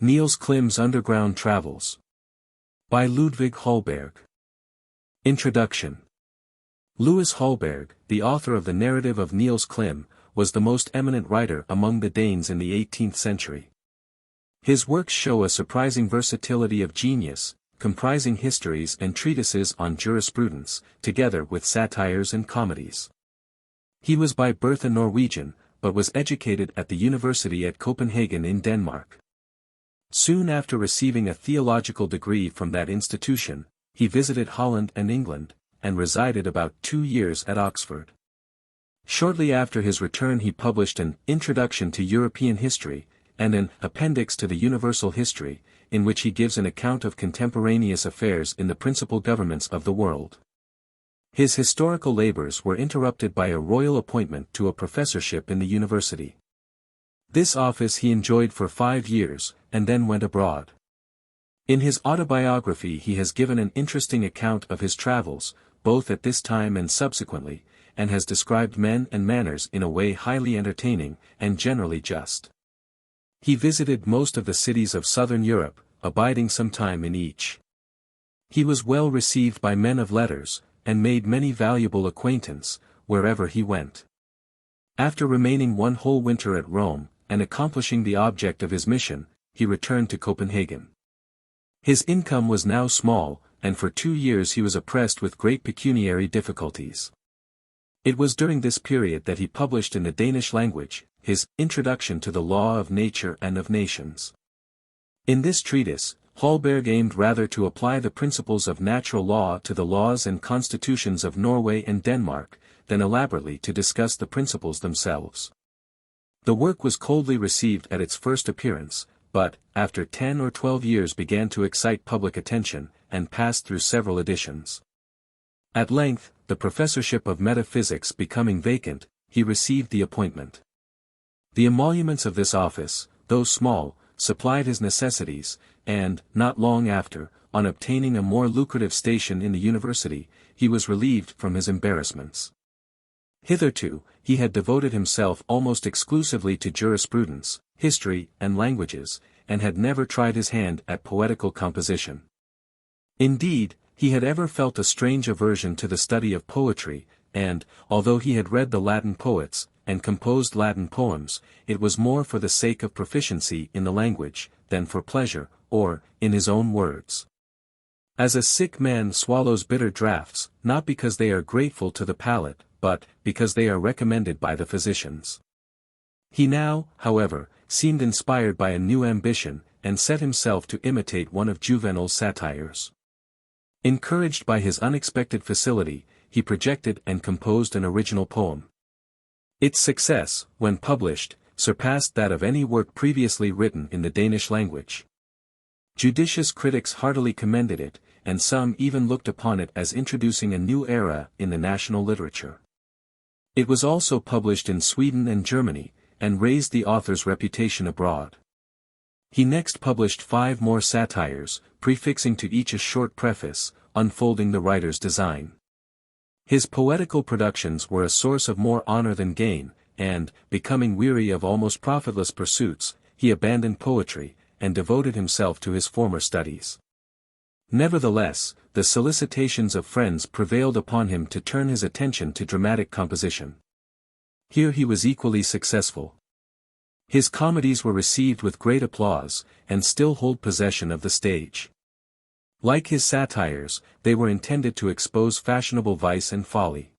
Niels Klim's Underground Travels. By Ludvig Holberg. Introduction. Louis Holberg, the author of the narrative of Niels Klim, was the most eminent writer among the Danes in the 18th century. His works show a surprising versatility of genius, comprising histories and treatises on jurisprudence, together with satires and comedies. He was by birth a Norwegian, but was educated at the University at Copenhagen in Denmark. Soon after receiving a theological degree from that institution, he visited Holland and England, and resided about 2 years at Oxford. Shortly after his return he published an Introduction to European History, and an Appendix to the Universal History, in which he gives an account of contemporaneous affairs in the principal governments of the world. His historical labors were interrupted by a royal appointment to a professorship in the university. This office he enjoyed for 5 years, and then went abroad. In his autobiography he has given an interesting account of his travels, both at this time and subsequently, and has described men and manners in a way highly entertaining, and generally just. He visited most of the cities of southern Europe, abiding some time in each. He was well received by men of letters, and made many valuable acquaintance, wherever he went. After remaining 1 whole winter at Rome, and accomplishing the object of his mission, he returned to Copenhagen. His income was now small, and for 2 years he was oppressed with great pecuniary difficulties. It was during this period that he published in the Danish language, his Introduction to the Law of Nature and of Nations. In this treatise, Holberg aimed rather to apply the principles of natural law to the laws and constitutions of Norway and Denmark, than elaborately to discuss the principles themselves. The work was coldly received at its first appearance, but, after 10 or 12 years began to excite public attention, and passed through several editions. At length, the professorship of metaphysics becoming vacant, he received the appointment. The emoluments of this office, though small, supplied his necessities, and, not long after, on obtaining a more lucrative station in the university, he was relieved from his embarrassments. Hitherto, he had devoted himself almost exclusively to jurisprudence, history, and languages, and had never tried his hand at poetical composition. Indeed, he had ever felt a strange aversion to the study of poetry, and, although he had read the Latin poets, and composed Latin poems, it was more for the sake of proficiency in the language, than for pleasure, or, in his own words, "As a sick man swallows bitter draughts, not because they are grateful to the palate, but, because they are recommended by the physicians." He now, however, seemed inspired by a new ambition, and set himself to imitate one of Juvenal's satires. Encouraged by his unexpected facility, he projected and composed an original poem. Its success, when published, surpassed that of any work previously written in the Danish language. Judicious critics heartily commended it, and some even looked upon it as introducing a new era in the national literature. It was also published in Sweden and Germany, and raised the author's reputation abroad. He next published 5 more satires, prefixing to each a short preface, unfolding the writer's design. His poetical productions were a source of more honor than gain, and, becoming weary of almost profitless pursuits, he abandoned poetry, and devoted himself to his former studies. Nevertheless, the solicitations of friends prevailed upon him to turn his attention to dramatic composition. Here he was equally successful. His comedies were received with great applause, and still hold possession of the stage. Like his satires, they were intended to expose fashionable vice and folly.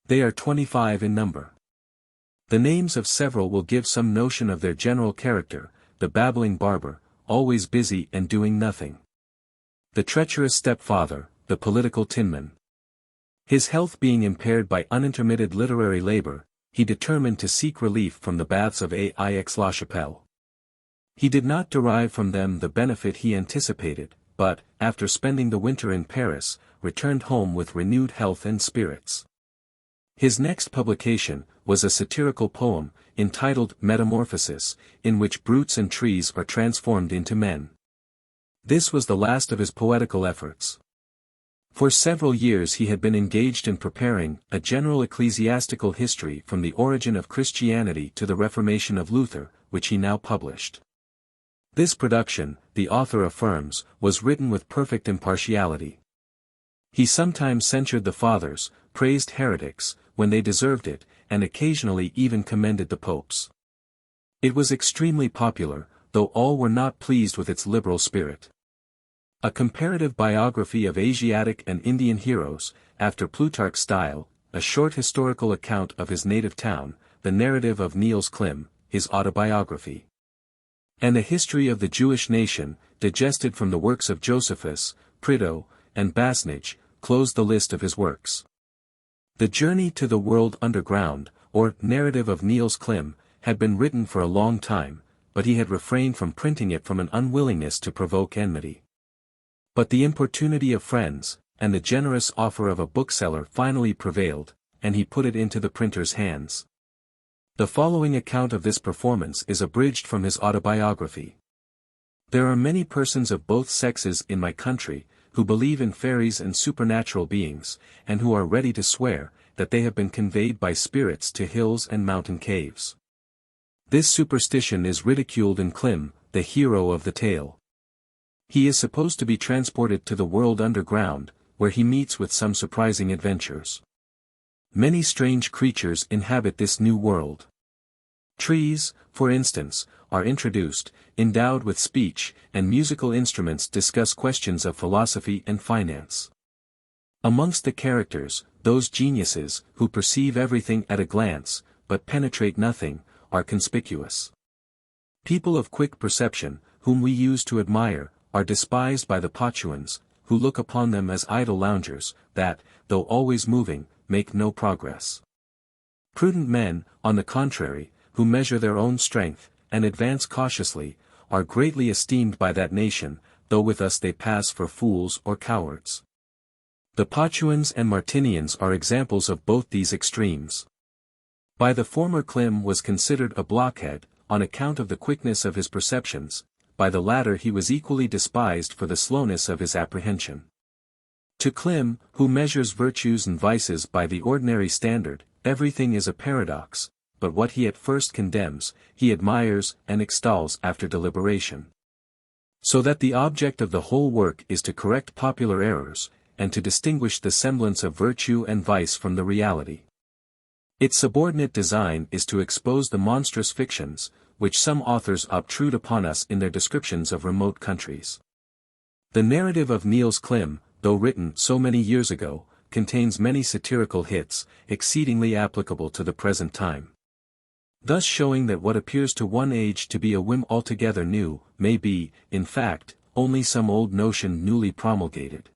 They are 25 in number. The names of several will give some notion of their general character: the babbling barber, always busy and doing nothing; the treacherous stepfather, the political tinman. His health being impaired by unintermitted literary labor, he determined to seek relief from the baths of Aix-la-Chapelle. He did not derive from them the benefit he anticipated, but, after spending the winter in Paris, returned home with renewed health and spirits. His next publication was a satirical poem, entitled Metamorphosis, in which brutes and trees are transformed into men. This was the last of his poetical efforts. For several years he had been engaged in preparing a general ecclesiastical history from the origin of Christianity to the Reformation of Luther, which he now published. This production, the author affirms, was written with perfect impartiality. He sometimes censured the fathers, praised heretics, when they deserved it, and occasionally even commended the popes. It was extremely popular, though all were not pleased with its liberal spirit. A comparative biography of Asiatic and Indian heroes, after Plutarch's style, a short historical account of his native town, the narrative of Niels Klim, his autobiography, and a history of the Jewish nation, digested from the works of Josephus, Prideaux, and Basnage, closed the list of his works. The Journey to the World Underground, or Narrative of Niels Klim, had been written for a long time, but he had refrained from printing it from an unwillingness to provoke enmity. But the importunity of friends, and the generous offer of a bookseller finally prevailed, and he put it into the printer's hands. The following account of this performance is abridged from his autobiography. There are many persons of both sexes in my country, who believe in fairies and supernatural beings, and who are ready to swear, that they have been conveyed by spirits to hills and mountain caves. This superstition is ridiculed in Klim, the hero of the tale. He is supposed to be transported to the world underground, where he meets with some surprising adventures. Many strange creatures inhabit this new world. Trees, for instance, are introduced, endowed with speech, and musical instruments discuss questions of philosophy and finance. Amongst the characters, those geniuses, who perceive everything at a glance, but penetrate nothing, are conspicuous. People of quick perception, whom we used to admire, are despised by the Potuans, who look upon them as idle loungers, that, though always moving, make no progress. Prudent men, on the contrary, who measure their own strength, and advance cautiously, are greatly esteemed by that nation, though with us they pass for fools or cowards. The Potuans and Martinians are examples of both these extremes. By the former Klim was considered a blockhead, on account of the quickness of his perceptions, by the latter he was equally despised for the slowness of his apprehension. To Klim, who measures virtues and vices by the ordinary standard, everything is a paradox, but what he at first condemns, he admires and extols after deliberation. So that the object of the whole work is to correct popular errors, and to distinguish the semblance of virtue and vice from the reality. Its subordinate design is to expose the monstrous fictions, which some authors obtrude upon us in their descriptions of remote countries. The narrative of Niels Klim, though written so many years ago, contains many satirical hits, exceedingly applicable to the present time. Thus showing that what appears to one age to be a whim altogether new, may be, in fact, only some old notion newly promulgated.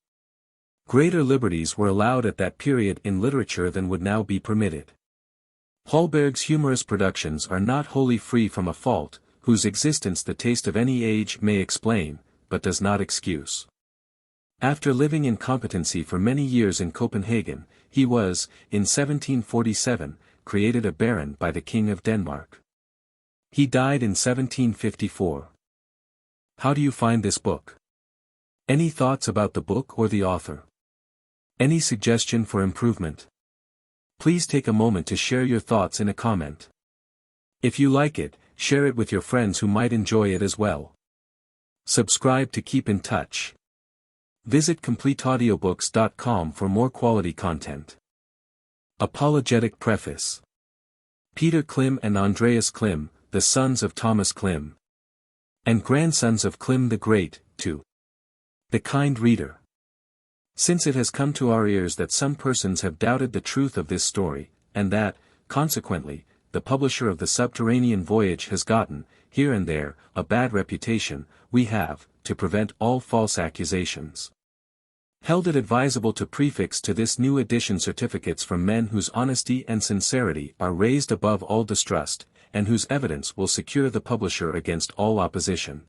Greater liberties were allowed at that period in literature than would now be permitted. Holberg's humorous productions are not wholly free from a fault, whose existence the taste of any age may explain, but does not excuse. After living in competency for many years in Copenhagen, he was, in 1747, created a baron by the King of Denmark. He died in 1754. How do you find this book? Any thoughts about the book or the author? Any suggestion for improvement? Please take a moment to share your thoughts in a comment. If you like it, share it with your friends who might enjoy it as well. Subscribe to keep in touch. Visit CompleteAudiobooks.com for more quality content. Apologetic Preface. Peter Klim and Andreas Klim, the sons of Thomas Klim, and grandsons of Klim the Great, to the kind reader. Since it has come to our ears that some persons have doubted the truth of this story, and that, consequently, the publisher of the subterranean voyage has gotten, here and there, a bad reputation, we have, to prevent all false accusations, held it advisable to prefix to this new edition certificates from men whose honesty and sincerity are raised above all distrust, and whose evidence will secure the publisher against all opposition.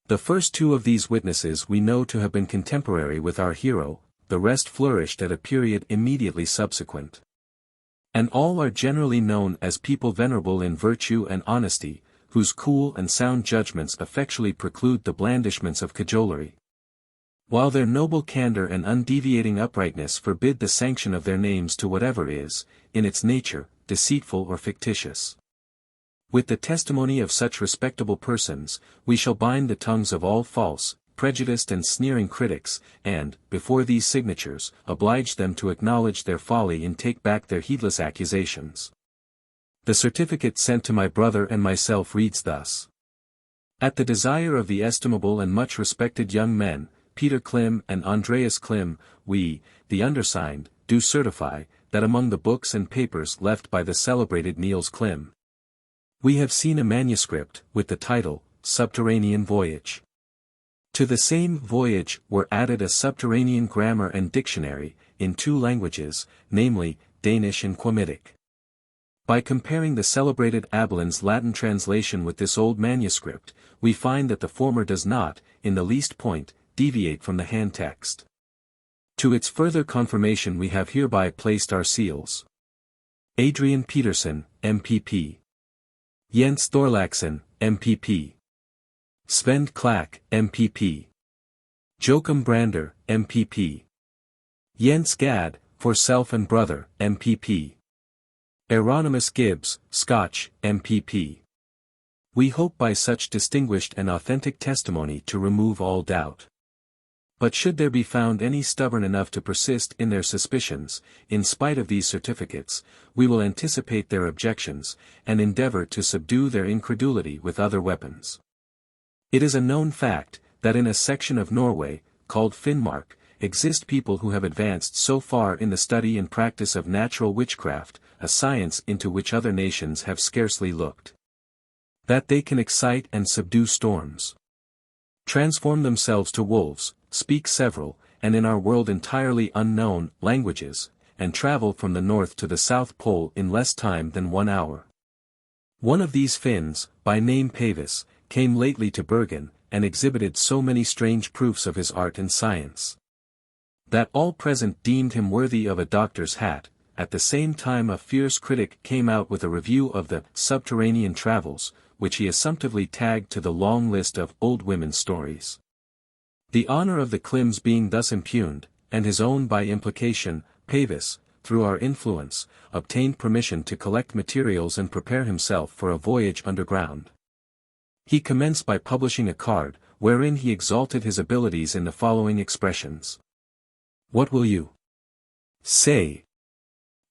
The first two of these witnesses we know to have been contemporary with our hero, the rest flourished at a period immediately subsequent. And all are generally known as people venerable in virtue and honesty, whose cool and sound judgments effectually preclude the blandishments of cajolery, while their noble candor and undeviating uprightness forbid the sanction of their names to whatever is, in its nature, deceitful or fictitious. With the testimony of such respectable persons, we shall bind the tongues of all false, prejudiced and sneering critics, and, before these signatures, oblige them to acknowledge their folly and take back their heedless accusations. The certificate sent to my brother and myself reads thus. At the desire of the estimable and much respected young men, Peter Klim and Andreas Klim, we, the undersigned, do certify, that among the books and papers left by the celebrated Niels Klim, we have seen a manuscript, with the title, Subterranean Voyage. To the same voyage were added a subterranean grammar and dictionary, in 2 languages, namely, Danish and Quamitic. By comparing the celebrated Abelin's Latin translation with this old manuscript, we find that the former does not, in the least point, deviate from the hand text. To its further confirmation we have hereby placed our seals. Adrian Peterson, MPP. Jens Thorlaxen, MPP. Svend Klack, MPP. Joachim Brander, MPP. Jens Gad, for self and brother, MPP. Hieronymus Gibbs, Scotch, MPP. We hope by such distinguished and authentic testimony to remove all doubt. But should there be found any stubborn enough to persist in their suspicions, in spite of these certificates, we will anticipate their objections, and endeavor to subdue their incredulity with other weapons. It is a known fact, that in a section of Norway, called Finnmark, exist people who have advanced so far in the study and practice of natural witchcraft, a science into which other nations have scarcely looked, that they can excite and subdue storms, transform themselves to wolves, speak several, and in our world entirely unknown, languages, and travel from the North to the South Pole in less time than 1 hour. One of these Finns, by name Pavis, came lately to Bergen, and exhibited so many strange proofs of his art and science, that all present deemed him worthy of a doctor's hat. At the same time a fierce critic came out with a review of the Subterranean Travels, which he assumptively tagged to the long list of old women's stories. The honor of the Klims being thus impugned, and his own by implication, Pavis, through our influence, obtained permission to collect materials and prepare himself for a voyage underground. He commenced by publishing a card, wherein he exalted his abilities in the following expressions. What will you say?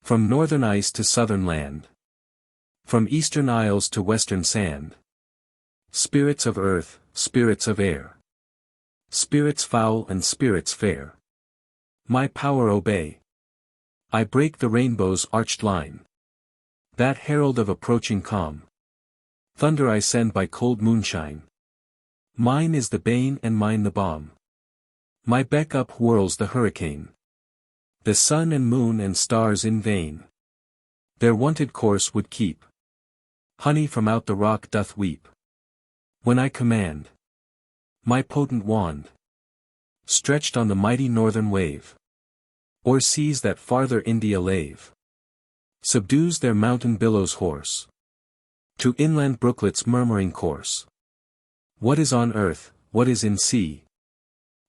From northern ice to southern land. From eastern isles to western sand. Spirits of earth, spirits of air. Spirits foul and spirits fair. My power obey. I break the rainbow's arched line. That herald of approaching calm. Thunder I send by cold moonshine. Mine is the bane and mine the balm. My beck upwhirls the hurricane. The sun and moon and stars in vain their wonted course would keep. Honey from out the rock doth weep. When I command, my potent wand, stretched on the mighty northern wave, or seas that farther India lave, subdues their mountain billows hoarse, to inland brooklets' murmuring course. What is on earth, what is in sea?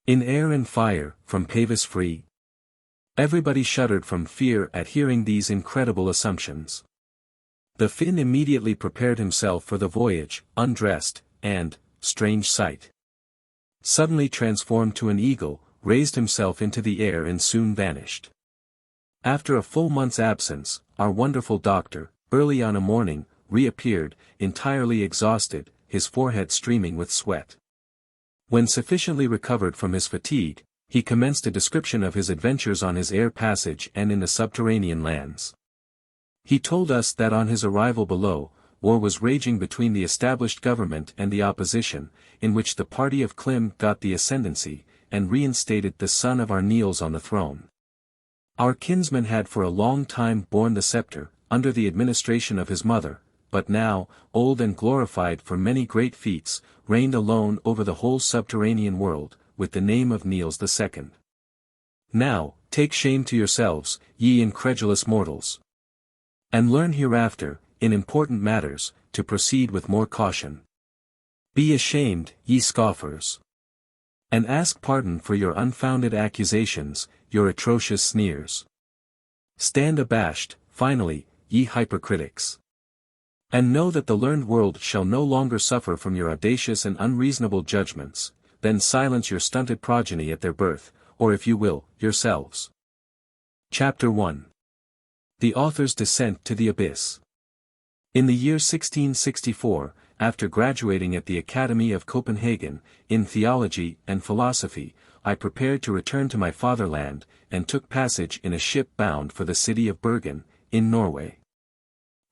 In air and fire, from Pavis free? Everybody shuddered from fear at hearing these incredible assumptions. The Finn immediately prepared himself for the voyage, undressed, and, strange sight, suddenly transformed to an eagle, raised himself into the air and soon vanished. After a full month's absence, our wonderful doctor, early on a morning, reappeared, entirely exhausted, his forehead streaming with sweat. When sufficiently recovered from his fatigue, he commenced a description of his adventures on his air passage and in the subterranean lands. He told us that on his arrival below, war was raging between the established government and the opposition, in which the party of Klim got the ascendancy, and reinstated the son of our Niels on the throne. Our kinsman had for a long time borne the scepter, under the administration of his mother, but now, old and glorified for many great feats, reigned alone over the whole subterranean world, with the name of Niels II. Now, take shame to yourselves, ye incredulous mortals, and learn hereafter, in important matters, to proceed with more caution. Be ashamed, ye scoffers, and ask pardon for your unfounded accusations, your atrocious sneers. Stand abashed, finally, ye hypercritics, And know that the learned world shall no longer suffer from your audacious and unreasonable judgments, then silence your stunted progeny at their birth, or if you will, yourselves. Chapter 1. The Author's Descent to the Abyss. In the year 1664, after graduating at the Academy of Copenhagen, in theology and philosophy, I prepared to return to my fatherland, and took passage in a ship bound for the city of Bergen, in Norway.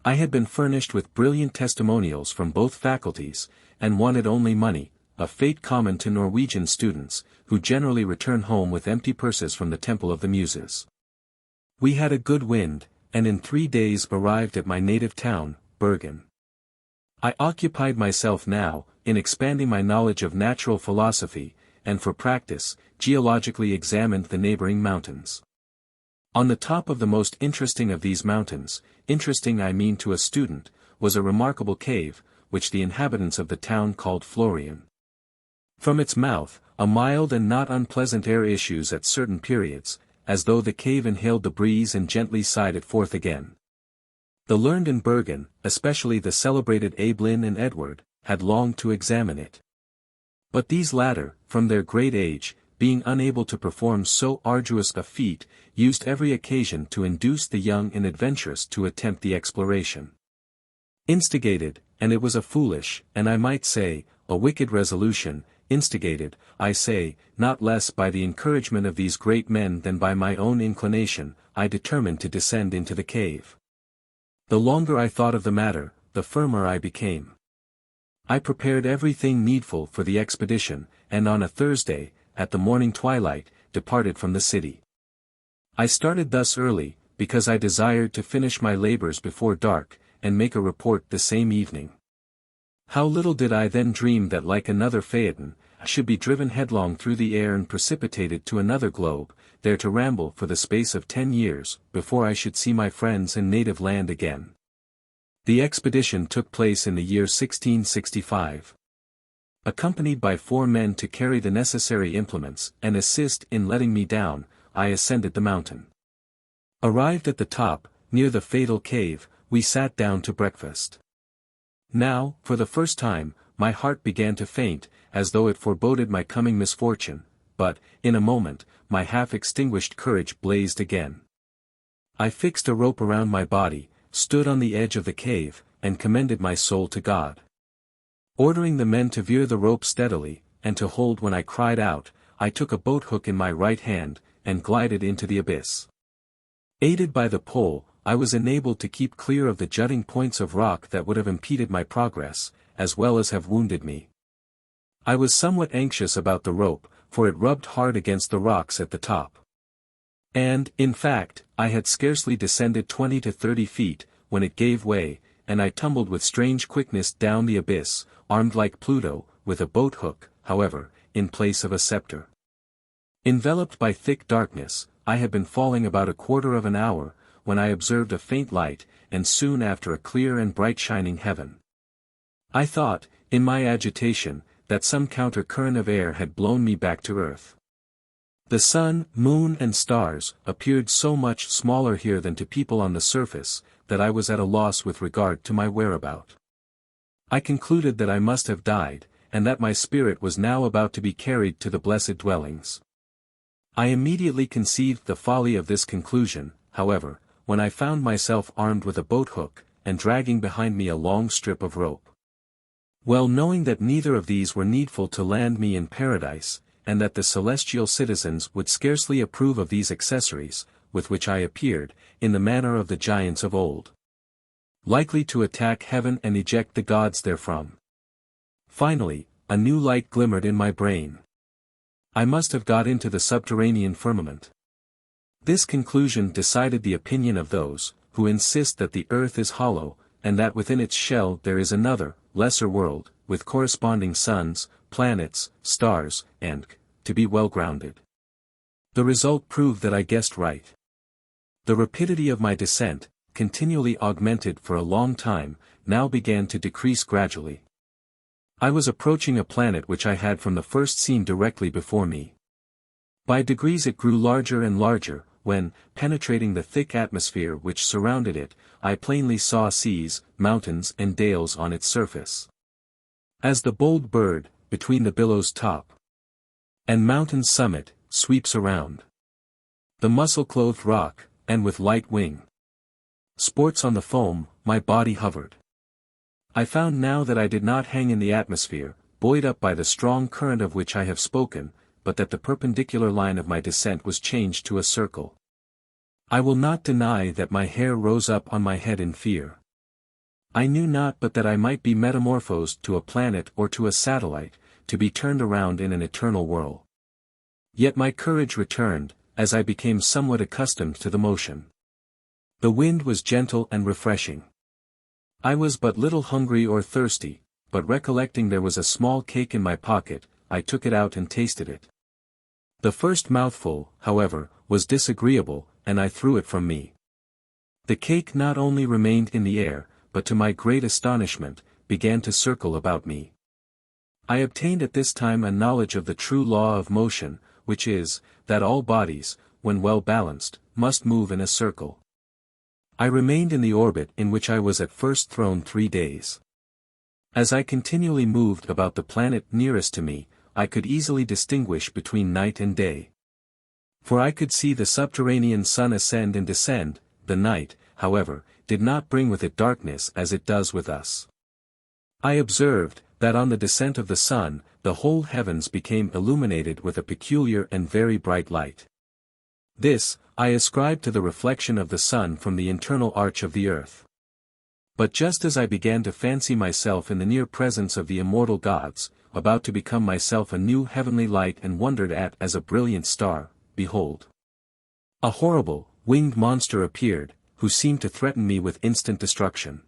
I had been furnished with brilliant testimonials from both faculties, and wanted only money, a fate common to Norwegian students, who generally return home with empty purses from the Temple of the Muses. We had a good wind, and in 3 days arrived at my native town, Bergen. I occupied myself now, in expanding my knowledge of natural philosophy, and for practice, geologically examined the neighboring mountains. On the top of the most interesting of these mountains, interesting I mean to a student, was a remarkable cave, which the inhabitants of the town called Florian. From its mouth, a mild and not unpleasant air issues at certain periods, as though the cave inhaled the breeze and gently sighed it forth again. The learned in Bergen, especially the celebrated Abelin and Edward, had longed to examine it. But these latter, from their great age, being unable to perform so arduous a feat, used every occasion to induce the young and adventurous to attempt the exploration. Instigated, and it was a foolish, and I might say, a wicked resolution, instigated, I say, not less by the encouragement of these great men than by my own inclination, I determined to descend into the cave. The longer I thought of the matter, the firmer I became. I prepared everything needful for the expedition, and on a Thursday, at the morning twilight, departed from the city. I started thus early, because I desired to finish my labors before dark, and make a report the same evening. How little did I then dream that like another Phaeton, I should be driven headlong through the air and precipitated to another globe, there to ramble for the space of 10 years, before I should see my friends and native land again. The expedition took place in the year 1665. Accompanied by 4 men to carry the necessary implements and assist in letting me down, I ascended the mountain. Arrived at the top, near the fatal cave, we sat down to breakfast. Now, for the first time, my heart began to faint, as though it foreboded my coming misfortune, but, in a moment, my half-extinguished courage blazed again. I fixed a rope around my body, stood on the edge of the cave, and commended my soul to God. Ordering the men to veer the rope steadily, and to hold when I cried out, I took a boat-hook in my right hand, and glided into the abyss. Aided by the pole, I was enabled to keep clear of the jutting points of rock that would have impeded my progress, as well as have wounded me. I was somewhat anxious about the rope, for it rubbed hard against the rocks at the top. And, in fact, I had scarcely descended 20 to 30 feet, when it gave way, and I tumbled with strange quickness down the abyss, armed like Pluto, with a boat-hook, however, in place of a scepter. Enveloped by thick darkness, I had been falling about a quarter of an hour, when I observed a faint light, and soon after a clear and bright shining heaven. I thought, in my agitation, that some counter-current of air had blown me back to earth. The sun, moon and stars, appeared so much smaller here than to people on the surface, that I was at a loss with regard to my whereabout. I concluded that I must have died, and that my spirit was now about to be carried to the blessed dwellings. I immediately conceived the folly of this conclusion, however, when I found myself armed with a boat-hook, and dragging behind me a long strip of rope. Well knowing that neither of these were needful to land me in paradise, and that the celestial citizens would scarcely approve of these accessories, with which I appeared, in the manner of the giants of old, likely to attack heaven and eject the gods therefrom. Finally, a new light glimmered in my brain. I must have got into the subterranean firmament. This conclusion decided the opinion of those, who insist that the earth is hollow, and that within its shell there is another, lesser world, with corresponding suns, planets, stars, and, to be well grounded. The result proved that I guessed right. The rapidity of my descent, continually augmented for a long time, now began to decrease gradually. I was approaching a planet which I had from the first seen directly before me. By degrees it grew larger and larger, when, penetrating the thick atmosphere which surrounded it, I plainly saw seas, mountains and dales on its surface. As the bold bird, between the billow's top and mountain's summit, sweeps around the muscle-clothed rock, and with light wing sports on the foam, my body hovered. I found now that I did not hang in the atmosphere, buoyed up by the strong current of which I have spoken, but that the perpendicular line of my descent was changed to a circle. I will not deny that my hair rose up on my head in fear. I knew not but that I might be metamorphosed to a planet or to a satellite, to be turned around in an eternal whirl. Yet my courage returned, as I became somewhat accustomed to the motion. The wind was gentle and refreshing. I was but little hungry or thirsty, but recollecting there was a small cake in my pocket, I took it out and tasted it. The first mouthful, however, was disagreeable, and I threw it from me. The cake not only remained in the air, but to my great astonishment, began to circle about me. I obtained at this time a knowledge of the true law of motion, which is, that all bodies, when well balanced, must move in a circle. I remained in the orbit in which I was at first thrown 3 days. As I continually moved about the planet nearest to me, I could easily distinguish between night and day. For I could see the subterranean sun ascend and descend. The night, however, did not bring with it darkness as it does with us. I observed, that on the descent of the sun, the whole heavens became illuminated with a peculiar and very bright light. This, I ascribed to the reflection of the sun from the internal arch of the earth. But just as I began to fancy myself in the near presence of the immortal gods, about to become myself a new heavenly light and wondered at as a brilliant star, behold, a horrible, winged monster appeared, who seemed to threaten me with instant destruction.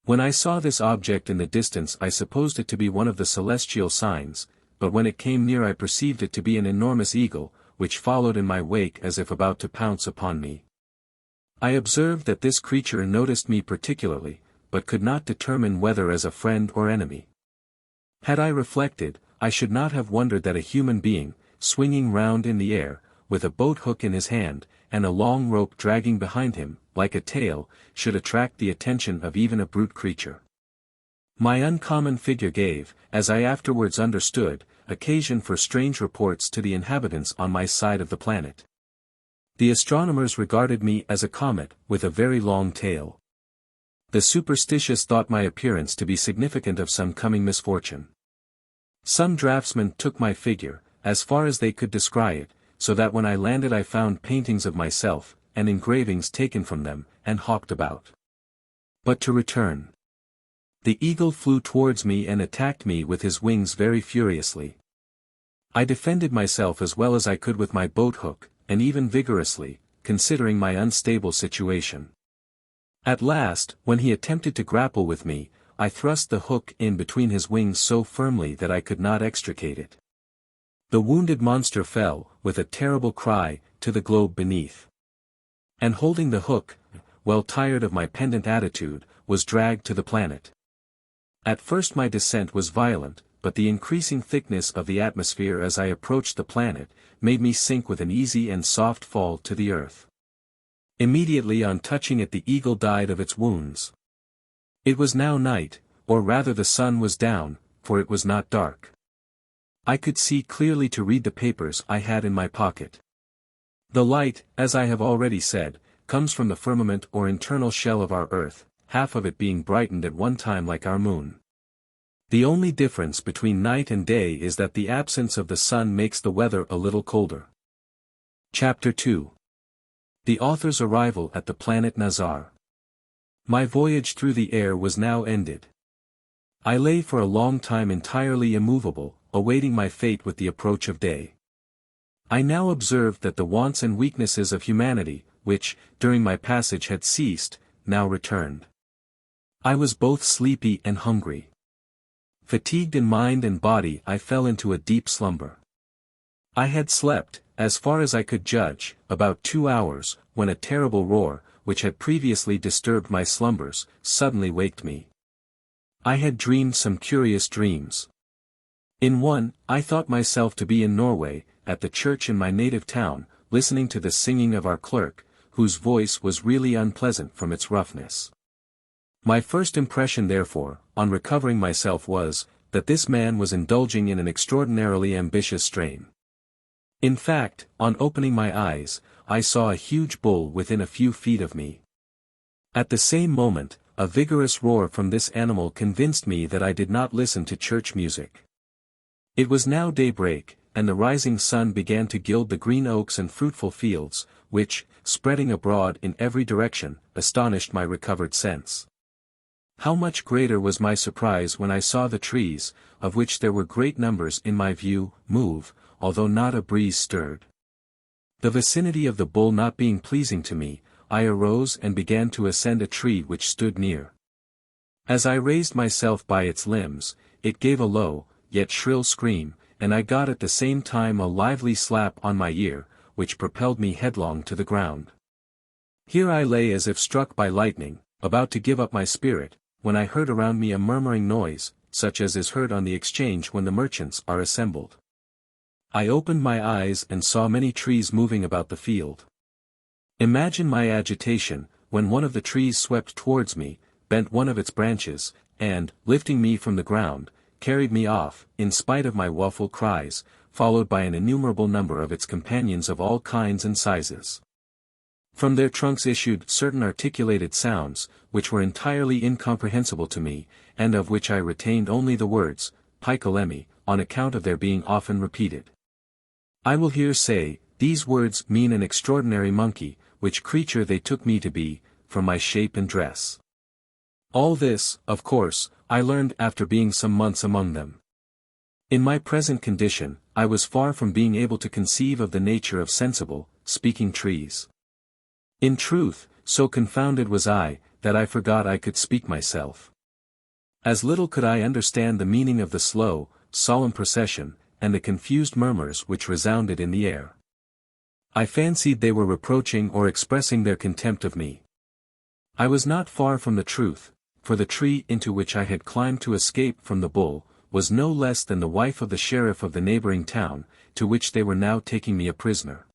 When I saw this object in the distance I supposed it to be one of the celestial signs, but when it came near I perceived it to be an enormous eagle, which followed in my wake as if about to pounce upon me. I observed that this creature noticed me particularly, but could not determine whether as a friend or enemy. Had I reflected, I should not have wondered that a human being, swinging round in the air, with a boat hook in his hand, and a long rope dragging behind him, like a tail, should attract the attention of even a brute creature. My uncommon figure gave, as I afterwards understood, occasion for strange reports to the inhabitants on my side of the planet. The astronomers regarded me as a comet, with a very long tail. The superstitious thought my appearance to be significant of some coming misfortune. Some draftsmen took my figure, as far as they could descry it, so that when I landed I found paintings of myself, and engravings taken from them, and hawked about. But to return. The eagle flew towards me and attacked me with his wings very furiously. I defended myself as well as I could with my boat hook, and even vigorously, considering my unstable situation. At last, when he attempted to grapple with me, I thrust the hook in between his wings so firmly that I could not extricate it. The wounded monster fell, with a terrible cry, to the globe beneath. And holding the hook, well tired of my pendant attitude, was dragged to the planet. At first my descent was violent, but the increasing thickness of the atmosphere as I approached the planet, made me sink with an easy and soft fall to the earth. Immediately on touching it the eagle died of its wounds. It was now night, or rather the sun was down, for it was not dark. I could see clearly to read the papers I had in my pocket. The light, as I have already said, comes from the firmament or internal shell of our earth, half of it being brightened at one time like our moon. The only difference between night and day is that the absence of the sun makes the weather a little colder. Chapter 2. The author's arrival at the planet Nazar. My voyage through the air was now ended. I lay for a long time entirely immovable, awaiting my fate with the approach of day. I now observed that the wants and weaknesses of humanity, which, during my passage had ceased, now returned. I was both sleepy and hungry. Fatigued in mind and body I fell into a deep slumber. I had slept, as far as I could judge, about 2 hours, when a terrible roar, which had previously disturbed my slumbers, suddenly waked me. I had dreamed some curious dreams. In one, I thought myself to be in Norway, at the church in my native town, listening to the singing of our clerk, whose voice was really unpleasant from its roughness. My first impression therefore, on recovering myself was, that this man was indulging in an extraordinarily ambitious strain. In fact, on opening my eyes, I saw a huge bull within a few feet of me. At the same moment, a vigorous roar from this animal convinced me that I did not listen to church music. It was now daybreak, and the rising sun began to gild the green oaks and fruitful fields, which, spreading abroad in every direction, astonished my recovered sense. How much greater was my surprise when I saw the trees, of which there were great numbers in my view, move, although not a breeze stirred. The vicinity of the bull not being pleasing to me, I arose and began to ascend a tree which stood near. As I raised myself by its limbs, it gave a low, yet shrill scream, and I got at the same time a lively slap on my ear, which propelled me headlong to the ground. Here I lay as if struck by lightning, about to give up my spirit, when I heard around me a murmuring noise, such as is heard on the exchange when the merchants are assembled. I opened my eyes and saw many trees moving about the field. Imagine my agitation, when one of the trees swept towards me, bent one of its branches, and, lifting me from the ground, carried me off, in spite of my woeful cries, followed by an innumerable number of its companions of all kinds and sizes. From their trunks issued certain articulated sounds, which were entirely incomprehensible to me, and of which I retained only the words, Klimii, on account of their being often repeated. I will here say, these words mean an extraordinary monkey, which creature they took me to be, from my shape and dress. All this, of course, I learned after being some months among them. In my present condition, I was far from being able to conceive of the nature of sensible, speaking trees. In truth, so confounded was I, that I forgot I could speak myself. As little could I understand the meaning of the slow, solemn procession, and the confused murmurs which resounded in the air. I fancied they were reproaching or expressing their contempt of me. I was not far from the truth, for the tree into which I had climbed to escape from the bull, was no less than the wife of the sheriff of the neighboring town, to which they were now taking me a prisoner.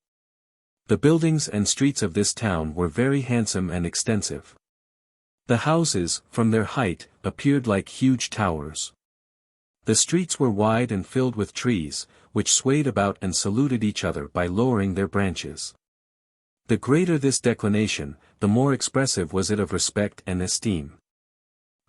The buildings and streets of this town were very handsome and extensive. The houses, from their height, appeared like huge towers. The streets were wide and filled with trees, which swayed about and saluted each other by lowering their branches. The greater this declination, the more expressive was it of respect and esteem.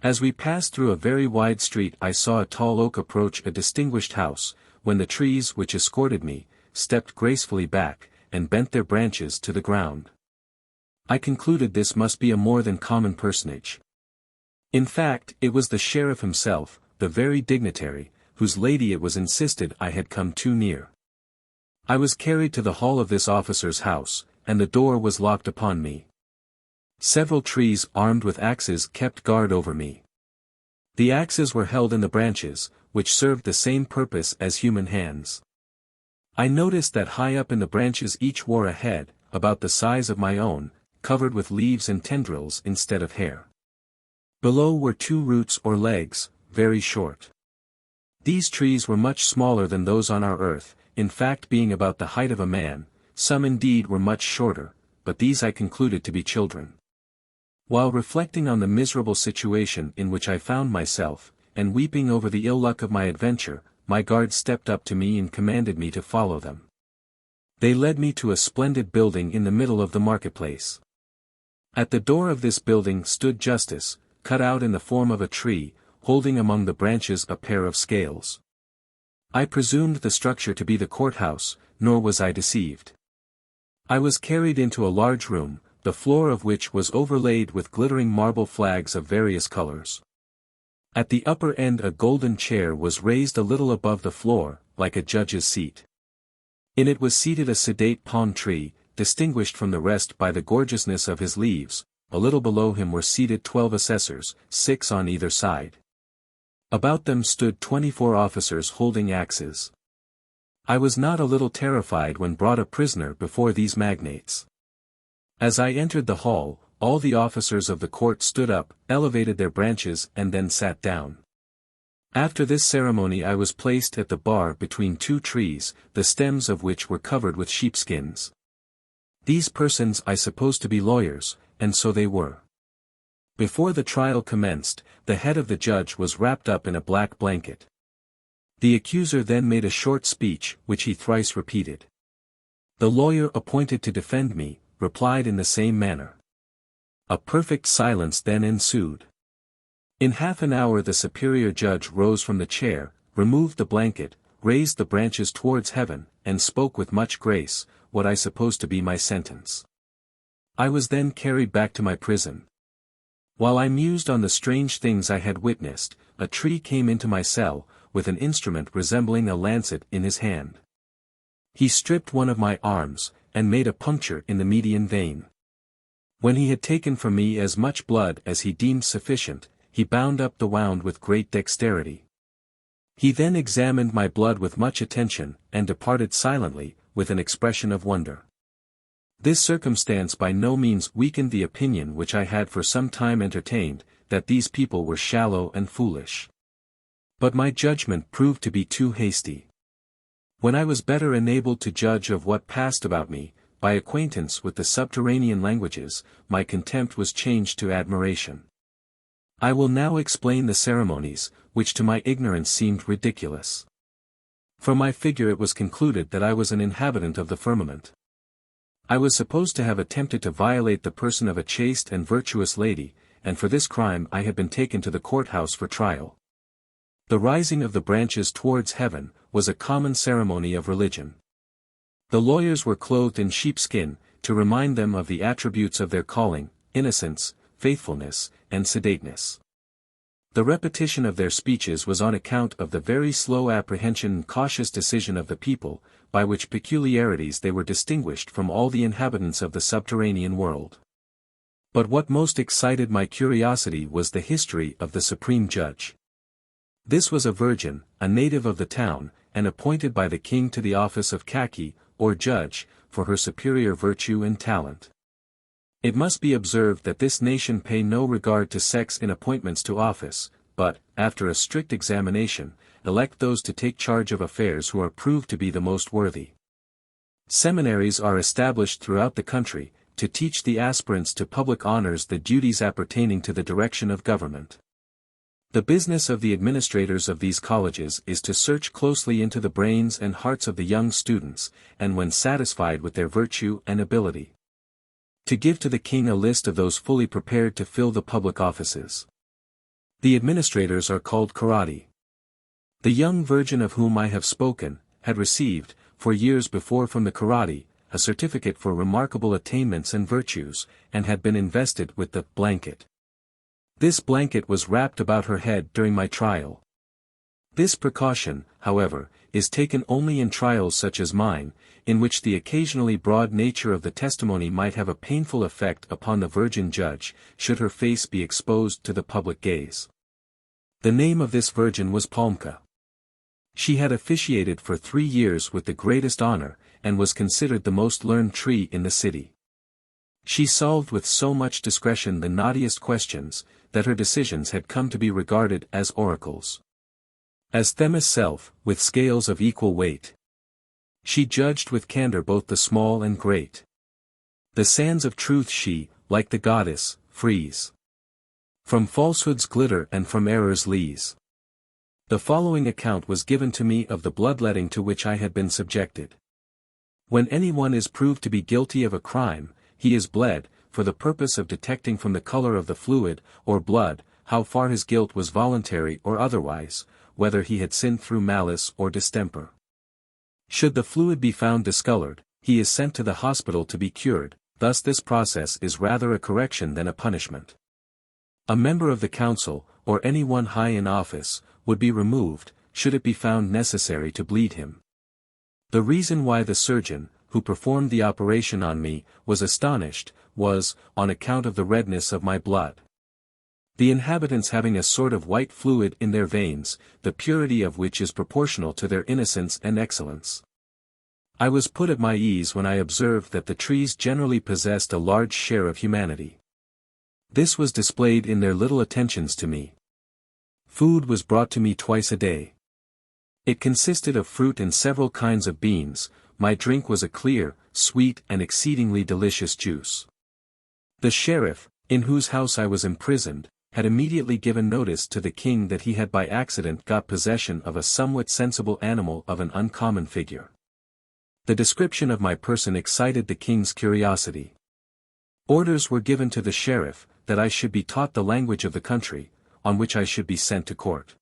As we passed through a very wide street I saw a tall oak approach a distinguished house, when the trees which escorted me, stepped gracefully back, and bent their branches to the ground. I concluded this must be a more than common personage. In fact, it was the sheriff himself, the very dignitary, whose lady it was insisted I had come too near. I was carried to the hall of this officer's house, and the door was locked upon me. Several trees armed with axes kept guard over me. The axes were held in the branches, which served the same purpose as human hands. I noticed that high up in the branches each wore a head, about the size of my own, covered with leaves and tendrils instead of hair. Below were two roots or legs, very short. These trees were much smaller than those on our earth, in fact being about the height of a man, some indeed were much shorter, but these I concluded to be children. While reflecting on the miserable situation in which I found myself, and weeping over the ill luck of my adventure, my guards stepped up to me and commanded me to follow them. They led me to a splendid building in the middle of the marketplace. At the door of this building stood Justice, cut out in the form of a tree, holding among the branches a pair of scales. I presumed the structure to be the courthouse, nor was I deceived. I was carried into a large room, the floor of which was overlaid with glittering marble flags of various colors. At the upper end a golden chair was raised a little above the floor, like a judge's seat. In it was seated a sedate palm tree, distinguished from the rest by the gorgeousness of his leaves. A little below him were seated 12 assessors, 6 on either side. About them stood 24 officers holding axes. I was not a little terrified when brought a prisoner before these magnates. As I entered the hall, all the officers of the court stood up, elevated their branches and then sat down. After this ceremony I was placed at the bar between two trees, the stems of which were covered with sheepskins. These persons I supposed to be lawyers, and so they were. Before the trial commenced, the head of the judge was wrapped up in a black blanket. The accuser then made a short speech, which he thrice repeated. The lawyer appointed to defend me, replied in the same manner. A perfect silence then ensued. In half an hour the superior judge rose from the chair, removed the blanket, raised the branches towards heaven, and spoke with much grace, what I supposed to be my sentence. I was then carried back to my prison. While I mused on the strange things I had witnessed, a tree came into my cell, with an instrument resembling a lancet in his hand. He stripped one of my arms, and made a puncture in the median vein. When he had taken from me as much blood as he deemed sufficient, he bound up the wound with great dexterity. He then examined my blood with much attention, and departed silently, with an expression of wonder. This circumstance by no means weakened the opinion which I had for some time entertained, that these people were shallow and foolish. But my judgment proved to be too hasty. When I was better enabled to judge of what passed about me, by acquaintance with the subterranean languages, my contempt was changed to admiration. I will now explain the ceremonies, which to my ignorance seemed ridiculous. From my figure it was concluded that I was an inhabitant of the firmament. I was supposed to have attempted to violate the person of a chaste and virtuous lady, and for this crime I had been taken to the courthouse for trial. The rising of the branches towards heaven was a common ceremony of religion. The lawyers were clothed in sheepskin, to remind them of the attributes of their calling, innocence, faithfulness, and sedateness. The repetition of their speeches was on account of the very slow apprehension and cautious decision of the people, by which peculiarities they were distinguished from all the inhabitants of the subterranean world. But what most excited my curiosity was the history of the supreme judge. This was a virgin, a native of the town, and appointed by the king to the office of kaki, or judge, for her superior virtue and talent. It must be observed that this nation pay no regard to sex in appointments to office, but, after a strict examination, elect those to take charge of affairs who are proved to be the most worthy. Seminaries are established throughout the country, to teach the aspirants to public honors the duties appertaining to the direction of government. The business of the administrators of these colleges is to search closely into the brains and hearts of the young students, and when satisfied with their virtue and ability, to give to the king a list of those fully prepared to fill the public offices. The administrators are called curati. The young virgin of whom I have spoken, had received, for years before from the curati, a certificate for remarkable attainments and virtues, and had been invested with the blanket. This blanket was wrapped about her head during my trial. This precaution, however, is taken only in trials such as mine, in which the occasionally broad nature of the testimony might have a painful effect upon the virgin judge, should her face be exposed to the public gaze. The name of this virgin was Palmka. She had officiated for 3 years with the greatest honor, and was considered the most learned tree in the city. She solved with so much discretion the knottiest questions, that her decisions had come to be regarded as oracles. As Themis' self, with scales of equal weight. She judged with candor both the small and great. The sands of truth she, like the goddess, frees. From falsehood's glitter and from error's lees. The following account was given to me of the bloodletting to which I had been subjected. When anyone is proved to be guilty of a crime, he is bled, for the purpose of detecting from the color of the fluid, or blood, how far his guilt was voluntary or otherwise, whether he had sinned through malice or distemper. Should the fluid be found discolored, he is sent to the hospital to be cured, thus this process is rather a correction than a punishment. A member of the council, or anyone high in office, would be removed, should it be found necessary to bleed him. The reason why the surgeon, who performed the operation on me, was astonished, was, on account of the redness of my blood. The inhabitants having a sort of white fluid in their veins, the purity of which is proportional to their innocence and excellence. I was put at my ease when I observed that the trees generally possessed a large share of humanity. This was displayed in their little attentions to me. Food was brought to me twice a day. It consisted of fruit and several kinds of beans, my drink was a clear, sweet and exceedingly delicious juice. The sheriff, in whose house I was imprisoned, had immediately given notice to the king that he had by accident got possession of a somewhat sensible animal of an uncommon figure. The description of my person excited the king's curiosity. Orders were given to the sheriff, that I should be taught the language of the country, on which I should be sent to court.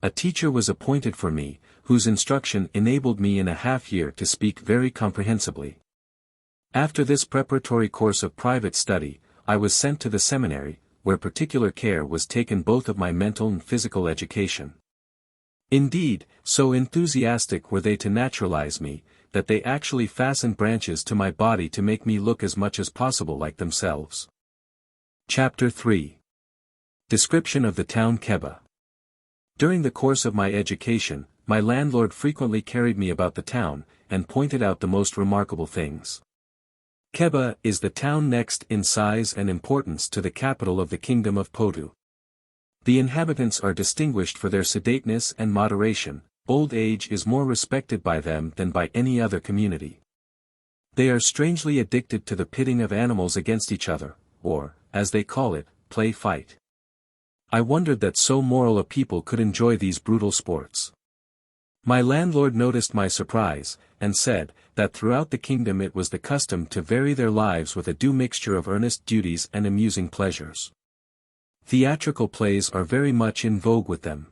A teacher was appointed for me, whose instruction enabled me in a half-year to speak very comprehensibly. After this preparatory course of private study, I was sent to the seminary, where particular care was taken both of my mental and physical education. Indeed, so enthusiastic were they to naturalize me, that they actually fastened branches to my body to make me look as much as possible like themselves. Chapter 3. Description of the town Keba. During the course of my education, my landlord frequently carried me about the town, and pointed out the most remarkable things. Keba is the town next in size and importance to the capital of the kingdom of Potu. The inhabitants are distinguished for their sedateness and moderation. Old age is more respected by them than by any other community. They are strangely addicted to the pitting of animals against each other, or, as they call it, play fight. I wondered that so moral a people could enjoy these brutal sports. My landlord noticed my surprise, and said, that throughout the kingdom it was the custom to vary their lives with a due mixture of earnest duties and amusing pleasures. Theatrical plays are very much in vogue with them.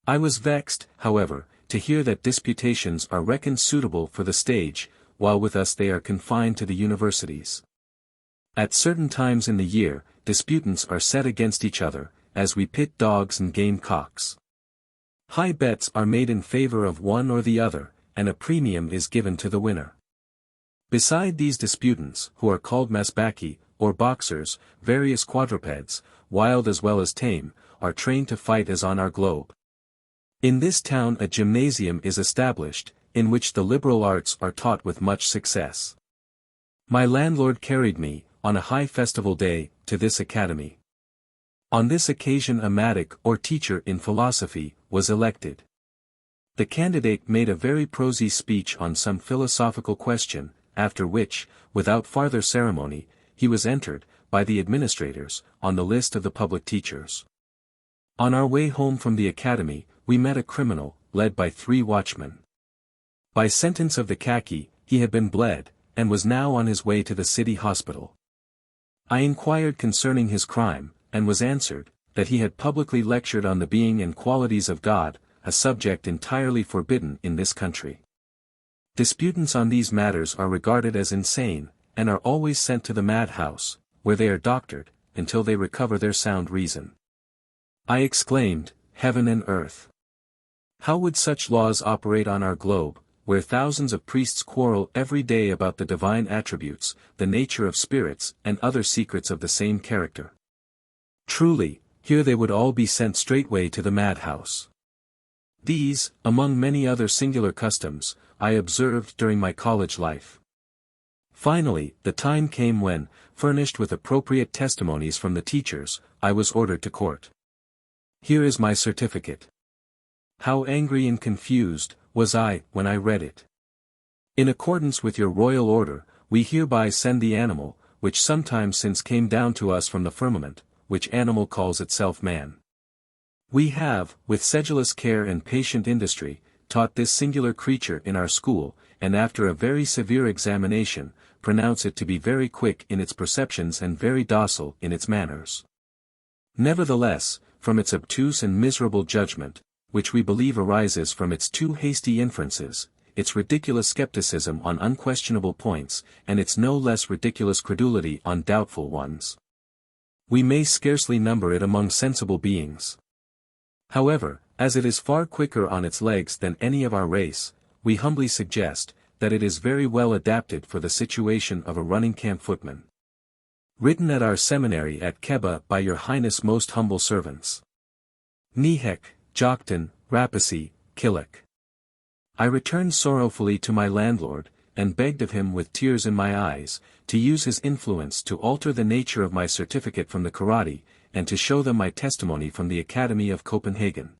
I was vexed, however, to hear that disputations are reckoned suitable for the stage, while with us they are confined to the universities. At certain times in the year, disputants are set against each other, as we pit dogs and game cocks. High bets are made in favor of one or the other, and a premium is given to the winner. Beside these disputants, who are called masbaki, or boxers, various quadrupeds, wild as well as tame, are trained to fight as on our globe. In this town a gymnasium is established, in which the liberal arts are taught with much success. My landlord carried me, on a high festival day, to this academy. On this occasion a matic or teacher in philosophy was elected. The candidate made a very prosy speech on some philosophical question, after which, without farther ceremony, he was entered, by the administrators, on the list of the public teachers. On our way home from the academy, we met a criminal, led by 3 watchmen. By sentence of the khaki, he had been bled, and was now on his way to the city hospital. I inquired concerning his crime, and was answered, that he had publicly lectured on the being and qualities of God, a subject entirely forbidden in this country. Disputants on these matters are regarded as insane, and are always sent to the madhouse, where they are doctored, until they recover their sound reason. I exclaimed, Heaven and earth! How would such laws operate on our globe, where thousands of priests quarrel every day about the divine attributes, the nature of spirits, and other secrets of the same character? Truly, here they would all be sent straightway to the madhouse. These, among many other singular customs, I observed during my college life. Finally, the time came when, furnished with appropriate testimonies from the teachers, I was ordered to court. Here is my certificate. How angry and confused was I when I read it. In accordance with your royal order, we hereby send the animal, which sometime since came down to us from the firmament, which animal calls itself man. We have, with sedulous care and patient industry, taught this singular creature in our school, and after a very severe examination, pronounce it to be very quick in its perceptions and very docile in its manners. Nevertheless, from its obtuse and miserable judgment, which we believe arises from its too hasty inferences, its ridiculous skepticism on unquestionable points, and its no less ridiculous credulity on doubtful ones, we may scarcely number it among sensible beings. However, as it is far quicker on its legs than any of our race, we humbly suggest, that it is very well adapted for the situation of a running camp footman. Written at our seminary at Keba by your Highness most humble servants. Nihek, Joktan, Rapisi, Killik. I returned sorrowfully to my landlord, and begged of him with tears in my eyes, to use his influence to alter the nature of my certificate from the karate, and to show them my testimony from the Academy of Copenhagen,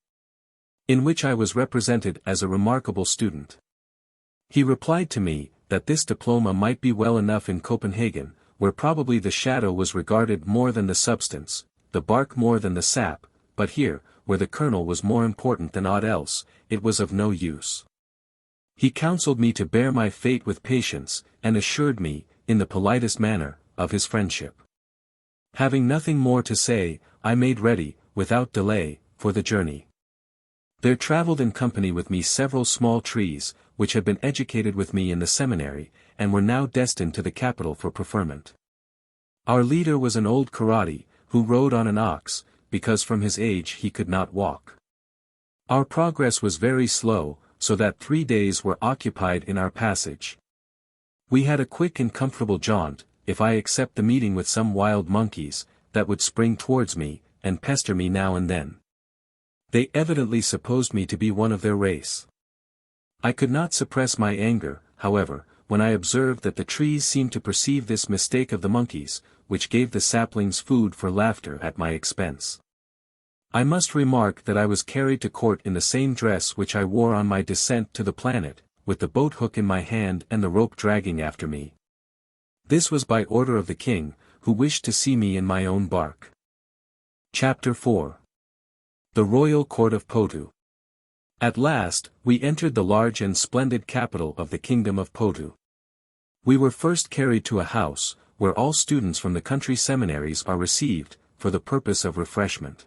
in which I was represented as a remarkable student. He replied to me, that this diploma might be well enough in Copenhagen, where probably the shadow was regarded more than the substance, the bark more than the sap, but here, where the kernel was more important than aught else, it was of no use. He counselled me to bear my fate with patience, and assured me, in the politest manner, of his friendship. Having nothing more to say, I made ready, without delay, for the journey. There travelled in company with me several small trees, which had been educated with me in the seminary, and were now destined to the capital for preferment. Our leader was an old karate, who rode on an ox, because from his age he could not walk. Our progress was very slow, so that 3 days were occupied in our passage. We had a quick and comfortable jaunt, if I except the meeting with some wild monkeys, that would spring towards me, and pester me now and then. They evidently supposed me to be one of their race. I could not suppress my anger, however, when I observed that the trees seemed to perceive this mistake of the monkeys, which gave the saplings food for laughter at my expense. I must remark that I was carried to court in the same dress which I wore on my descent to the planet, with the boat hook in my hand and the rope dragging after me. This was by order of the king, who wished to see me in my own bark. Chapter 4. The Royal Court of Potu. At last, we entered the large and splendid capital of the Kingdom of Potu. We were first carried to a house, where all students from the country seminaries are received, for the purpose of refreshment.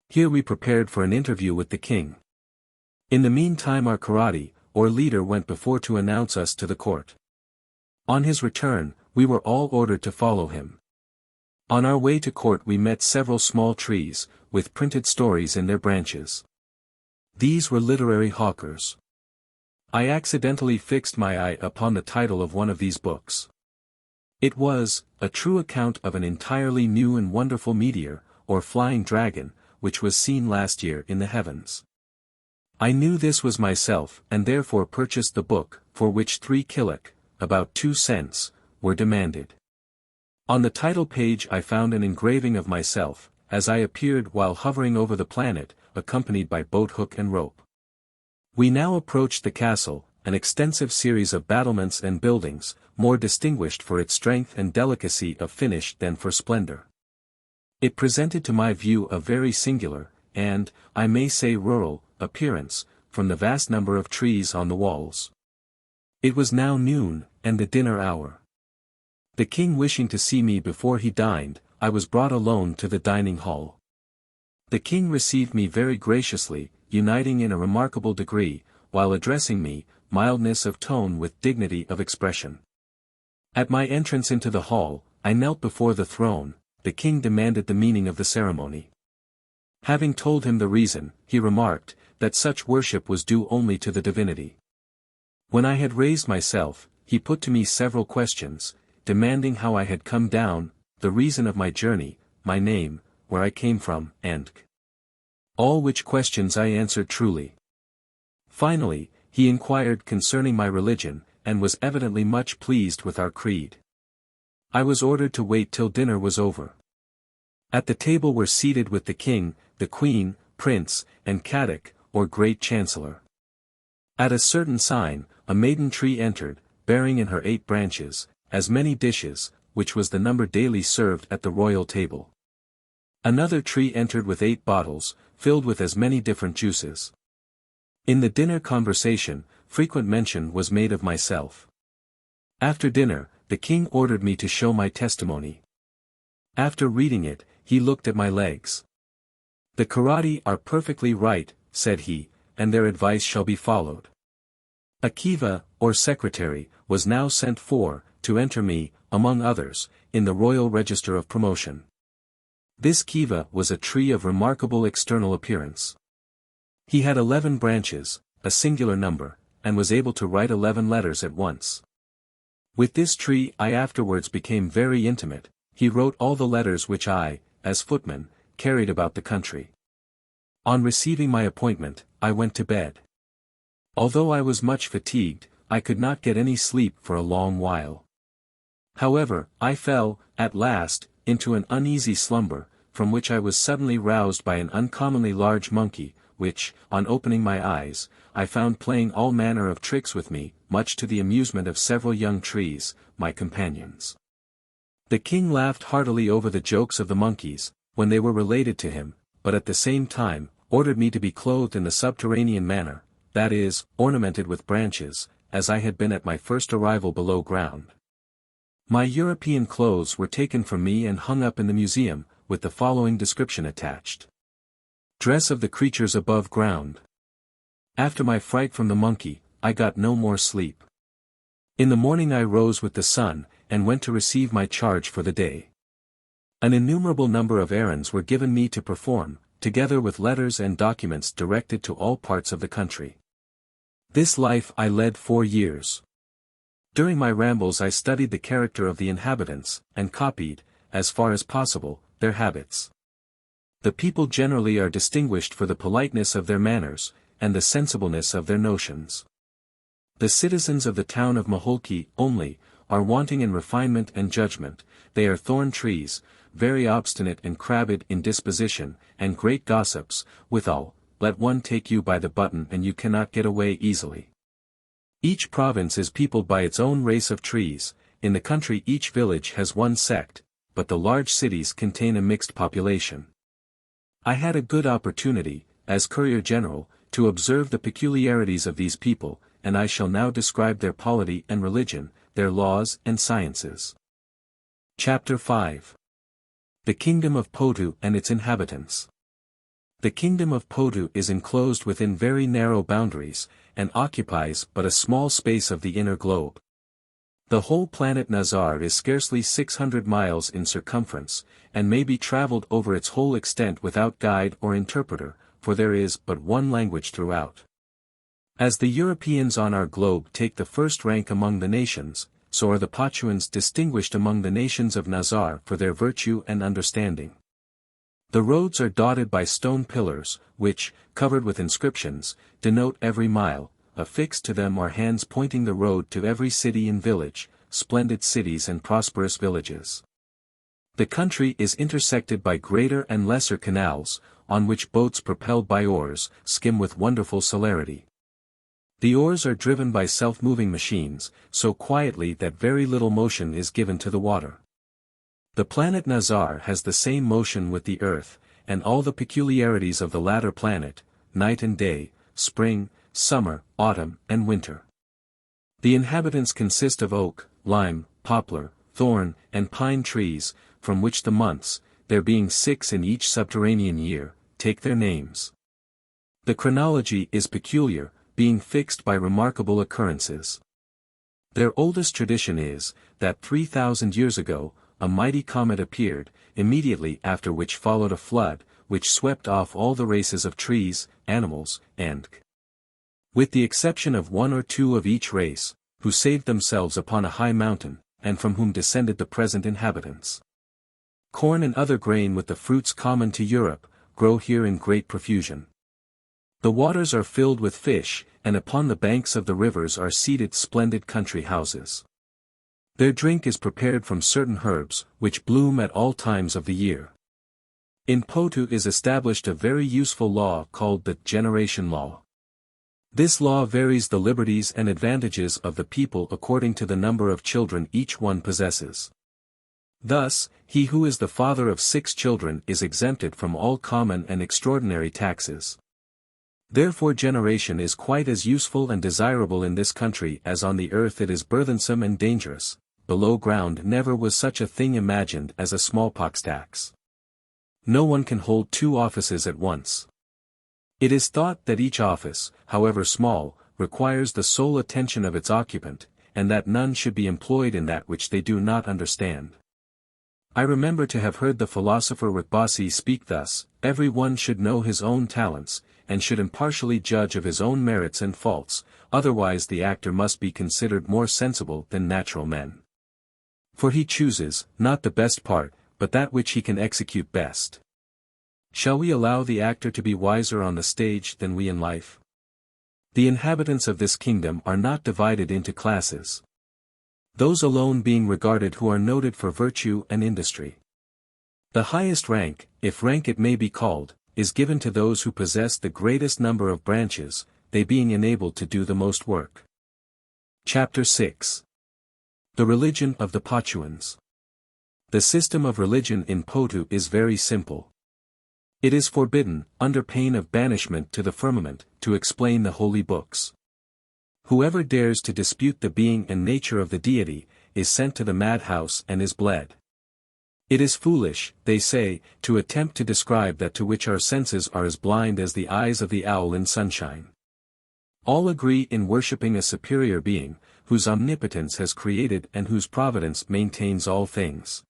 Here we prepared for an interview with the king. In the meantime our karate, or leader went before to announce us to the court. On his return, we were all ordered to follow him. On our way to court we met several small trees, with printed stories in their branches. These were literary hawkers. I accidentally fixed my eye upon the title of one of these books. It was, A True Account of an Entirely New and Wonderful Meteor, or Flying Dragon, which was seen last year in the heavens. I knew this was myself, and therefore purchased the book, for which 3 killik, about 2 cents, were demanded. On the title page I found an engraving of myself, as I appeared while hovering over the planet, accompanied by boat hook and rope. We now approached the castle, an extensive series of battlements and buildings, more distinguished for its strength and delicacy of finish than for splendor. It presented to my view a very singular, and, I may say rural, appearance, from the vast number of trees on the walls. It was now noon, and the dinner hour. The king wishing to see me before he dined, I was brought alone to the dining hall. The king received me very graciously, uniting in a remarkable degree, while addressing me, mildness of tone with dignity of expression. At my entrance into the hall, I knelt before the throne. The king demanded the meaning of the ceremony. Having told him the reason, he remarked, that such worship was due only to the divinity. When I had raised myself, he put to me several questions, demanding how I had come down, the reason of my journey, my name, where I came from, and all which questions I answered truly. Finally, he inquired concerning my religion, and was evidently much pleased with our creed. I was ordered to wait till dinner was over. At the table were seated with the king, the queen, prince, and caddick, or great chancellor. At a certain sign, a maiden tree entered, bearing in her 8 branches, as many dishes, which was the number daily served at the royal table. Another tree entered with 8 bottles, filled with as many different juices. In the dinner conversation, frequent mention was made of myself. After dinner, the king ordered me to show my testimony. After reading it, he looked at my legs. The karate are perfectly right, said he, and their advice shall be followed. A Keba, or secretary, was now sent for, to enter me, among others, in the royal register of promotion. This Keba was a tree of remarkable external appearance. He had 11 branches, a singular number, and was able to write 11 letters at once. With this tree I afterwards became very intimate. He wrote all the letters which I, as footman, carried about the country. On receiving my appointment, I went to bed. Although I was much fatigued, I could not get any sleep for a long while. However, I fell, at last, into an uneasy slumber, from which I was suddenly roused by an uncommonly large monkey, which, on opening my eyes, I found playing all manner of tricks with me, much to the amusement of several young trees, my companions. The king laughed heartily over the jokes of the monkeys, when they were related to him, but at the same time, ordered me to be clothed in the subterranean manner, that is, ornamented with branches, as I had been at my first arrival below ground. My European clothes were taken from me and hung up in the museum, with the following description attached. Dress of the creatures above ground. After my fright from the monkey, I got no more sleep. In the morning I rose with the sun, and went to receive my charge for the day. An innumerable number of errands were given me to perform, together with letters and documents directed to all parts of the country. This life I led 4 years. During my rambles I studied the character of the inhabitants, and copied, as far as possible, their habits. The people generally are distinguished for the politeness of their manners, and the sensibleness of their notions. The citizens of the town of Maholki, only, are wanting in refinement and judgment, they are thorn trees, very obstinate and crabbed in disposition, and great gossips, withal, let one take you by the button and you cannot get away easily. Each province is peopled by its own race of trees, in the country each village has one sect, but the large cities contain a mixed population. I had a good opportunity, as courier general, to observe the peculiarities of these people, and I shall now describe their polity and religion, their laws and sciences. Chapter 5. The Kingdom of Potu and its inhabitants. The Kingdom of Potu is enclosed within very narrow boundaries, and occupies but a small space of the inner globe. The whole planet Nazar is scarcely 600 miles in circumference, and may be traveled over its whole extent without guide or interpreter, for there is but one language throughout. As the Europeans on our globe take the first rank among the nations, so are the Potuans distinguished among the nations of Nazar for their virtue and understanding. The roads are dotted by stone pillars, which, covered with inscriptions, denote every mile, affixed to them are hands pointing the road to every city and village, splendid cities and prosperous villages. The country is intersected by greater and lesser canals, on which boats propelled by oars, skim with wonderful celerity. The oars are driven by self-moving machines, so quietly that very little motion is given to the water. The planet Nazar has the same motion with the earth, and all the peculiarities of the latter planet, night and day, spring, summer, autumn, and winter. The inhabitants consist of oak, lime, poplar, thorn, and pine trees, from which the months, there being 6 in each subterranean year, take their names. The chronology is peculiar, being fixed by remarkable occurrences. Their oldest tradition is, that 3,000 years ago, a mighty comet appeared, immediately after which followed a flood, which swept off all the races of trees, animals, and with the exception of 1 or 2 of each race, who saved themselves upon a high mountain, and from whom descended the present inhabitants. Corn and other grain with the fruits common to Europe, grow here in great profusion. The waters are filled with fish, and upon the banks of the rivers are seated splendid country houses. Their drink is prepared from certain herbs, which bloom at all times of the year. In Potu is established a very useful law called the generation law. This law varies the liberties and advantages of the people according to the number of children each one possesses. Thus, he who is the father of 6 children is exempted from all common and extraordinary taxes. Therefore generation is quite as useful and desirable in this country as on the earth it is burthensome and dangerous. Below ground never was such a thing imagined as a smallpox tax. No one can hold 2 offices at once. It is thought that each office, however small, requires the sole attention of its occupant, and that none should be employed in that which they do not understand. I remember to have heard the philosopher Rikbasi speak thus: every one should know his own talents, and should impartially judge of his own merits and faults, otherwise the actor must be considered more sensible than natural men. For he chooses, not the best part, but that which he can execute best. Shall we allow the actor to be wiser on the stage than we in life? The inhabitants of this kingdom are not divided into classes. Those alone being regarded who are noted for virtue and industry. The highest rank, if rank it may be called, is given to those who possess the greatest number of branches, they being enabled to do the most work. Chapter 6. The Religion of the Potuans. The system of religion in Potu is very simple. It is forbidden, under pain of banishment to the firmament, to explain the holy books. Whoever dares to dispute the being and nature of the deity, is sent to the madhouse and is bled. It is foolish, they say, to attempt to describe that to which our senses are as blind as the eyes of the owl in sunshine. All agree in worshipping a superior being, whose omnipotence has created and whose providence maintains all things.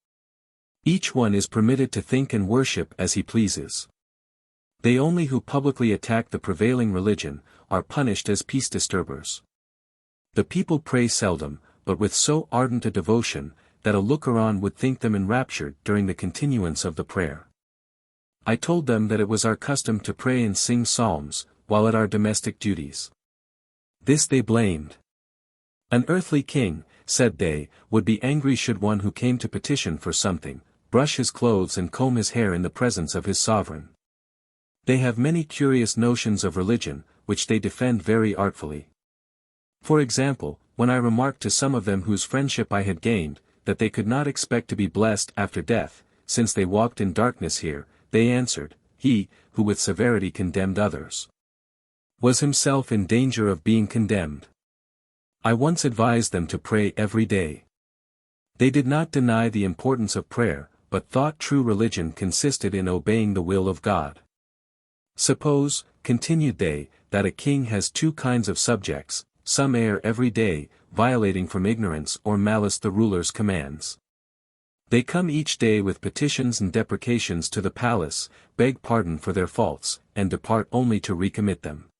Each one is permitted to think and worship as he pleases. They only who publicly attack the prevailing religion, are punished as peace disturbers. The people pray seldom, but with so ardent a devotion, that a looker-on would think them enraptured during the continuance of the prayer. I told them that it was our custom to pray and sing psalms, while at our domestic duties. This they blamed. An earthly king, said they, would be angry should one who came to petition for something, brush his clothes and comb his hair in the presence of his sovereign. They have many curious notions of religion, which they defend very artfully. For example, when I remarked to some of them whose friendship I had gained, that they could not expect to be blessed after death, since they walked in darkness here, they answered, he, who with severity condemned others, was himself in danger of being condemned. I once advised them to pray every day. They did not deny the importance of prayer, but thought true religion consisted in obeying the will of God. Suppose, continued they, that a king has two kinds of subjects, some err every day, violating from ignorance or malice the ruler's commands. They come each day with petitions and deprecations to the palace, beg pardon for their faults, and depart only to recommit them.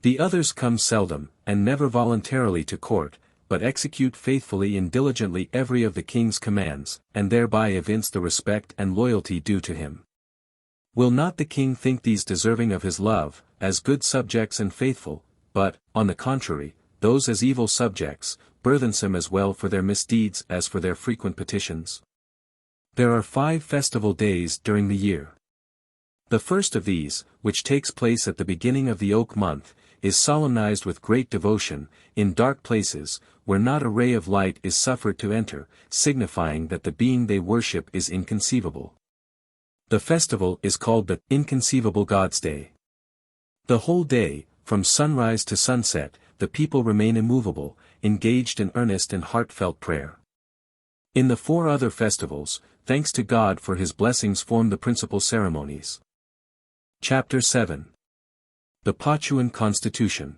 The others come seldom, and never voluntarily to court, but execute faithfully and diligently every of the king's commands, and thereby evince the respect and loyalty due to him. Will not the king think these deserving of his love, as good subjects and faithful, but, on the contrary, those as evil subjects, burthensome as well for their misdeeds as for their frequent petitions? There are 5 festival days during the year. The first of these, which takes place at the beginning of the oak month, is solemnized with great devotion, in dark places, where not a ray of light is suffered to enter, signifying that the being they worship is inconceivable. The festival is called the Inconceivable God's Day. The whole day, from sunrise to sunset, the people remain immovable, engaged in earnest and heartfelt prayer. In the 4 other festivals, thanks to God for his blessings form the principal ceremonies. Chapter 7. The Potuan Constitution.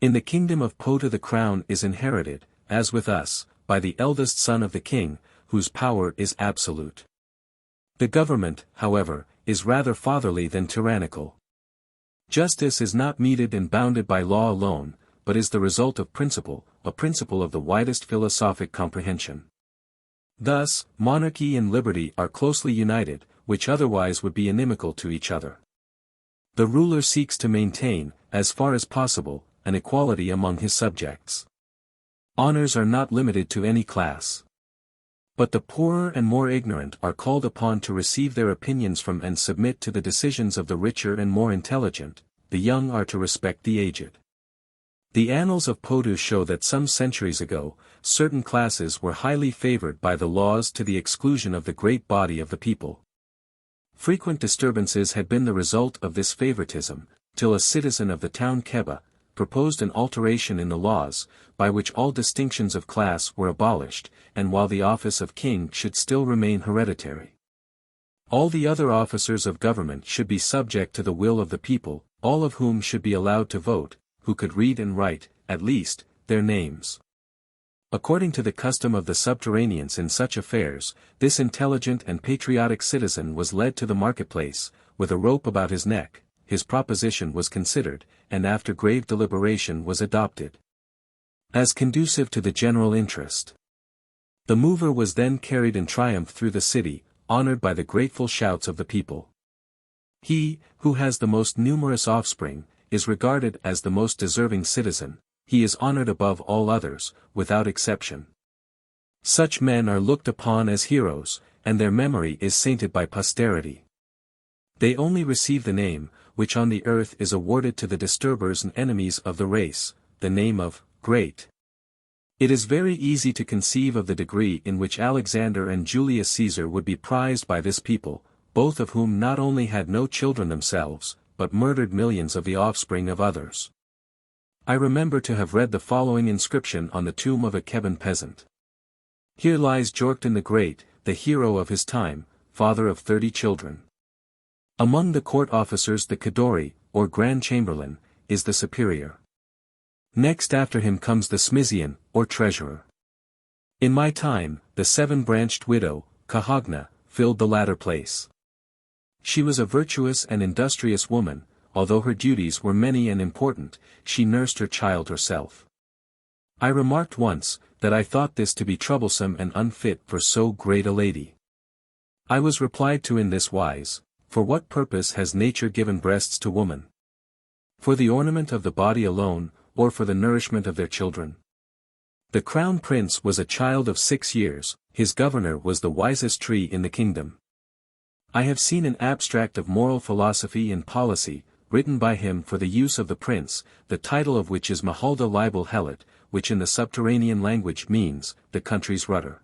In the kingdom of Potu the crown is inherited, as with us, by the eldest son of the king, whose power is absolute. The government, however, is rather fatherly than tyrannical. Justice is not meted and bounded by law alone, but is the result of principle, a principle of the widest philosophic comprehension. Thus, monarchy and liberty are closely united, which otherwise would be inimical to each other. The ruler seeks to maintain, as far as possible, an equality among his subjects. Honors are not limited to any class. But the poorer and more ignorant are called upon to receive their opinions from and submit to the decisions of the richer and more intelligent, the young are to respect the aged. The annals of Potu show that some centuries ago, certain classes were highly favored by the laws to the exclusion of the great body of the people. Frequent disturbances had been the result of this favoritism, till a citizen of the town Keba proposed an alteration in the laws, by which all distinctions of class were abolished, and while the office of king should still remain hereditary. All the other officers of government should be subject to the will of the people, all of whom should be allowed to vote, who could read and write, at least, their names. According to the custom of the subterraneans in such affairs, this intelligent and patriotic citizen was led to the marketplace, with a rope about his neck, his proposition was considered, and after grave deliberation was adopted as conducive to the general interest. The mover was then carried in triumph through the city, honored by the grateful shouts of the people. He, who has the most numerous offspring, is regarded as the most deserving citizen, he is honored above all others, without exception. Such men are looked upon as heroes, and their memory is sainted by posterity. They only receive the name, which on the earth is awarded to the disturbers and enemies of the race, the name of great. It is very easy to conceive of the degree in which Alexander and Julius Caesar would be prized by this people, both of whom not only had no children themselves, but murdered millions of the offspring of others. I remember to have read the following inscription on the tomb of a Keban peasant. Here lies Jorktan the Great, the hero of his time, father of 30 children. Among the court officers the Kadori, or Grand Chamberlain, is the superior. Next after him comes the Smisian, or treasurer. In my time, the 7-branched widow, Kahagna, filled the latter place. She was a virtuous and industrious woman, although her duties were many and important, she nursed her child herself. I remarked once, that I thought this to be troublesome and unfit for so great a lady. I was replied to in this wise, for what purpose has nature given breasts to woman? For the ornament of the body alone, or for the nourishment of their children? The crown prince was a child of 6 years, his governor was the wisest tree in the kingdom. I have seen an abstract of moral philosophy and policy, written by him for the use of the prince, the title of which is Mahalda Libel Helit, which in the subterranean language means, the country's rudder.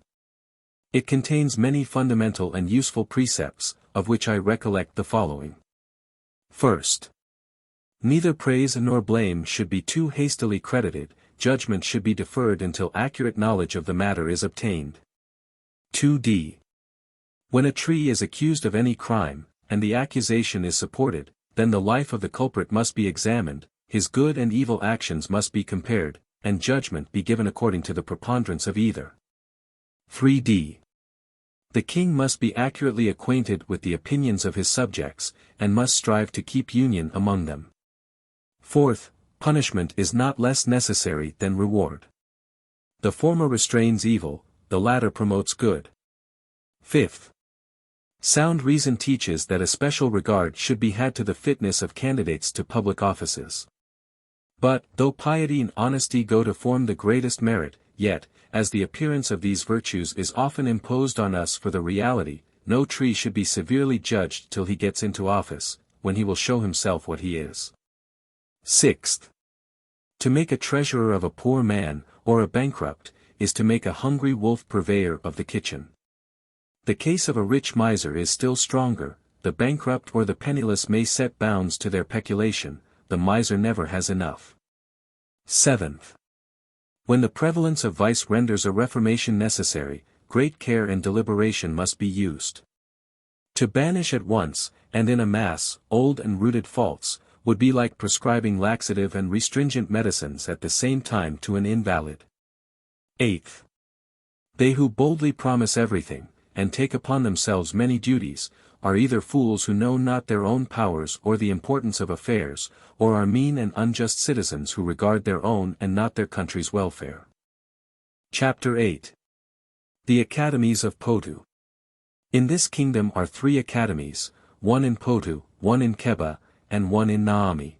It contains many fundamental and useful precepts, of which I recollect the following. First, neither praise nor blame should be too hastily credited, judgment should be deferred until accurate knowledge of the matter is obtained. 2d. When a tree is accused of any crime, and the accusation is supported, then the life of the culprit must be examined, his good and evil actions must be compared, and judgment be given according to the preponderance of either. 3d. The king must be accurately acquainted with the opinions of his subjects, and must strive to keep union among them. 4th, punishment is not less necessary than reward. The former restrains evil, the latter promotes good. 5th. Sound reason teaches that a special regard should be had to the fitness of candidates to public offices. But, though piety and honesty go to form the greatest merit, yet, as the appearance of these virtues is often imposed on us for the reality, no tree should be severely judged till he gets into office, when he will show himself what he is. 6th. To make a treasurer of a poor man, or a bankrupt, is to make a hungry wolf purveyor of the kitchen. The case of a rich miser is still stronger, the bankrupt or the penniless may set bounds to their peculation, the miser never has enough. 7th. When the prevalence of vice renders a reformation necessary, great care and deliberation must be used. To banish at once, and in a mass, old and rooted faults, would be like prescribing laxative and restringent medicines at the same time to an invalid. 8th. They who boldly promise everything, and take upon themselves many duties, are either fools who know not their own powers or the importance of affairs, or are mean and unjust citizens who regard their own and not their country's welfare. Chapter 8. The Academies of Potu. In this kingdom are 3 academies, one in Potu, one in Keba, and one in Naami.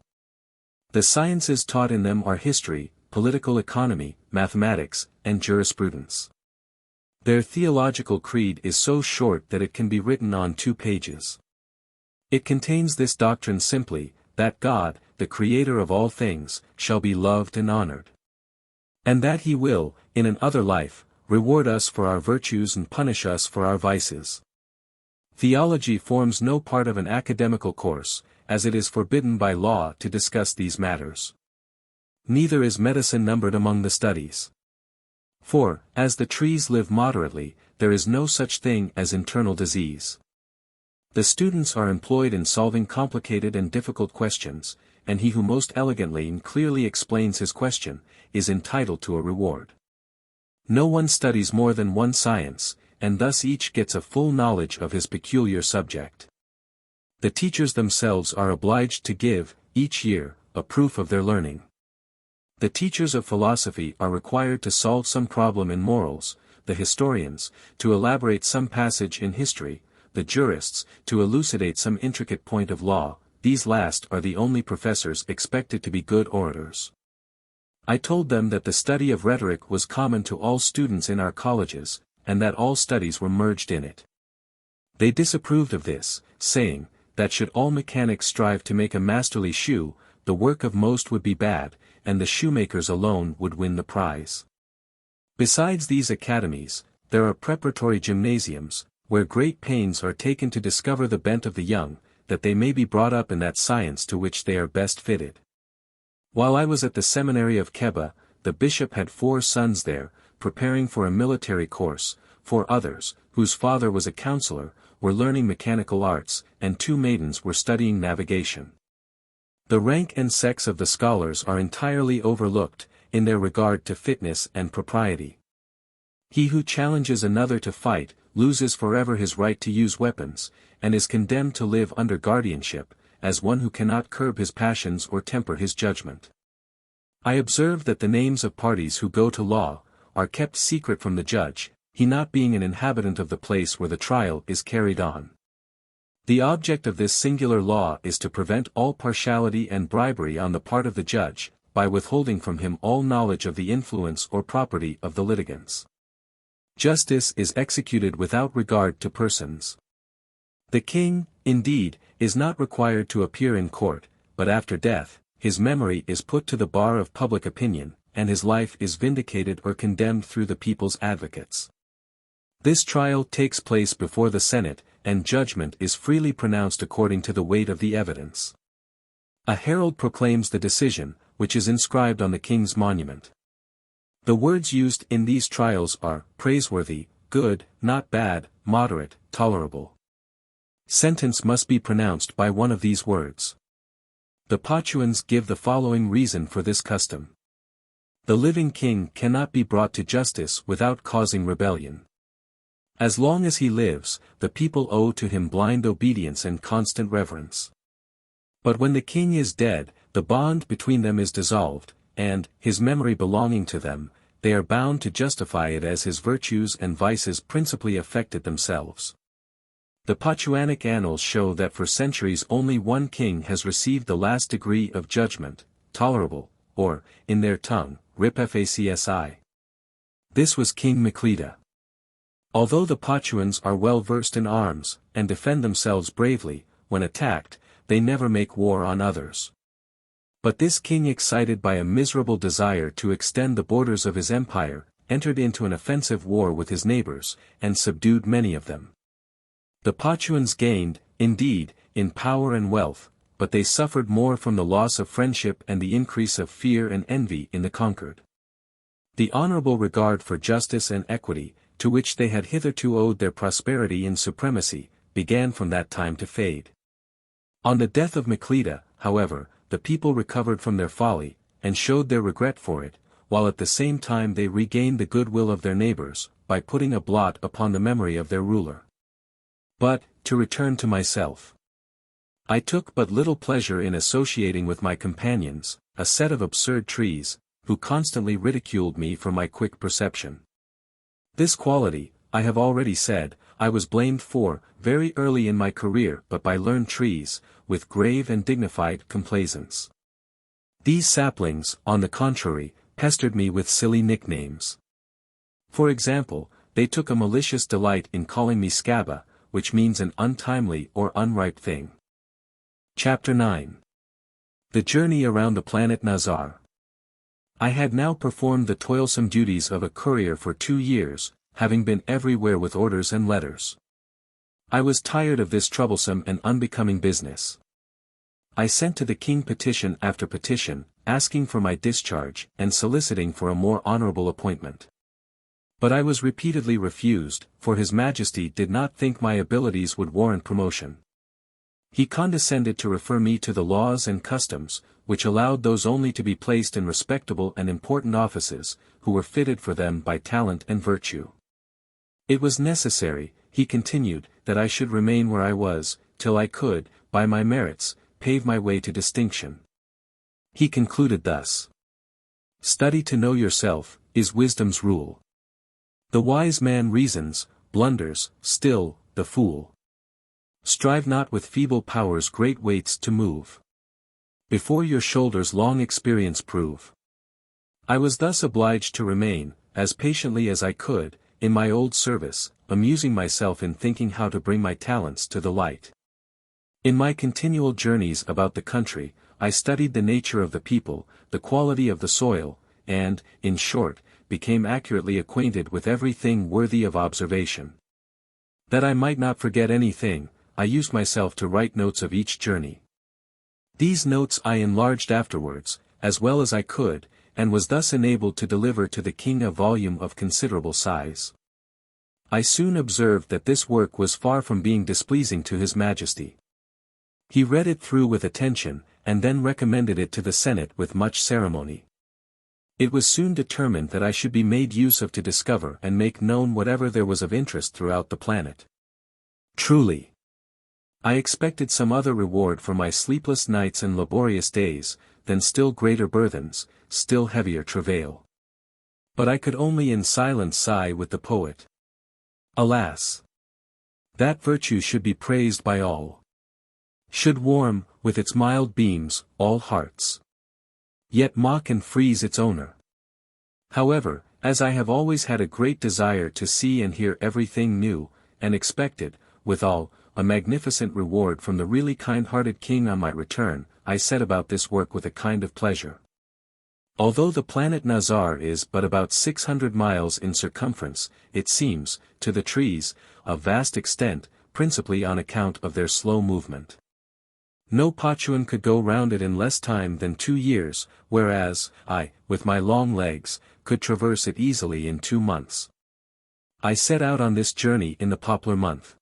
The sciences taught in them are history, political economy, mathematics, and jurisprudence. Their theological creed is so short that it can be written on 2 pages. It contains this doctrine simply, that God, the Creator of all things, shall be loved and honored. And that He will, in an other life, reward us for our virtues and punish us for our vices. Theology forms no part of an academical course, as it is forbidden by law to discuss these matters. Neither is medicine numbered among the studies. For, as the trees live moderately, there is no such thing as internal disease. The students are employed in solving complicated and difficult questions, and he who most elegantly and clearly explains his question, is entitled to a reward. No one studies more than one science, and thus each gets a full knowledge of his peculiar subject. The teachers themselves are obliged to give, each year, a proof of their learning. The teachers of philosophy are required to solve some problem in morals, the historians, to elaborate some passage in history, the jurists, to elucidate some intricate point of law. These last are the only professors expected to be good orators. I told them that the study of rhetoric was common to all students in our colleges, and that all studies were merged in it. They disapproved of this, saying, that should all mechanics strive to make a masterly shoe, the work of most would be bad, and the shoemakers alone would win the prize. Besides these academies, there are preparatory gymnasiums, where great pains are taken to discover the bent of the young, that they may be brought up in that science to which they are best fitted. While I was at the seminary of Keba, the bishop had 4 sons there, preparing for a military course, 4 others, whose father was a counselor, were learning mechanical arts, and 2 maidens were studying navigation. The rank and sex of the scholars are entirely overlooked, in their regard to fitness and propriety. He who challenges another to fight, loses forever his right to use weapons, and is condemned to live under guardianship, as one who cannot curb his passions or temper his judgment. I observe that the names of parties who go to law, are kept secret from the judge, he not being an inhabitant of the place where the trial is carried on. The object of this singular law is to prevent all partiality and bribery on the part of the judge, by withholding from him all knowledge of the influence or property of the litigants. Justice is executed without regard to persons. The king, indeed, is not required to appear in court, but after death, his memory is put to the bar of public opinion, and his life is vindicated or condemned through the people's advocates. This trial takes place before the Senate, and judgment is freely pronounced according to the weight of the evidence. A herald proclaims the decision, which is inscribed on the king's monument. The words used in these trials are praiseworthy, good, not bad, moderate, tolerable. Sentence must be pronounced by one of these words. The Potuans give the following reason for this custom. The living king cannot be brought to justice without causing rebellion. As long as he lives, the people owe to him blind obedience and constant reverence. But when the king is dead, the bond between them is dissolved, and, his memory belonging to them, they are bound to justify it as his virtues and vices principally affected themselves. The Potuanic annals show that for centuries only one king has received the last degree of judgment, tolerable, or, in their tongue, ripfacsi. This was King Miklida. Although the Potuans are well versed in arms, and defend themselves bravely, when attacked, they never make war on others. But this king, excited by a miserable desire to extend the borders of his empire, entered into an offensive war with his neighbors, and subdued many of them. The Potuans gained, indeed, in power and wealth, but they suffered more from the loss of friendship and the increase of fear and envy in the conquered. The honorable regard for justice and equity, to which they had hitherto owed their prosperity and supremacy, began from that time to fade. On the death of Miklida, however, the people recovered from their folly, and showed their regret for it, while at the same time they regained the goodwill of their neighbors, by putting a blot upon the memory of their ruler. But, to return to myself. I took but little pleasure in associating with my companions, a set of absurd trees, who constantly ridiculed me for my quick perception. This quality, I have already said, I was blamed for, very early in my career, but by learned trees, with grave and dignified complaisance. These saplings, on the contrary, pestered me with silly nicknames. For example, they took a malicious delight in calling me Skaba, which means an untimely or unripe thing. Chapter 9. The Journey Around the Planet Nazar. I had now performed the toilsome duties of a courier for 2 years, having been everywhere with orders and letters. I was tired of this troublesome and unbecoming business. I sent to the king petition after petition, asking for my discharge and soliciting for a more honorable appointment. But I was repeatedly refused, for His Majesty did not think my abilities would warrant promotion. He condescended to refer me to the laws and customs, which allowed those only to be placed in respectable and important offices, who were fitted for them by talent and virtue. It was necessary, he continued, that I should remain where I was, till I could, by my merits, pave my way to distinction. He concluded thus. Study to know yourself, is wisdom's rule. The wise man reasons, blunders, still, the fool. Strive not with feeble powers great weights to move. Before your shoulders long experience prove. I was thus obliged to remain, as patiently as I could, in my old service, amusing myself in thinking how to bring my talents to the light. In my continual journeys about the country, I studied the nature of the people, the quality of the soil, and, in short, became accurately acquainted with everything worthy of observation. That I might not forget anything, I used myself to write notes of each journey. These notes I enlarged afterwards, as well as I could, and was thus enabled to deliver to the king a volume of considerable size. I soon observed that this work was far from being displeasing to his majesty. He read it through with attention, and then recommended it to the Senate with much ceremony. It was soon determined that I should be made use of to discover and make known whatever there was of interest throughout the planet. Truly, I expected some other reward for my sleepless nights and laborious days, than still greater burthens, still heavier travail. But I could only in silence sigh with the poet. Alas! That virtue should be praised by all. Should warm, with its mild beams, all hearts. Yet mock and freeze its owner. However, as I have always had a great desire to see and hear everything new, and expected, withal, a magnificent reward from the really kind-hearted king on my return, I set about this work with a kind of pleasure. Although the planet Nazar is but about 600 miles in circumference, it seems, to the trees, of vast extent, principally on account of their slow movement. No Potuan could go round it in less time than 2 years, whereas, I, with my long legs, could traverse it easily in 2 months. I set out on this journey in the poplar month.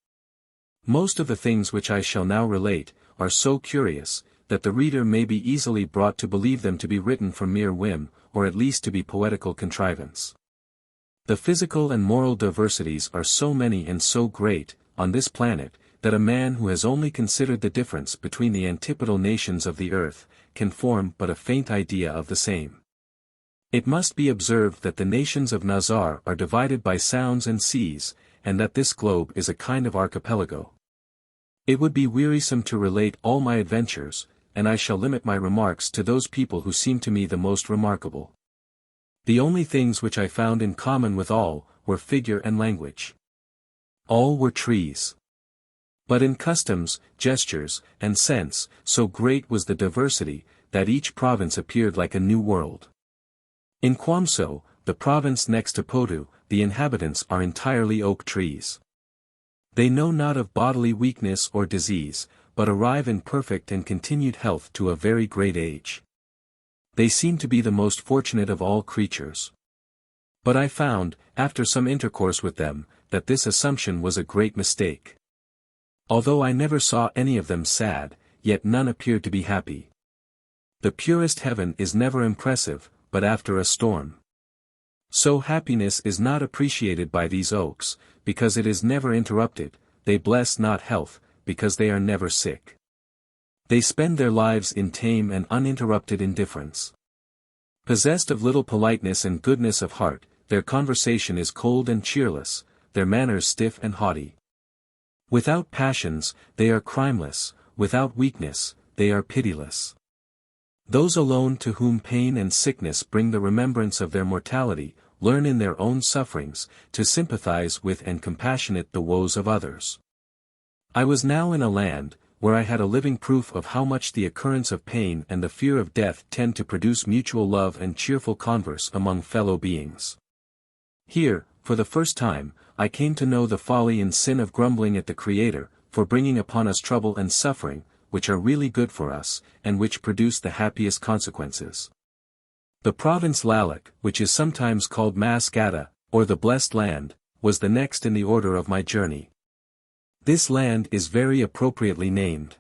Most of the things which I shall now relate, are so curious, that the reader may be easily brought to believe them to be written from mere whim, or at least to be poetical contrivance. The physical and moral diversities are so many and so great, on this planet, that a man who has only considered the difference between the antipodal nations of the earth, can form but a faint idea of the same. It must be observed that the nations of Nazar are divided by sounds and seas, and that this globe is a kind of archipelago. It would be wearisome to relate all my adventures, and I shall limit my remarks to those people who seem to me the most remarkable. The only things which I found in common with all, were figure and language. All were trees. But in customs, gestures, and sense, so great was the diversity, that each province appeared like a new world. In Kwamso, the province next to Potu, the inhabitants are entirely oak trees. They know not of bodily weakness or disease, but arrive in perfect and continued health to a very great age. They seem to be the most fortunate of all creatures. But I found, after some intercourse with them, that this assumption was a great mistake. Although I never saw any of them sad, yet none appeared to be happy. The purest heaven is never impressive, but after a storm. So happiness is not appreciated by these oaks, because it is never interrupted. They bless not health, because they are never sick. They spend their lives in tame and uninterrupted indifference. Possessed of little politeness and goodness of heart, their conversation is cold and cheerless, their manners stiff and haughty. Without passions, they are crimeless, without weakness, they are pitiless. Those alone to whom pain and sickness bring the remembrance of their mortality, learn in their own sufferings, to sympathize with and compassionate the woes of others. I was now in a land, where I had a living proof of how much the occurrence of pain and the fear of death tend to produce mutual love and cheerful converse among fellow beings. Here, for the first time, I came to know the folly and sin of grumbling at the Creator, for bringing upon us trouble and suffering, which are really good for us, and which produce the happiest consequences. The province Lalak, which is sometimes called Maskata, or the Blessed Land, was the next in the order of my journey. This land is very appropriately named.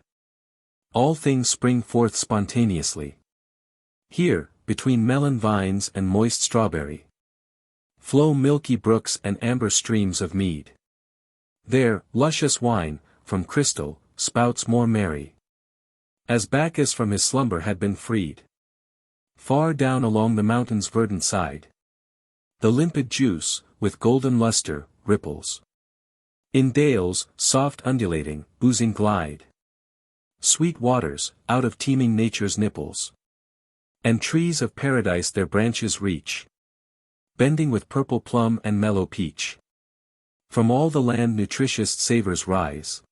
All things spring forth spontaneously. Here, between melon vines and moist strawberry, flow milky brooks and amber streams of mead. There, luscious wine, from crystal, spouts more merry. As Bacchus from his slumber had been freed. Far down along the mountain's verdant side, the limpid juice, with golden luster, ripples. In dales, soft undulating, oozing glide. Sweet waters, out of teeming nature's nipples. And trees of paradise their branches reach, bending with purple plum and mellow peach. From all the land nutritious savors rise,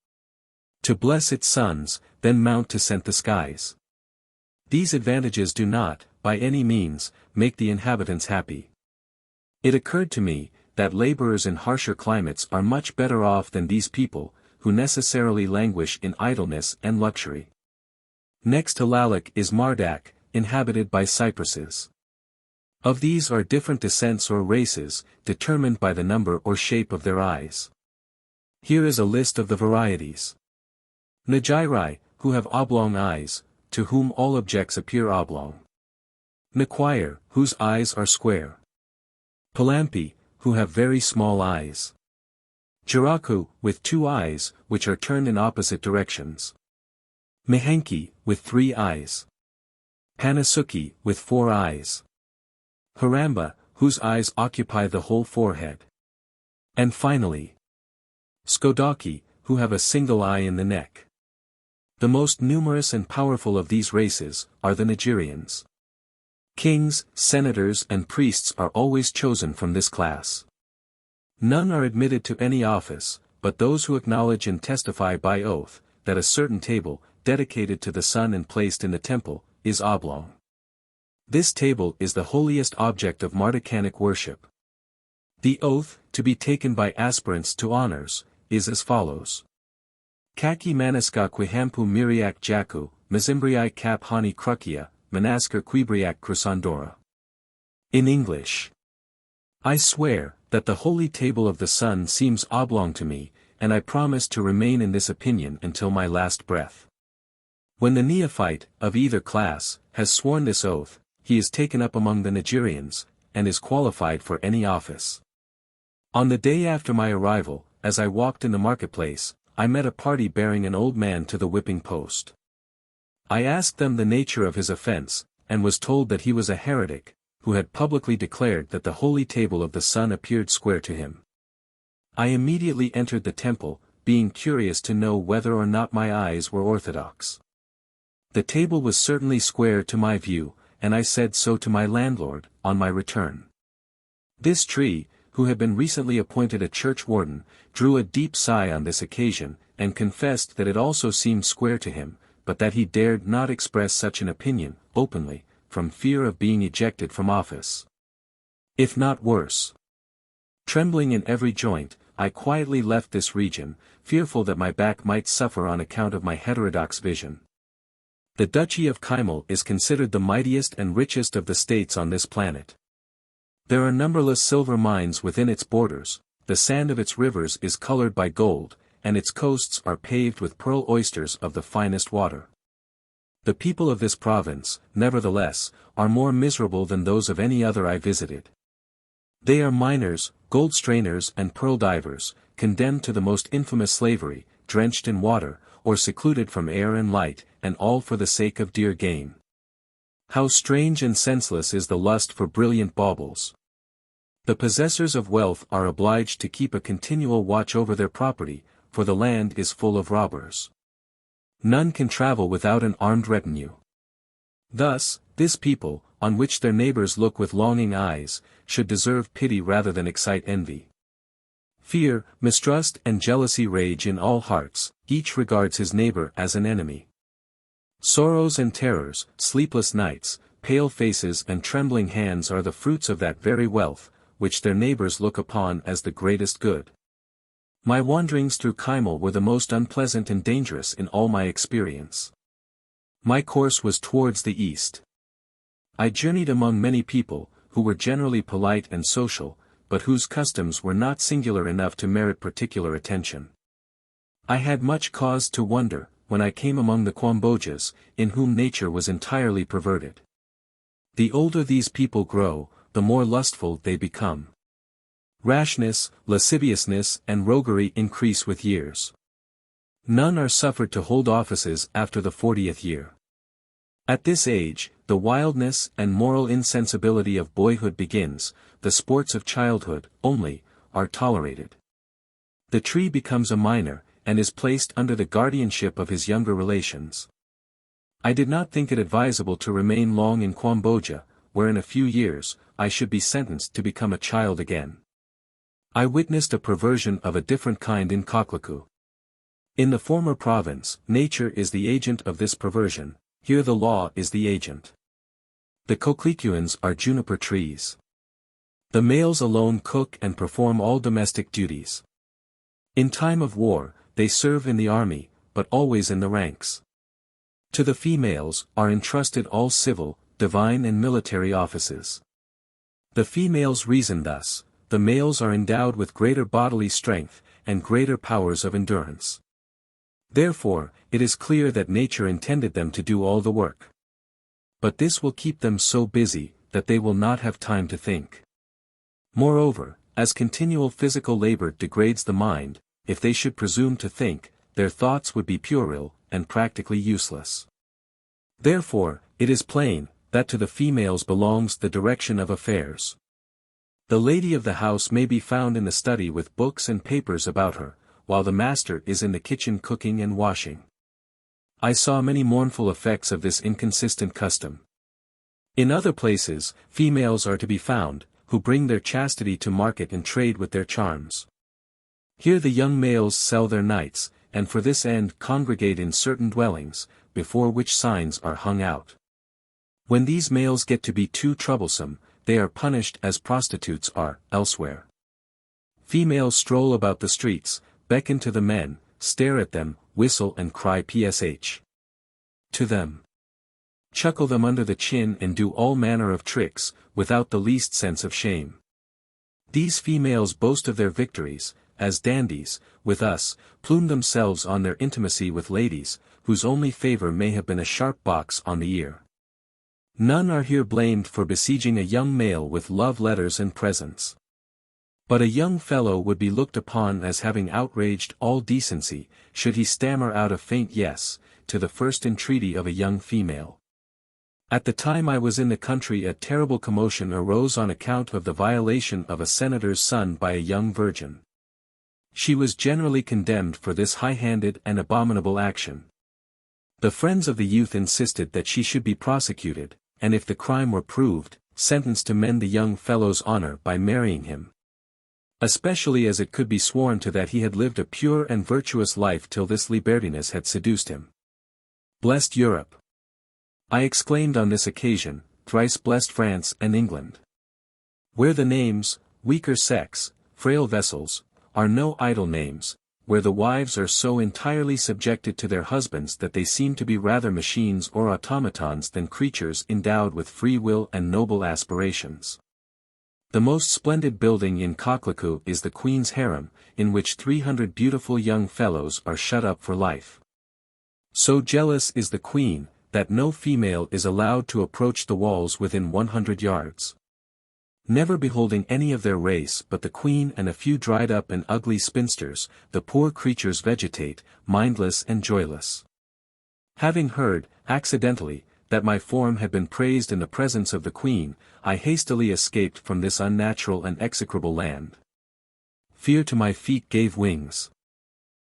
to bless its sons, then mount to scent the skies. These advantages do not, by any means, make the inhabitants happy. It occurred to me, that laborers in harsher climates are much better off than these people, who necessarily languish in idleness and luxury. Next to Lalak is Mardak, inhabited by cypresses. Of these are different descents or races, determined by the number or shape of their eyes. Here is a list of the varieties. Nagirai, who have oblong eyes, to whom all objects appear oblong. Naquire, whose eyes are square. Palampi, who have very small eyes. Jiraku, with 2 eyes, which are turned in opposite directions. Mehenki, with 3 eyes. Panasuki, with 4 eyes. Haramba, whose eyes occupy the whole forehead. And finally, Skodaki, who have a single eye in the neck. The most numerous and powerful of these races, are the Nigerians. Kings, senators and priests are always chosen from this class. None are admitted to any office, but those who acknowledge and testify by oath, that a certain table, dedicated to the sun and placed in the temple, is oblong. This table is the holiest object of Mardukanic worship. The oath, to be taken by aspirants to honors, is as follows. Kaki manaska quihampu miriak jaku, mazimbriai kap hani krukia, manasker quibriak crusandora. In English. I swear, that the holy table of the sun seems oblong to me, and I promise to remain in this opinion until my last breath. When the neophyte, of either class, has sworn this oath, he is taken up among the Nigerians, and is qualified for any office. On the day after my arrival, as I walked in the marketplace, I met a party bearing an old man to the whipping post. I asked them the nature of his offense, and was told that he was a heretic, who had publicly declared that the holy table of the sun appeared square to him. I immediately entered the temple, being curious to know whether or not my eyes were orthodox. The table was certainly square to my view, and I said so to my landlord, on my return. This tree, who had been recently appointed a church warden, drew a deep sigh on this occasion, and confessed that it also seemed square to him, but that he dared not express such an opinion, openly, from fear of being ejected from office. If not worse. Trembling in every joint, I quietly left this region, fearful that my back might suffer on account of my heterodox vision. The Duchy of Kymel is considered the mightiest and richest of the states on this planet. There are numberless silver mines within its borders, the sand of its rivers is colored by gold, and its coasts are paved with pearl oysters of the finest water. The people of this province, nevertheless, are more miserable than those of any other I visited. They are miners, gold strainers and pearl divers, condemned to the most infamous slavery, drenched in water, or secluded from air and light, and all for the sake of dear gain. How strange and senseless is the lust for brilliant baubles. The possessors of wealth are obliged to keep a continual watch over their property, for the land is full of robbers. None can travel without an armed retinue. Thus, this people, on which their neighbors look with longing eyes, should deserve pity rather than excite envy. Fear, mistrust and jealousy rage in all hearts, each regards his neighbor as an enemy. Sorrows and terrors, sleepless nights, pale faces and trembling hands are the fruits of that very wealth, which their neighbors look upon as the greatest good. My wanderings through Kymel were the most unpleasant and dangerous in all my experience. My course was towards the east. I journeyed among many people, who were generally polite and social, but whose customs were not singular enough to merit particular attention. I had much cause to wonder, when I came among the Kwambojas, in whom nature was entirely perverted. The older these people grow, the more lustful they become. Rashness, lasciviousness and roguery increase with years. None are suffered to hold offices after the 40th year. At this age, the wildness and moral insensibility of boyhood begins, the sports of childhood, only, are tolerated. The tree becomes a minor, and is placed under the guardianship of his younger relations. I did not think it advisable to remain long in Kwamboja, where in a few years, I should be sentenced to become a child again. I witnessed a perversion of a different kind in Koklaku. In the former province, nature is the agent of this perversion, here the law is the agent. The Koklikuans are juniper trees. The males alone cook and perform all domestic duties. In time of war, they serve in the army, but always in the ranks. To the females are entrusted all civil, divine and military offices. The females reason thus: the males are endowed with greater bodily strength, and greater powers of endurance. Therefore, it is clear that nature intended them to do all the work. But this will keep them so busy, that they will not have time to think. Moreover, as continual physical labor degrades the mind, if they should presume to think, their thoughts would be puerile, and practically useless. Therefore, it is plain, that to the females belongs the direction of affairs. The lady of the house may be found in the study with books and papers about her, while the master is in the kitchen cooking and washing. I saw many mournful effects of this inconsistent custom. In other places, females are to be found, who bring their chastity to market and trade with their charms. Here the young males sell their knights, and for this end congregate in certain dwellings, before which signs are hung out. When these males get to be too troublesome, they are punished as prostitutes are elsewhere. Females stroll about the streets, beckon to the men, stare at them, whistle and cry psh to them, chuckle them under the chin and do all manner of tricks, without the least sense of shame. These females boast of their victories, as dandies, with us, plume themselves on their intimacy with ladies, whose only favor may have been a sharp box on the ear. None are here blamed for besieging a young male with love letters and presents. But a young fellow would be looked upon as having outraged all decency, should he stammer out a faint yes, to the first entreaty of a young female. At the time I was in the country a terrible commotion arose on account of the violation of a senator's son by a young virgin. She was generally condemned for this high-handed and abominable action. The friends of the youth insisted that she should be prosecuted, and if the crime were proved, sentenced to mend the young fellow's honor by marrying him. Especially as it could be sworn to that he had lived a pure and virtuous life till this libertiness had seduced him. Blessed Europe! I exclaimed on this occasion, thrice blessed France and England! Where the names, weaker sex, frail vessels, are no idle names, where the wives are so entirely subjected to their husbands that they seem to be rather machines or automatons than creatures endowed with free will and noble aspirations. The most splendid building in Coquelicot is the Queen's harem, in which 300 beautiful young fellows are shut up for life. So jealous is the Queen, that no female is allowed to approach the walls within 100 yards. Never beholding any of their race but the Queen and a few dried up and ugly spinsters, the poor creatures vegetate, mindless and joyless. Having heard, accidentally, that my form had been praised in the presence of the Queen, I hastily escaped from this unnatural and execrable land. Fear to my feet gave wings.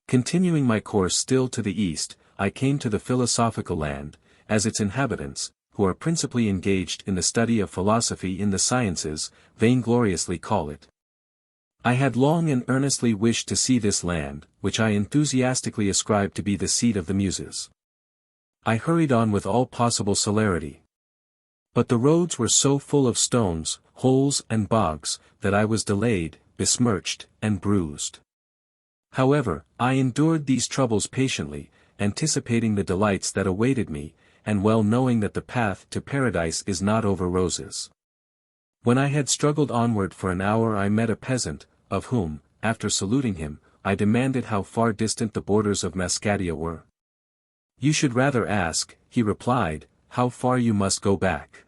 Continuing my course still to the east, I came to the philosophical land, as its inhabitants, who are principally engaged in the study of philosophy in the sciences, vaingloriously call it. I had long and earnestly wished to see this land, which I enthusiastically ascribed to be the seat of the Muses. I hurried on with all possible celerity. But the roads were so full of stones, holes and bogs, that I was delayed, besmirched, and bruised. However, I endured these troubles patiently, anticipating the delights that awaited me, and well knowing that the path to paradise is not over roses. When I had struggled onward for an hour I met a peasant, of whom, after saluting him, I demanded how far distant the borders of Mascadia were. You should rather ask, he replied, how far you must go back.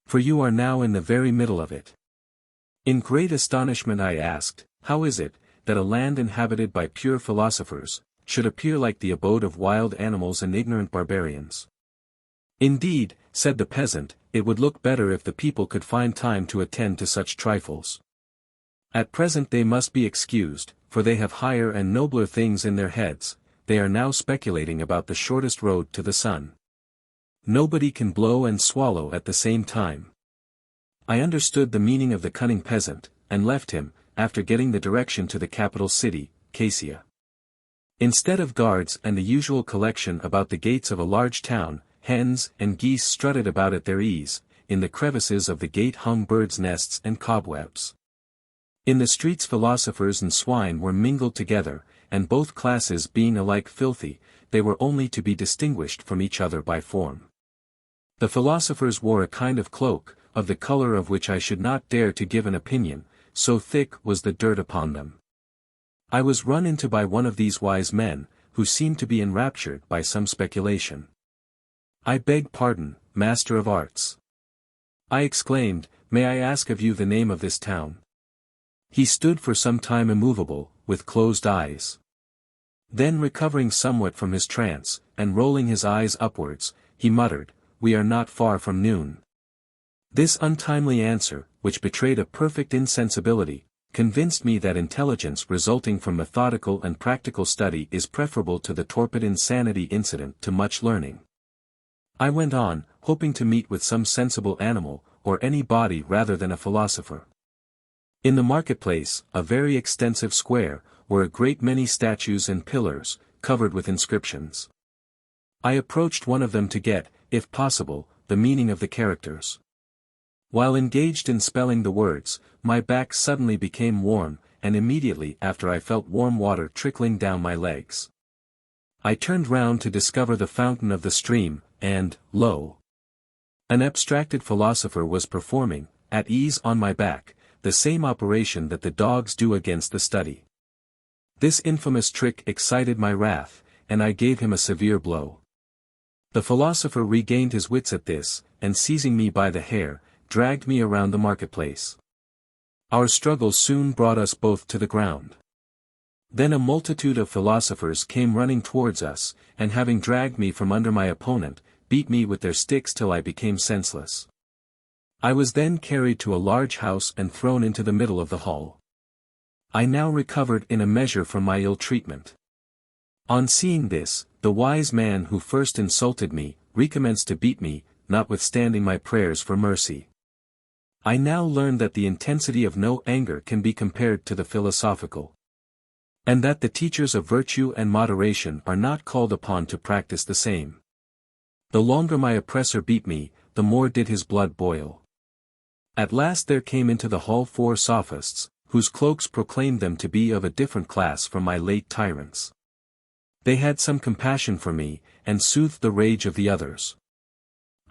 For you are now in the very middle of it. In great astonishment I asked, how is it, that a land inhabited by pure philosophers, should appear like the abode of wild animals and ignorant barbarians? Indeed, said the peasant, it would look better if the people could find time to attend to such trifles. At present they must be excused, for they have higher and nobler things in their heads. They are now speculating about the shortest road to the sun. Nobody can blow and swallow at the same time. I understood the meaning of the cunning peasant, and left him, after getting the direction to the capital city, Cassia. Instead of guards and the usual collection about the gates of a large town, hens and geese strutted about at their ease, in the crevices of the gate hung birds' nests and cobwebs. In the streets philosophers and swine were mingled together, and both classes being alike filthy, they were only to be distinguished from each other by form. The philosophers wore a kind of cloak, of the color of which I should not dare to give an opinion, so thick was the dirt upon them. I was run into by one of these wise men, who seemed to be enraptured by some speculation. "I beg pardon, Master of Arts," I exclaimed, "may I ask of you the name of this town?" He stood for some time immovable, with closed eyes. Then recovering somewhat from his trance, and rolling his eyes upwards, he muttered, "We are not far from noon." This untimely answer, which betrayed a perfect insensibility, convinced me that intelligence resulting from methodical and practical study is preferable to the torpid insanity incident to much learning. I went on, hoping to meet with some sensible animal, or any body rather than a philosopher. In the marketplace, a very extensive square, were a great many statues and pillars, covered with inscriptions. I approached one of them to get, if possible, the meaning of the characters. While engaged in spelling the words, my back suddenly became warm, and immediately after I felt warm water trickling down my legs. I turned round to discover the fountain of the stream, and, lo! An abstracted philosopher was performing, at ease on my back, the same operation that the dogs do against the study. This infamous trick excited my wrath, and I gave him a severe blow. The philosopher regained his wits at this, and seizing me by the hair, dragged me around the marketplace. Our struggles soon brought us both to the ground. Then a multitude of philosophers came running towards us, and having dragged me from under my opponent, beat me with their sticks till I became senseless. I was then carried to a large house and thrown into the middle of the hall. I now recovered in a measure from my ill treatment. On seeing this, the wise man who first insulted me, recommenced to beat me, notwithstanding my prayers for mercy. I now learned that the intensity of no anger can be compared to the philosophical, and that the teachers of virtue and moderation are not called upon to practice the same. The longer my oppressor beat me, the more did his blood boil. At last there came into the hall 4 sophists, whose cloaks proclaimed them to be of a different class from my late tyrants. They had some compassion for me, and soothed the rage of the others.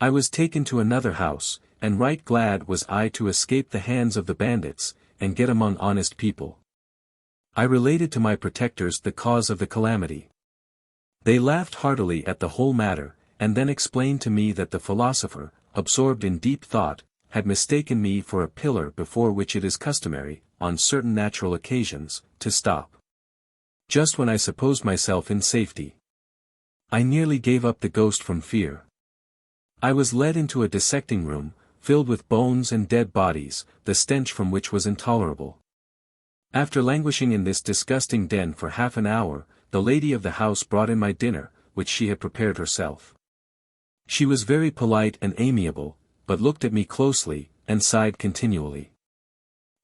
I was taken to another house, and right glad was I to escape the hands of the bandits, and get among honest people. I related to my protectors the cause of the calamity. They laughed heartily at the whole matter, and then explained to me that the philosopher, absorbed in deep thought, had mistaken me for a pillar before which it is customary, on certain natural occasions, to stop. Just when I supposed myself in safety, I nearly gave up the ghost from fear. I was led into a dissecting room, filled with bones and dead bodies, the stench from which was intolerable. After languishing in this disgusting den for half an hour, the lady of the house brought in my dinner, which she had prepared herself. She was very polite and amiable, but looked at me closely, and sighed continually.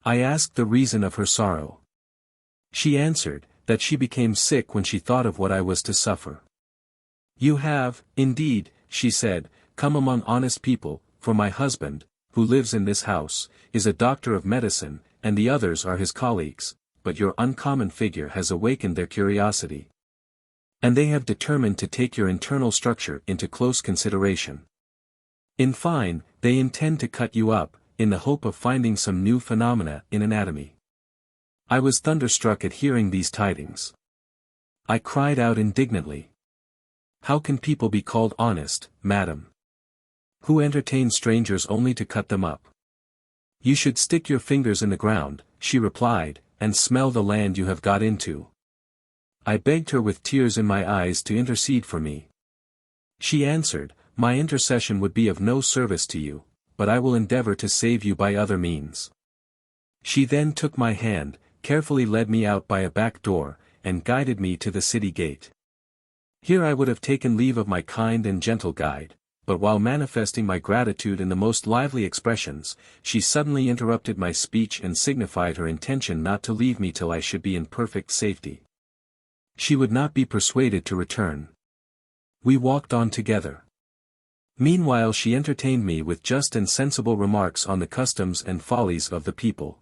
I asked the reason of her sorrow. She answered, that she became sick when she thought of what I was to suffer. "You have, indeed," she said, "come among honest people, for my husband, who lives in this house, is a doctor of medicine, and the others are his colleagues, but your uncommon figure has awakened their curiosity. And they have determined to take your internal structure into close consideration. In fine, they intend to cut you up, in the hope of finding some new phenomena in anatomy." I was thunderstruck at hearing these tidings. I cried out indignantly, "How can people be called honest, madam? Who entertain strangers only to cut them up?" "You should stick your fingers in the ground," she replied, "and smell the land you have got into." I begged her with tears in my eyes to intercede for me. She answered, "My intercession would be of no service to you, but I will endeavor to save you by other means." She then took my hand, carefully led me out by a back door, and guided me to the city gate. Here I would have taken leave of my kind and gentle guide, but while manifesting my gratitude in the most lively expressions, she suddenly interrupted my speech and signified her intention not to leave me till I should be in perfect safety. She would not be persuaded to return. We walked on together. Meanwhile she entertained me with just and sensible remarks on the customs and follies of the people.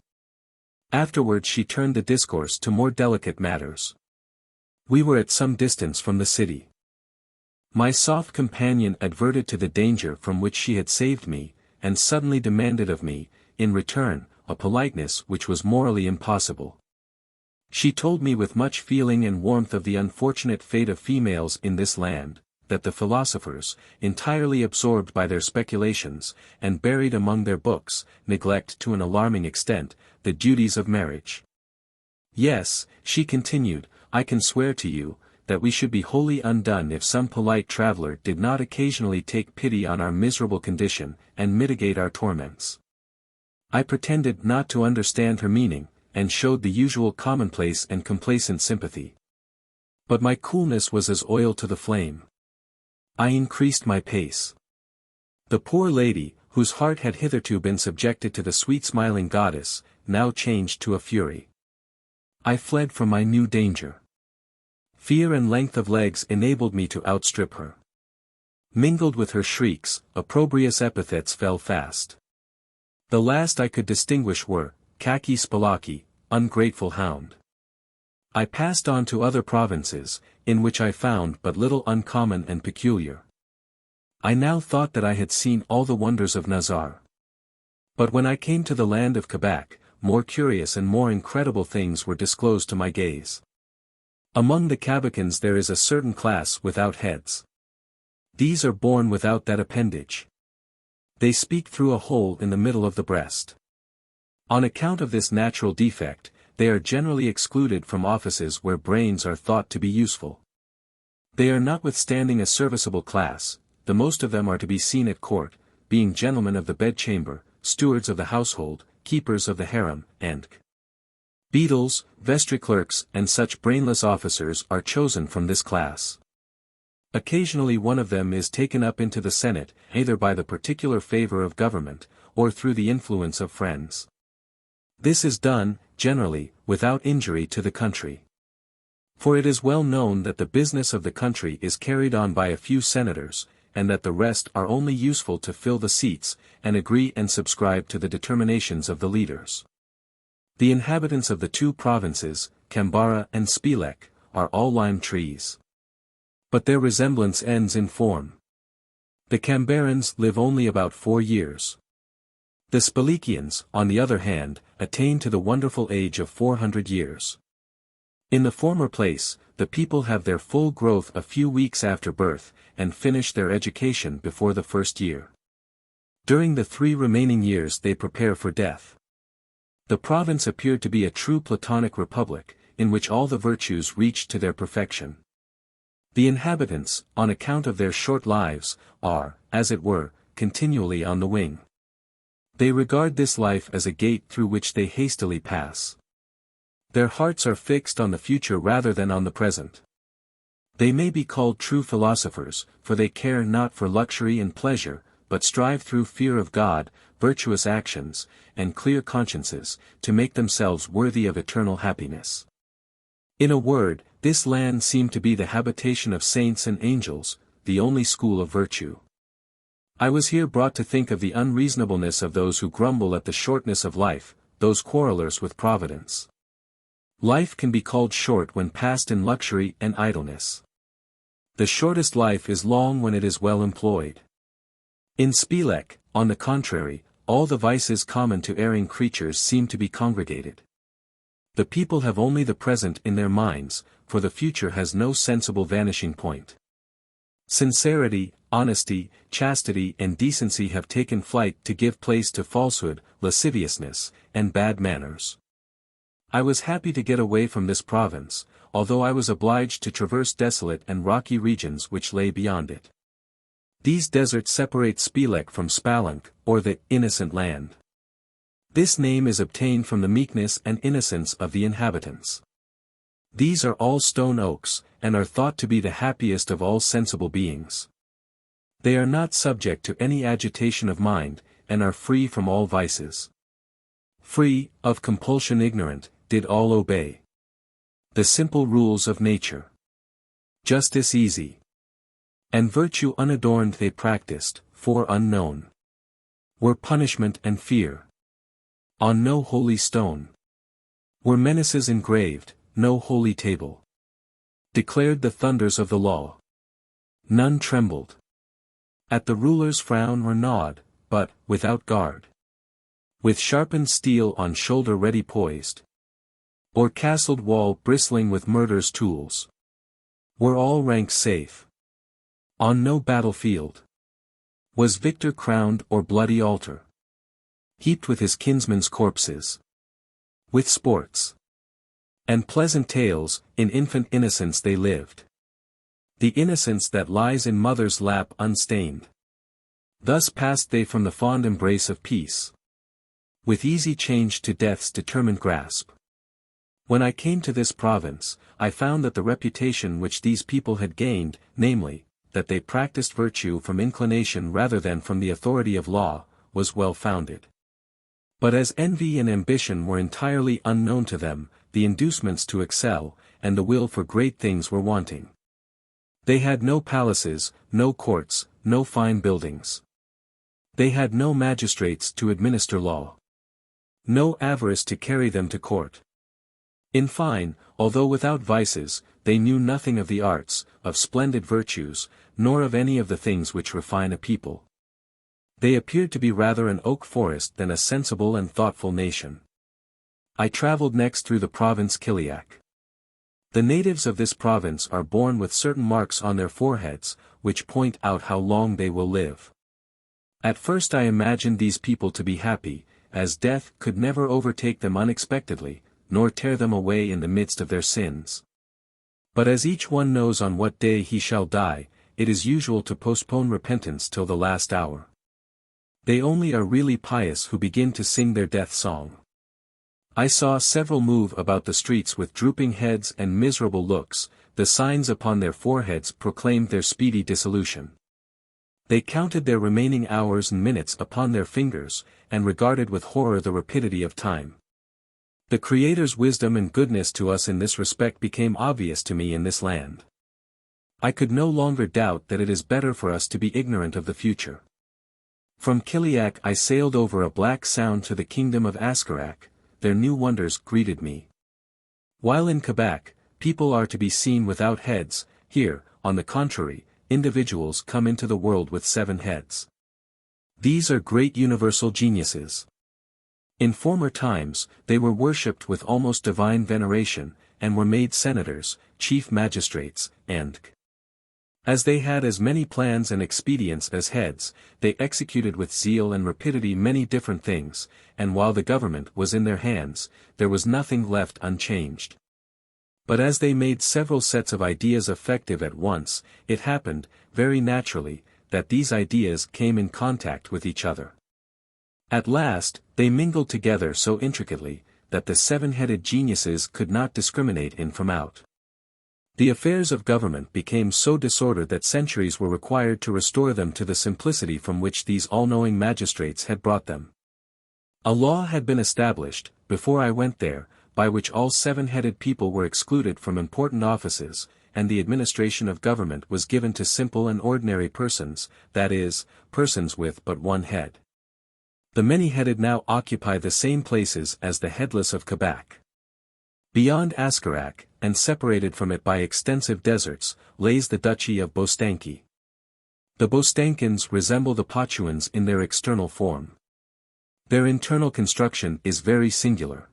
Afterwards she turned the discourse to more delicate matters. We were at some distance from the city. My soft companion adverted to the danger from which she had saved me, and suddenly demanded of me, in return, a politeness which was morally impossible. She told me with much feeling and warmth of the unfortunate fate of females in this land, that the philosophers, entirely absorbed by their speculations, and buried among their books, neglect to an alarming extent, the duties of marriage. Yes, she continued, I can swear to you, that we should be wholly undone if some polite traveller did not occasionally take pity on our miserable condition, and mitigate our torments. I pretended not to understand her meaning, and showed the usual commonplace and complacent sympathy. But my coolness was as oil to the flame. I increased my pace. The poor lady, whose heart had hitherto been subjected to the sweet-smiling goddess, now changed to a fury. I fled from my new danger. Fear and length of legs enabled me to outstrip her. Mingled with her shrieks, opprobrious epithets fell fast. The last I could distinguish were, kaki spalaki, ungrateful hound. I passed on to other provinces, in which I found but little uncommon and peculiar. I now thought that I had seen all the wonders of Nazar. But when I came to the land of Quebec, more curious and more incredible things were disclosed to my gaze. Among the Quebecans there is a certain class without heads. These are born without that appendage. They speak through a hole in the middle of the breast. On account of this natural defect, they are generally excluded from offices where brains are thought to be useful. They are notwithstanding a serviceable class, the most of them are to be seen at court, being gentlemen of the bedchamber, stewards of the household, keepers of the harem, and beadles, vestry clerks, and such brainless officers are chosen from this class. Occasionally one of them is taken up into the Senate, either by the particular favor of government, or through the influence of friends. This is done, generally, without injury to the country. For it is well known that the business of the country is carried on by a few senators, and that the rest are only useful to fill the seats, and agree and subscribe to the determinations of the leaders. The inhabitants of the two provinces, Cambara and Spilek, are all lime trees. But their resemblance ends in form. The Cambarans live only about 4 years. The Spilikians, on the other hand, attain to the wonderful age of 400 years. In the former place, the people have their full growth a few weeks after birth, and finish their education before the first year. During the 3 remaining years they prepare for death. The province appeared to be a true Platonic republic, in which all the virtues reached to their perfection. The inhabitants, on account of their short lives, are, as it were, continually on the wing. They regard this life as a gate through which they hastily pass. Their hearts are fixed on the future rather than on the present. They may be called true philosophers, for they care not for luxury and pleasure, but strive through fear of God, virtuous actions, and clear consciences, to make themselves worthy of eternal happiness. In a word, this land seemed to be the habitation of saints and angels, the only school of virtue. I was here brought to think of the unreasonableness of those who grumble at the shortness of life, those quarrellers with Providence. Life can be called short when passed in luxury and idleness. The shortest life is long when it is well employed. In Spilek, on the contrary, all the vices common to erring creatures seem to be congregated. The people have only the present in their minds, for the future has no sensible vanishing point. Sincerity, honesty, chastity and decency have taken flight to give place to falsehood, lasciviousness, and bad manners. I was happy to get away from this province, although I was obliged to traverse desolate and rocky regions which lay beyond it. These deserts separate Spilek from Spalunk, or the innocent land. This name is obtained from the meekness and innocence of the inhabitants. These are all stone oaks, and are thought to be the happiest of all sensible beings. They are not subject to any agitation of mind, and are free from all vices. Free, of compulsion ignorant, did all obey the simple rules of nature. Justice easy, and virtue unadorned they practiced, for unknown were punishment and fear. On no holy stone were menaces engraved, no holy table declared the thunders of the law. None trembled at the ruler's frown or nod, but, without guard, with sharpened steel on shoulder ready poised, or castled wall bristling with murder's tools, were all ranks safe. On no battlefield was victor crowned or bloody altar heaped with his kinsmen's corpses. With sports and pleasant tales, in infant innocence they lived. The innocence that lies in mother's lap unstained. Thus passed they from the fond embrace of peace, with easy change to death's determined grasp. When I came to this province, I found that the reputation which these people had gained, namely, that they practiced virtue from inclination rather than from the authority of law, was well founded. But as envy and ambition were entirely unknown to them, the inducements to excel, and the will for great things were wanting. They had no palaces, no courts, no fine buildings. They had no magistrates to administer law. No avarice to carry them to court. In fine, although without vices, they knew nothing of the arts, of splendid virtues, nor of any of the things which refine a people. They appeared to be rather an oak forest than a sensible and thoughtful nation. I travelled next through the province Kiliak. The natives of this province are born with certain marks on their foreheads, which point out how long they will live. At first I imagined these people to be happy, as death could never overtake them unexpectedly, nor tear them away in the midst of their sins. But as each one knows on what day he shall die, it is usual to postpone repentance till the last hour. They only are really pious who begin to sing their death song. I saw several move about the streets with drooping heads and miserable looks, the signs upon their foreheads proclaimed their speedy dissolution. They counted their remaining hours and minutes upon their fingers, and regarded with horror the rapidity of time. The Creator's wisdom and goodness to us in this respect became obvious to me in this land. I could no longer doubt that it is better for us to be ignorant of the future. From Kiliak I sailed over a black sound to the kingdom of Askarak. Their new wonders greeted me. While in Quebec, people are to be seen without heads, here, on the contrary, individuals come into the world with 7 heads. These are great universal geniuses. In former times, they were worshipped with almost divine veneration, and were made senators, chief magistrates, and as they had as many plans and expedients as heads, they executed with zeal and rapidity many different things, and while the government was in their hands, there was nothing left unchanged. But as they made several sets of ideas effective at once, it happened, very naturally, that these ideas came in contact with each other. At last, they mingled together so intricately, that the 7-headed geniuses could not discriminate in from out. The affairs of government became so disordered that centuries were required to restore them to the simplicity from which these all-knowing magistrates had brought them. A law had been established, before I went there, by which all 7-headed people were excluded from important offices, and the administration of government was given to simple and ordinary persons, that is, persons with but 1 head. The many-headed now occupy the same places as the headless of Quebec. Beyond Askarak, and separated from it by extensive deserts, lays the duchy of Bostanki. The Bostankins resemble the Potuans in their external form. Their internal construction is very singular.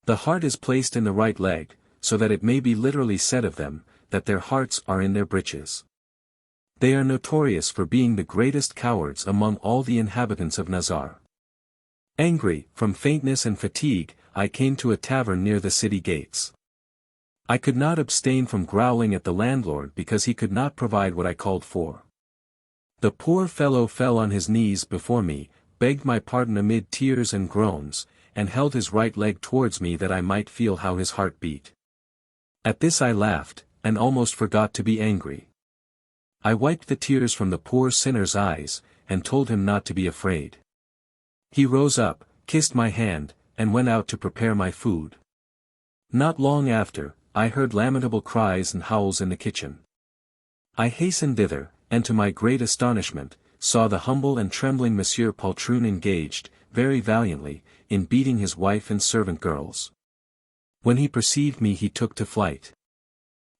The heart is placed in the right leg, so that it may be literally said of them, that their hearts are in their breeches. They are notorious for being the greatest cowards among all the inhabitants of Nazar. Angry, from faintness and fatigue, I came to a tavern near the city gates. I could not abstain from growling at the landlord because he could not provide what I called for. The poor fellow fell on his knees before me, begged my pardon amid tears and groans, and held his right leg towards me that I might feel how his heart beat. At this I laughed, and almost forgot to be angry. I wiped the tears from the poor sinner's eyes, and told him not to be afraid. He rose up, kissed my hand, and went out to prepare my food. Not long after, I heard lamentable cries and howls in the kitchen. I hastened thither, and to my great astonishment, saw the humble and trembling Monsieur Poltroon engaged, very valiantly, in beating his wife and servant girls. When he perceived me he took to flight.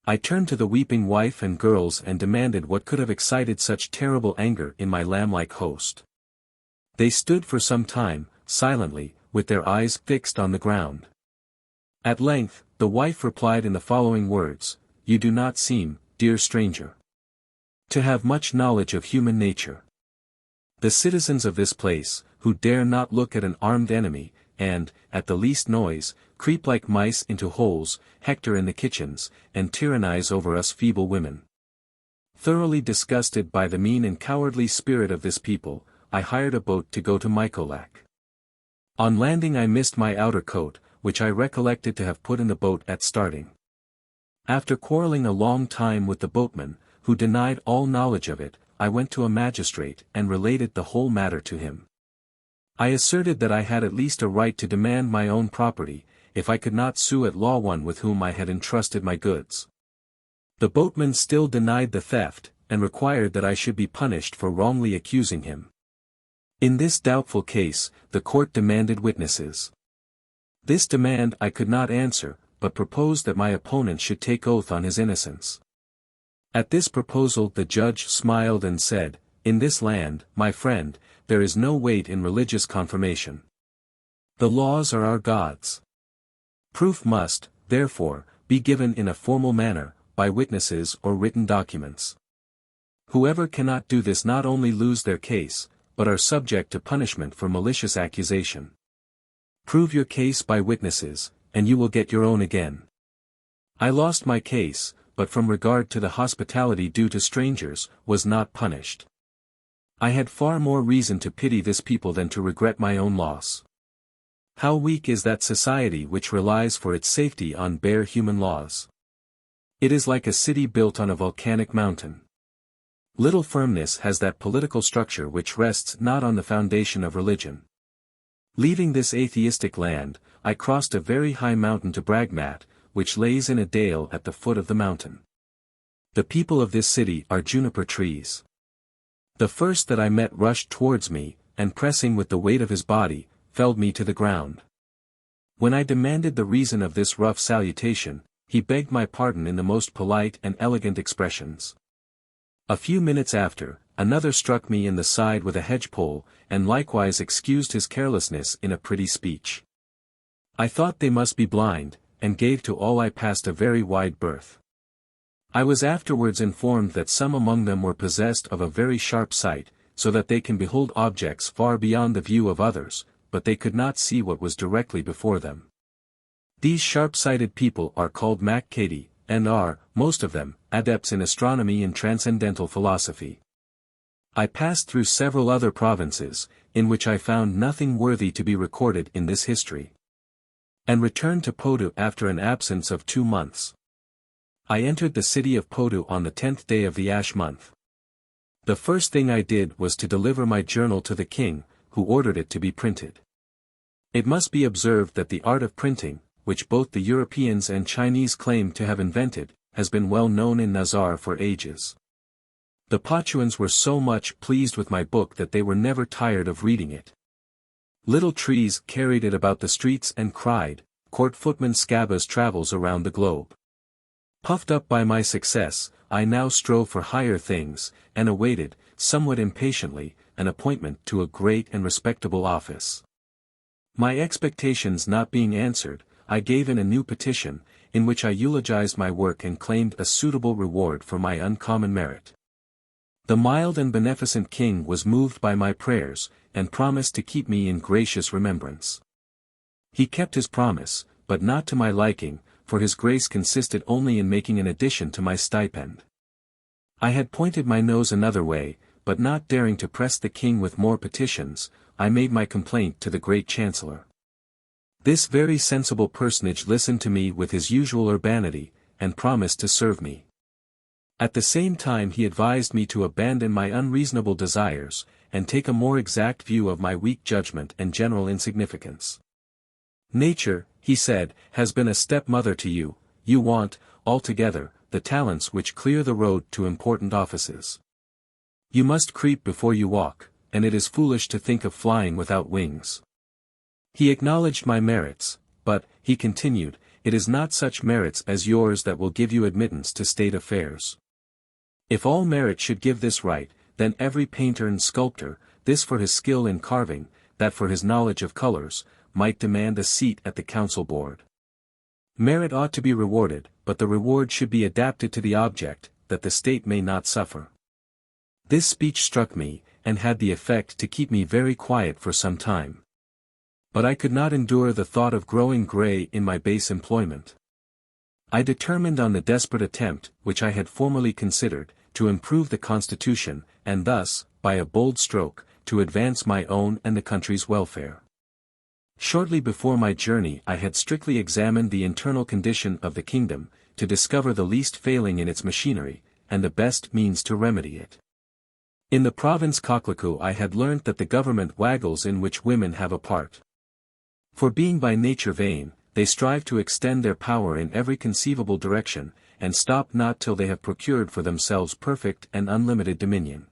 I turned to the weeping wife and girls and demanded what could have excited such terrible anger in my lamb-like host. They stood for some time, silently, with their eyes fixed on the ground. At length, the wife replied in the following words, "You do not seem, dear stranger, to have much knowledge of human nature. The citizens of this place, who dare not look at an armed enemy, and, at the least noise, creep like mice into holes, hector in the kitchens, and tyrannize over us feeble women. Thoroughly disgusted by the mean and cowardly spirit of this people, I hired a boat to go to Nicolai. On landing I missed my outer coat, which I recollected to have put in the boat at starting. After quarrelling a long time with the boatman, who denied all knowledge of it, I went to a magistrate and related the whole matter to him. I asserted that I had at least a right to demand my own property, if I could not sue at law one with whom I had entrusted my goods. The boatman still denied the theft, and required that I should be punished for wrongly accusing him. In this doubtful case, the court demanded witnesses. This demand I could not answer, but proposed that my opponent should take oath on his innocence. At this proposal the judge smiled and said, "In this land, my friend, there is no weight in religious confirmation. The laws are our gods. Proof must, therefore, be given in a formal manner, by witnesses or written documents. Whoever cannot do this not only lose their case, but are subject to punishment for malicious accusation. Prove your case by witnesses, and you will get your own again." I lost my case, but from regard to the hospitality due to strangers, was not punished. I had far more reason to pity this people than to regret my own loss. How weak is that society which relies for its safety on bare human laws! It is like a city built on a volcanic mountain. Little firmness has that political structure which rests not on the foundation of religion. Leaving this atheistic land, I crossed a very high mountain to Bragmat, which lays in a dale at the foot of the mountain. The people of this city are juniper trees. The first that I met rushed towards me, and pressing with the weight of his body, felled me to the ground. When I demanded the reason of this rough salutation, he begged my pardon in the most polite and elegant expressions. A few minutes after, another struck me in the side with a hedge-pole, and likewise excused his carelessness in a pretty speech. I thought they must be blind, and gave to all I passed a very wide berth. I was afterwards informed that some among them were possessed of a very sharp sight, so that they can behold objects far beyond the view of others, but they could not see what was directly before them. These sharp-sighted people are called Makkadi, and are, most of them, adepts in astronomy and transcendental philosophy. I passed through several other provinces, in which I found nothing worthy to be recorded in this history, and returned to Potu after an absence of 2 months. I entered the city of Potu on the 10th day of the Ash month. The first thing I did was to deliver my journal to the king, who ordered it to be printed. It must be observed that the art of printing, which both the Europeans and Chinese claim to have invented, has been well known in Nazar for ages. The Potuans were so much pleased with my book that they were never tired of reading it. Little trees carried it about the streets and cried, "Court footman Keba's travels around the globe." Puffed up by my success, I now strove for higher things, and awaited, somewhat impatiently, an appointment to a great and respectable office. My expectations not being answered, I gave in a new petition, in which I eulogized my work and claimed a suitable reward for my uncommon merit. The mild and beneficent king was moved by my prayers, and promised to keep me in gracious remembrance. He kept his promise, but not to my liking, for his grace consisted only in making an addition to my stipend. I had pointed my nose another way, but not daring to press the king with more petitions, I made my complaint to the great chancellor. This very sensible personage listened to me with his usual urbanity, and promised to serve me. At the same time he advised me to abandon my unreasonable desires, and take a more exact view of my weak judgment and general insignificance. Nature, he said, has been a stepmother to you. You want, altogether, the talents which clear the road to important offices. You must creep before you walk, and it is foolish to think of flying without wings. He acknowledged my merits, but, he continued, it is not such merits as yours that will give you admittance to state affairs. If all merit should give this right, then every painter and sculptor, this for his skill in carving, that for his knowledge of colors, might demand a seat at the council board. Merit ought to be rewarded, but the reward should be adapted to the object, that the state may not suffer. This speech struck me, and had the effect to keep me very quiet for some time. But I could not endure the thought of growing grey in my base employment. I determined on the desperate attempt, which I had formerly considered, to improve the constitution, and thus, by a bold stroke, to advance my own and the country's welfare. Shortly before my journey I had strictly examined the internal condition of the kingdom, to discover the least failing in its machinery, and the best means to remedy it. In the province Coquelicot I had learnt that the government waggles in which women have a part. For being by nature vain, they strive to extend their power in every conceivable direction, and stop not till they have procured for themselves perfect and unlimited dominion.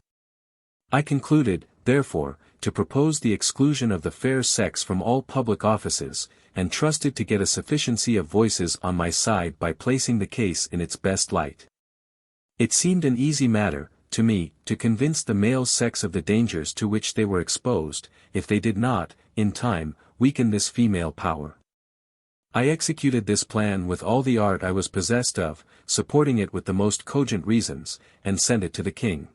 I concluded, therefore, to propose the exclusion of the fair sex from all public offices, and trusted to get a sufficiency of voices on my side by placing the case in its best light. It seemed an easy matter, to me, to convince the male sex of the dangers to which they were exposed, if they did not, in time, weaken this female power. I executed this plan with all the art I was possessed of, supporting it with the most cogent reasons, and sent it to the king.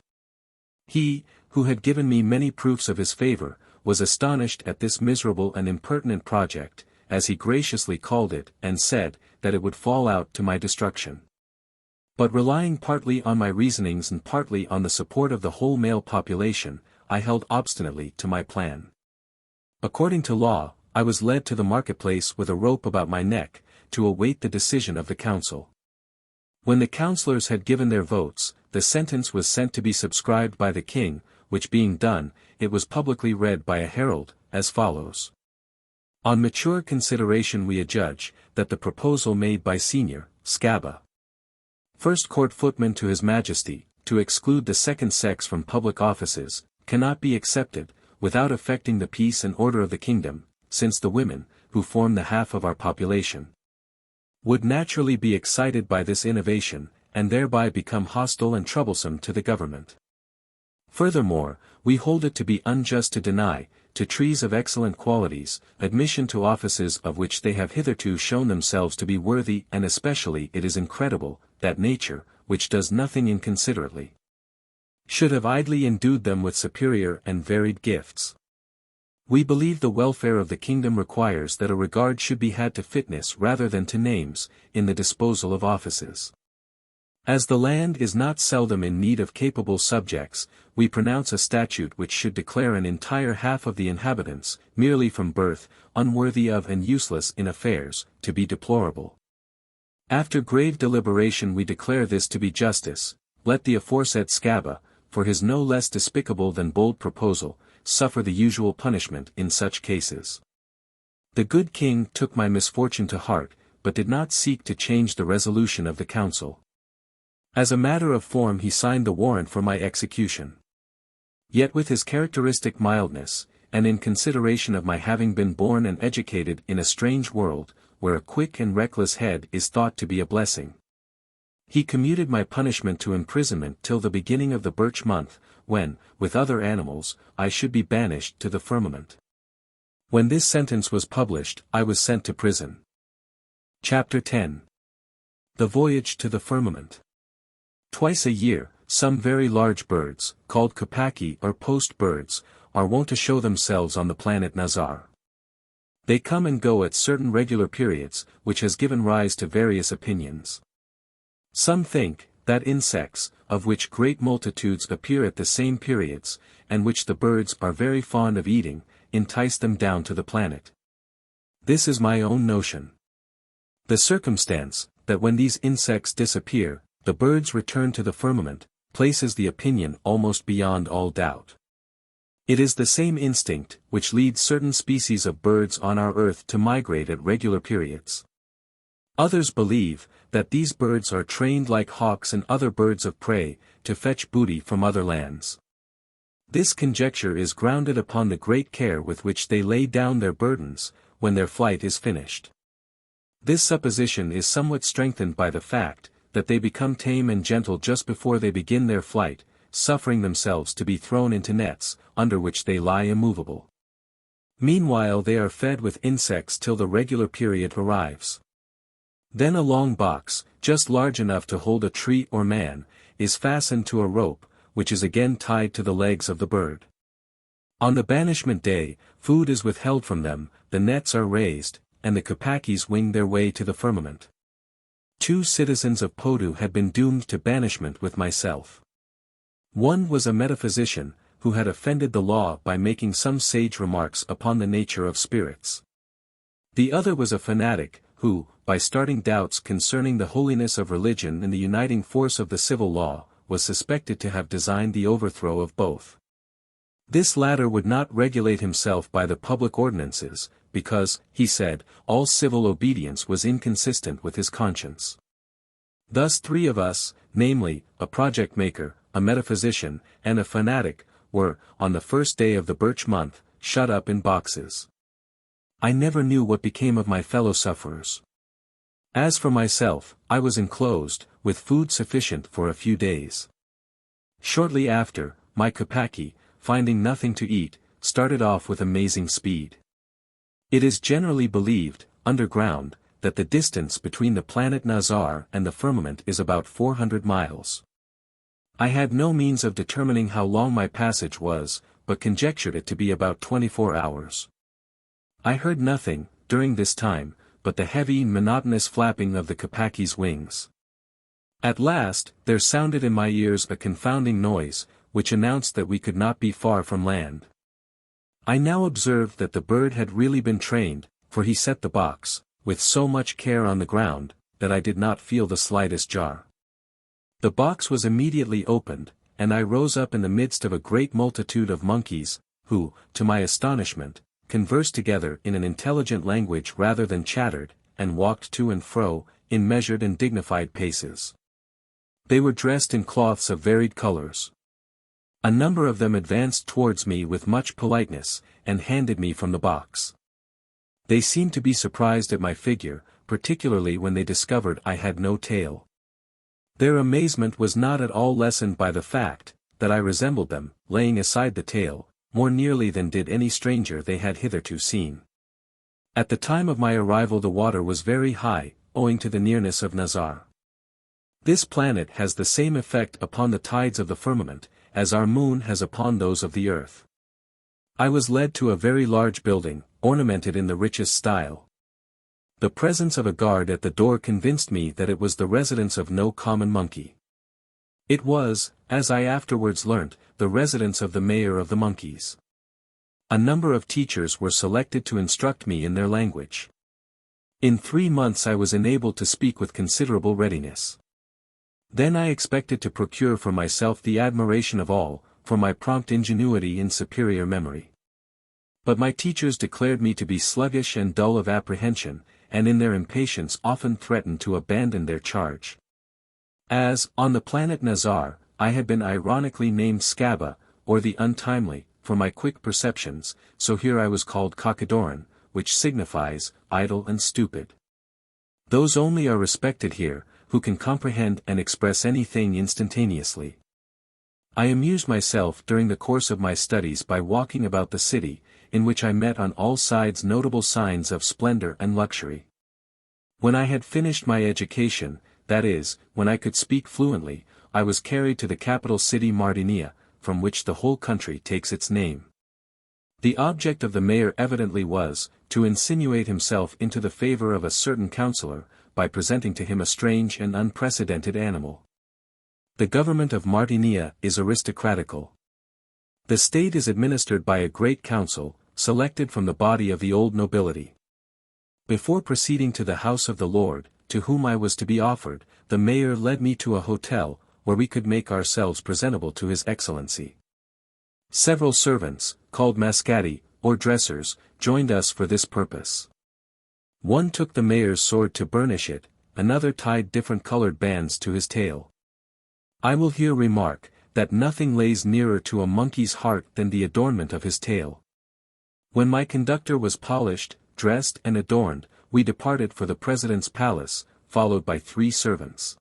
He, who had given me many proofs of his favor, was astonished at this miserable and impertinent project, as he graciously called it, and said, that it would fall out to my destruction. But relying partly on my reasonings and partly on the support of the whole male population, I held obstinately to my plan. According to law, I was led to the marketplace with a rope about my neck, to await the decision of the council. When the councillors had given their votes, the sentence was sent to be subscribed by the king, which being done, it was publicly read by a herald, as follows. On mature consideration we adjudge, that the proposal made by Senior, Keba, First Court Footman to His Majesty, to exclude the second sex from public offices, cannot be accepted, without affecting the peace and order of the kingdom, since the women, who form the half of our population, would naturally be excited by this innovation, and thereby become hostile and troublesome to the government. Furthermore, we hold it to be unjust to deny, to trees of excellent qualities, admission to offices of which they have hitherto shown themselves to be worthy, and especially it is incredible, that nature, which does nothing inconsiderately, should have idly endued them with superior and varied gifts. We believe the welfare of the kingdom requires that a regard should be had to fitness rather than to names, in the disposal of offices. As the land is not seldom in need of capable subjects, we pronounce a statute which should declare an entire half of the inhabitants, merely from birth, unworthy of and useless in affairs, to be deplorable. After grave deliberation we declare this to be justice, let the aforesaid Keba, for his no less despicable than bold proposal, suffer the usual punishment in such cases. The good king took my misfortune to heart, but did not seek to change the resolution of the council. As a matter of form he signed the warrant for my execution. Yet with his characteristic mildness, and in consideration of my having been born and educated in a strange world, where a quick and reckless head is thought to be a blessing, he commuted my punishment to imprisonment till the beginning of the birch month, when, with other animals, I should be banished to the firmament. When this sentence was published, I was sent to prison. Chapter 10. The Voyage to the Firmament. Twice a year, some very large birds, called kopaki or post birds, are wont to show themselves on the planet Nazar. They come and go at certain regular periods, which has given rise to various opinions. Some think, that insects, of which great multitudes appear at the same periods, and which the birds are very fond of eating, entice them down to the planet. This is my own notion. The circumstance, that when these insects disappear, the birds return to the firmament, places the opinion almost beyond all doubt. It is the same instinct, which leads certain species of birds on our earth to migrate at regular periods. Others believe, that these birds are trained like hawks and other birds of prey, to fetch booty from other lands. This conjecture is grounded upon the great care with which they lay down their burdens, when their flight is finished. This supposition is somewhat strengthened by the fact, that they become tame and gentle just before they begin their flight, suffering themselves to be thrown into nets, under which they lie immovable. Meanwhile they are fed with insects till the regular period arrives. Then a long box, just large enough to hold a tree or man, is fastened to a rope, which is again tied to the legs of the bird. On the banishment day, food is withheld from them, the nets are raised, and the kapakis wing their way to the firmament. 2 citizens of Potu had been doomed to banishment with myself. One was a metaphysician, who had offended the law by making some sage remarks upon the nature of spirits. The other was a fanatic, who, by starting doubts concerning the holiness of religion and the uniting force of the civil law, was suspected to have designed the overthrow of both. This latter would not regulate himself by the public ordinances, because, he said, all civil obedience was inconsistent with his conscience. Thus 3 of us, namely, a project maker, a metaphysician, and a fanatic, were, on the first day of the birch month, shut up in boxes. I never knew what became of my fellow sufferers. As for myself, I was enclosed, with food sufficient for a few days. Shortly after, my kapaki, finding nothing to eat, started off with amazing speed. It is generally believed, underground, that the distance between the planet Nazar and the firmament is about 400 miles. I had no means of determining how long my passage was, but conjectured it to be about 24 hours. I heard nothing, during this time, but the heavy monotonous flapping of the kapaki's wings. At last, there sounded in my ears a confounding noise, which announced that we could not be far from land. I now observed that the bird had really been trained, for he set the box, with so much care on the ground, that I did not feel the slightest jar. The box was immediately opened, and I rose up in the midst of a great multitude of monkeys, who, to my astonishment, conversed together in an intelligent language rather than chattered, and walked to and fro, in measured and dignified paces. They were dressed in cloths of varied colors. A number of them advanced towards me with much politeness, and handed me from the box. They seemed to be surprised at my figure, particularly when they discovered I had no tail. Their amazement was not at all lessened by the fact, that I resembled them, laying aside the tail, more nearly than did any stranger they had hitherto seen. At the time of my arrival the water was very high, owing to the nearness of Nazar. This planet has the same effect upon the tides of the firmament, as our moon has upon those of the earth. I was led to a very large building, ornamented in the richest style. The presence of a guard at the door convinced me that it was the residence of no common monkey. It was, as I afterwards learnt, the residence of the mayor of the monkeys. A number of teachers were selected to instruct me in their language. In 3 months I was enabled to speak with considerable readiness. Then I expected to procure for myself the admiration of all, for my prompt ingenuity and superior memory. But my teachers declared me to be sluggish and dull of apprehension, and in their impatience often threatened to abandon their charge. As, on the planet Nazar, I had been ironically named Keba, or the untimely, for my quick perceptions, so here I was called Kakadoran, which signifies, idle and stupid. Those only are respected here, who can comprehend and express anything instantaneously. I amused myself during the course of my studies by walking about the city, in which I met on all sides notable signs of splendor and luxury. When I had finished my education, that is, when I could speak fluently, I was carried to the capital city Martinia, from which the whole country takes its name. The object of the mayor evidently was, to insinuate himself into the favor of a certain councillor, by presenting to him a strange and unprecedented animal. The government of Martinia is aristocratical. The state is administered by a great council, selected from the body of the old nobility. Before proceeding to the house of the Lord, to whom I was to be offered, the mayor led me to a hotel, where we could make ourselves presentable to his excellency. Several servants, called mascati, or dressers, joined us for this purpose. One took the mayor's sword to burnish it, another tied different colored bands to his tail. I will here remark, that nothing lays nearer to a monkey's heart than the adornment of his tail. When my conductor was polished, dressed and adorned, we departed for the president's palace, followed by 3 servants.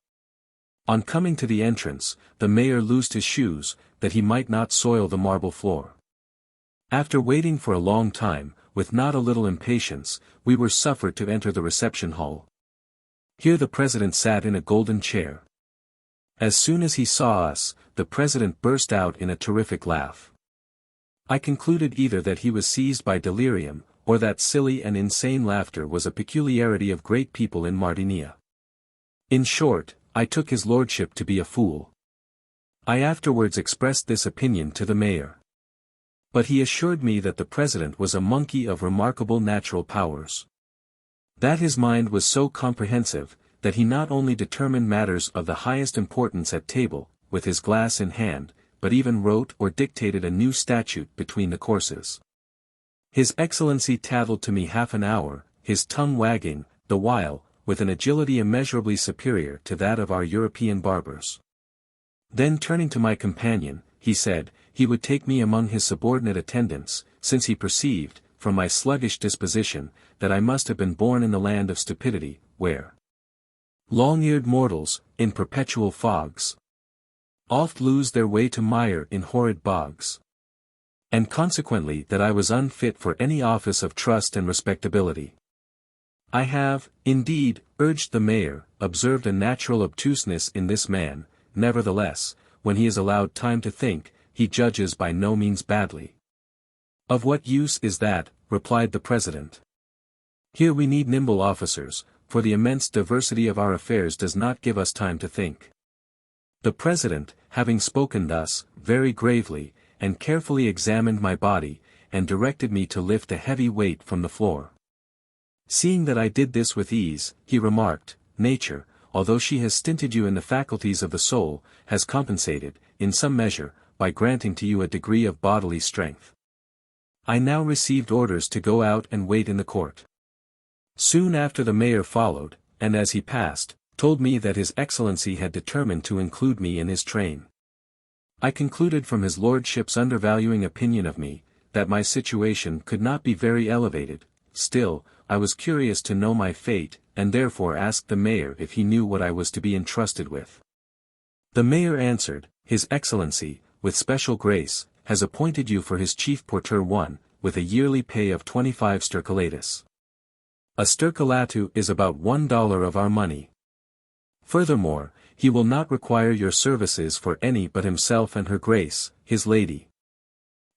On coming to the entrance, the mayor loosed his shoes, that he might not soil the marble floor. After waiting for a long time, with not a little impatience, we were suffered to enter the reception hall. Here the president sat in a golden chair. As soon as he saw us, the president burst out in a terrific laugh. I concluded either that he was seized by delirium, or that silly and insane laughter was a peculiarity of great people in Sardinia. In short, I took his lordship to be a fool. I afterwards expressed this opinion to the mayor. But he assured me that the president was a monkey of remarkable natural powers. That his mind was so comprehensive, that he not only determined matters of the highest importance at table, with his glass in hand, but even wrote or dictated a new statute between the courses. His Excellency tattled to me half an hour, his tongue wagging, the while, with an agility immeasurably superior to that of our European barbers. Then turning to my companion, he said, he would take me among his subordinate attendants, since he perceived, from my sluggish disposition, that I must have been born in the land of stupidity, where long-eared mortals, in perpetual fogs, oft lose their way to mire in horrid bogs. And consequently that I was unfit for any office of trust and respectability. I have, indeed, urged the mayor, observed a natural obtuseness in this man, nevertheless, when he is allowed time to think, he judges by no means badly. Of what use is that, replied the president. Here we need nimble officers, for the immense diversity of our affairs does not give us time to think. The president, having spoken thus, very gravely, and carefully examined my body, and directed me to lift a heavy weight from the floor. Seeing that I did this with ease, he remarked, Nature, although she has stinted you in the faculties of the soul, has compensated, in some measure, by granting to you a degree of bodily strength. I now received orders to go out and wait in the court. Soon after the mayor followed, and as he passed, told me that his Excellency had determined to include me in his train. I concluded from his lordship's undervaluing opinion of me, that my situation could not be very elevated. Still, I was curious to know my fate, and therefore asked the mayor if he knew what I was to be entrusted with. The mayor answered, His Excellency, with special grace, has appointed you for his chief porteur one, with a yearly pay of 25 sterculatus. A sterculatu is about $1 of our money. Furthermore, he will not require your services for any but himself and her grace, his lady.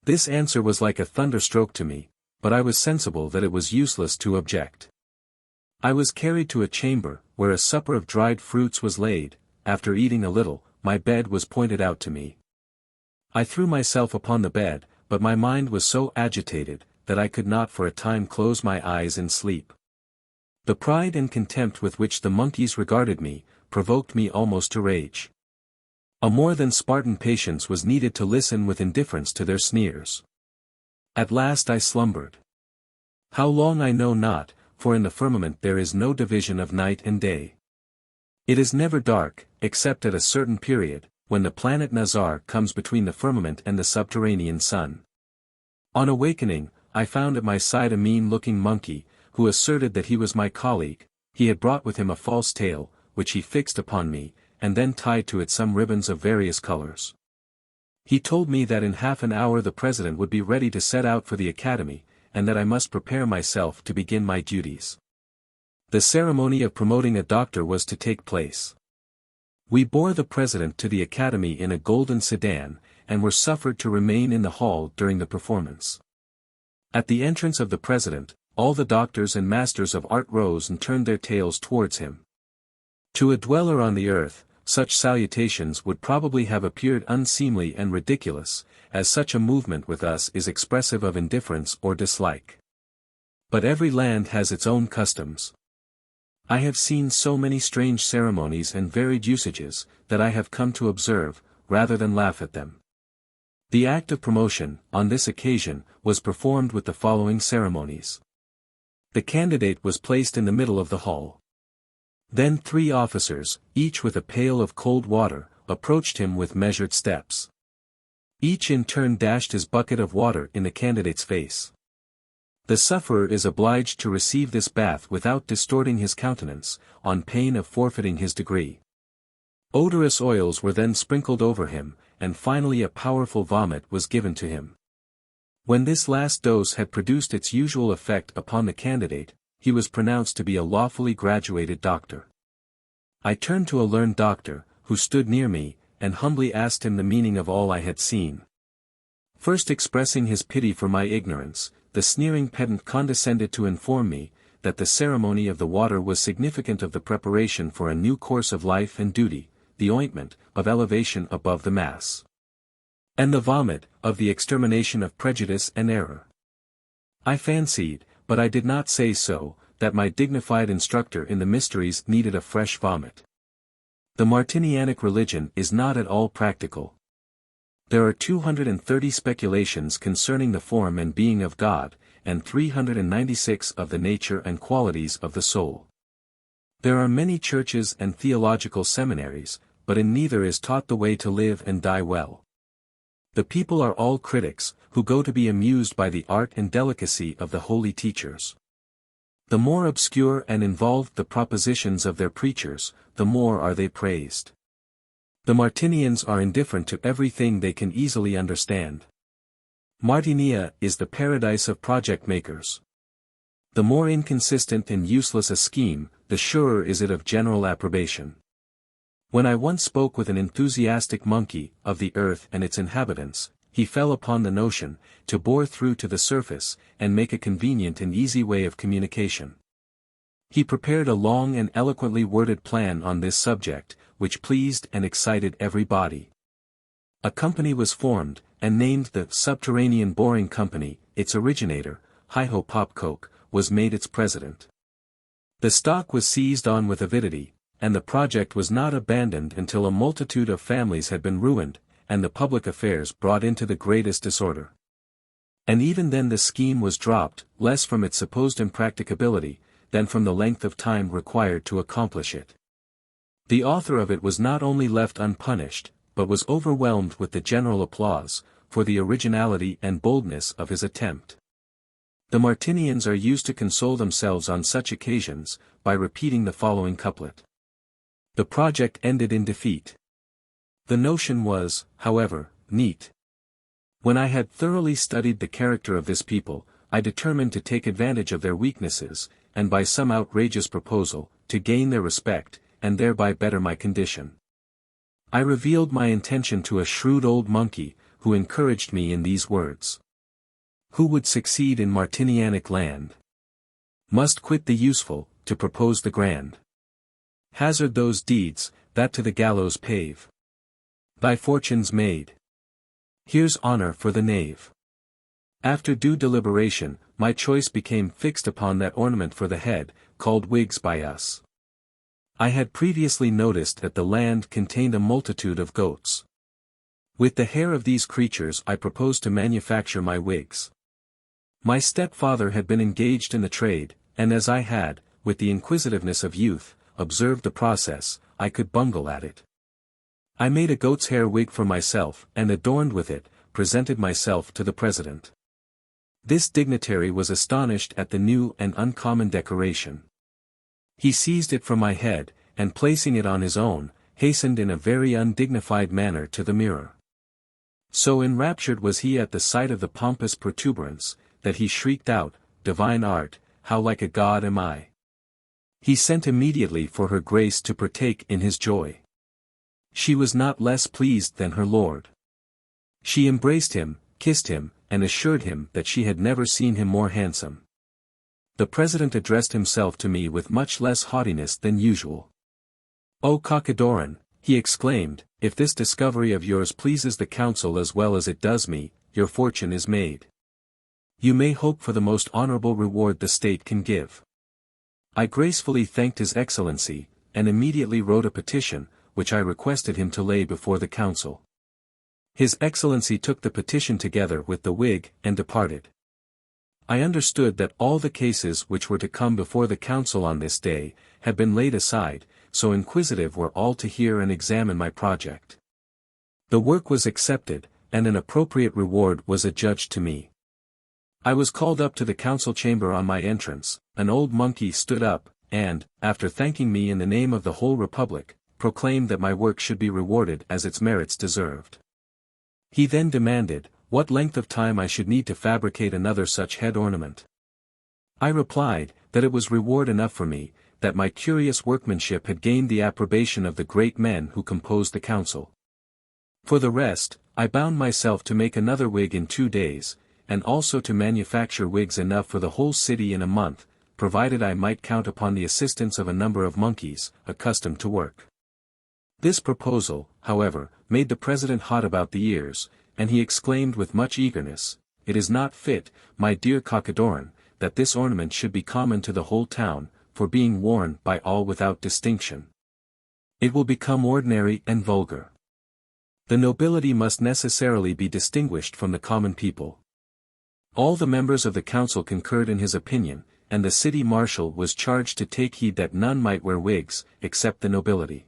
This answer was like a thunderstroke to me, but I was sensible that it was useless to object. I was carried to a chamber, where a supper of dried fruits was laid. After eating a little, my bed was pointed out to me. I threw myself upon the bed, but my mind was so agitated, that I could not for a time close my eyes in sleep. The pride and contempt with which the monkeys regarded me, provoked me almost to rage. A more than Spartan patience was needed to listen with indifference to their sneers. At last I slumbered. How long I know not, for in the firmament there is no division of night and day. It is never dark, except at a certain period, when the planet Nazar comes between the firmament and the subterranean sun. On awakening, I found at my side a mean-looking monkey, who asserted that he was my colleague. He had brought with him a false tail, which he fixed upon me, and then tied to it some ribbons of various colors. He told me that in half an hour the president would be ready to set out for the academy, and that I must prepare myself to begin my duties. The ceremony of promoting a doctor was to take place. We bore the president to the academy in a golden sedan, and were suffered to remain in the hall during the performance. At the entrance of the president, all the doctors and masters of art rose and turned their tails towards him. To a dweller on the earth, such salutations would probably have appeared unseemly and ridiculous, as such a movement with us is expressive of indifference or dislike. But every land has its own customs. I have seen so many strange ceremonies and varied usages, that I have come to observe, rather than laugh at them. The act of promotion, on this occasion, was performed with the following ceremonies. The candidate was placed in the middle of the hall. Then 3 officers, each with a pail of cold water, approached him with measured steps. Each in turn dashed his bucket of water in the candidate's face. The sufferer is obliged to receive this bath without distorting his countenance, on pain of forfeiting his degree. Odorous oils were then sprinkled over him, and finally a powerful vomit was given to him. When this last dose had produced its usual effect upon the candidate, he was pronounced to be a lawfully graduated doctor. I turned to a learned doctor, who stood near me, and humbly asked him the meaning of all I had seen. First expressing his pity for my ignorance, the sneering pedant condescended to inform me, that the ceremony of the water was significant of the preparation for a new course of life and duty, the ointment, of elevation above the mass. And the vomit, of the extermination of prejudice and error. I fancied, but I did not say so, that my dignified instructor in the mysteries needed a fresh vomit. The Martinianic religion is not at all practical. There are 230 speculations concerning the form and being of God, and 396 of the nature and qualities of the soul. There are many churches and theological seminaries, but in neither is taught the way to live and die well. The people are all critics, who go to be amused by the art and delicacy of the holy teachers. The more obscure and involved the propositions of their preachers, the more are they praised. The Martinians are indifferent to everything they can easily understand. Martinia is the paradise of project makers. The more inconsistent and useless a scheme, the surer is it of general approbation. When I once spoke with an enthusiastic monkey, of the earth and its inhabitants, he fell upon the notion, to bore through to the surface, and make a convenient and easy way of communication. He prepared a long and eloquently worded plan on this subject, which pleased and excited every body. A company was formed, and named the Subterranean Boring Company. Its originator, Hi-Ho Popcoke, was made its president. The stock was seized on with avidity, and the project was not abandoned until a multitude of families had been ruined, and the public affairs brought into the greatest disorder. And even then the scheme was dropped, less from its supposed impracticability, than from the length of time required to accomplish it. The author of it was not only left unpunished, but was overwhelmed with the general applause, for the originality and boldness of his attempt. The Martinians are used to console themselves on such occasions, by repeating the following couplet. The project ended in defeat. The notion was, however, neat. When I had thoroughly studied the character of this people, I determined to take advantage of their weaknesses, and by some outrageous proposal, to gain their respect, and thereby better my condition. I revealed my intention to a shrewd old monkey, who encouraged me in these words. Who would succeed in Martinianic land? Must quit the useful, to propose the grand. Hazard those deeds, that to the gallows pave. Thy fortune's made. Here's honor for the knave. After due deliberation, my choice became fixed upon that ornament for the head, called wigs by us. I had previously noticed that the land contained a multitude of goats. With the hair of these creatures I proposed to manufacture my wigs. My stepfather had been engaged in the trade, and as I had, with the inquisitiveness of youth, observed the process, I could bungle at it. I made a goat's hair wig for myself, and adorned with it, presented myself to the president. This dignitary was astonished at the new and uncommon decoration. He seized it from my head, and placing it on his own, hastened in a very undignified manner to the mirror. So enraptured was he at the sight of the pompous protuberance, that he shrieked out, Divine art, how like a god am I! He sent immediately for her grace to partake in his joy. She was not less pleased than her lord. She embraced him, kissed him, and assured him that she had never seen him more handsome. The president addressed himself to me with much less haughtiness than usual. O Cockadoran, he exclaimed, if this discovery of yours pleases the council as well as it does me, your fortune is made. You may hope for the most honorable reward the state can give. I gracefully thanked His Excellency, and immediately wrote a petition, which I requested him to lay before the council. His Excellency took the petition together with the wig, and departed. I understood that all the cases which were to come before the council on this day, had been laid aside, so inquisitive were all to hear and examine my project. The work was accepted, and an appropriate reward was adjudged to me. I was called up to the council chamber. On my entrance, an old monkey stood up, and, after thanking me in the name of the whole republic, proclaimed that my work should be rewarded as its merits deserved. He then demanded, what length of time I should need to fabricate another such head ornament. I replied, that it was reward enough for me, that my curious workmanship had gained the approbation of the great men who composed the council. For the rest, I bound myself to make another wig in 2 days, and also to manufacture wigs enough for the whole city in a month, provided I might count upon the assistance of a number of monkeys, accustomed to work. This proposal, however, made the president hot about the ears, and he exclaimed with much eagerness, "It is not fit, my dear Cockadorn, that this ornament should be common to the whole town, for being worn by all without distinction. It will become ordinary and vulgar. The nobility must necessarily be distinguished from the common people." All the members of the council concurred in his opinion, and the city marshal was charged to take heed that none might wear wigs, except the nobility.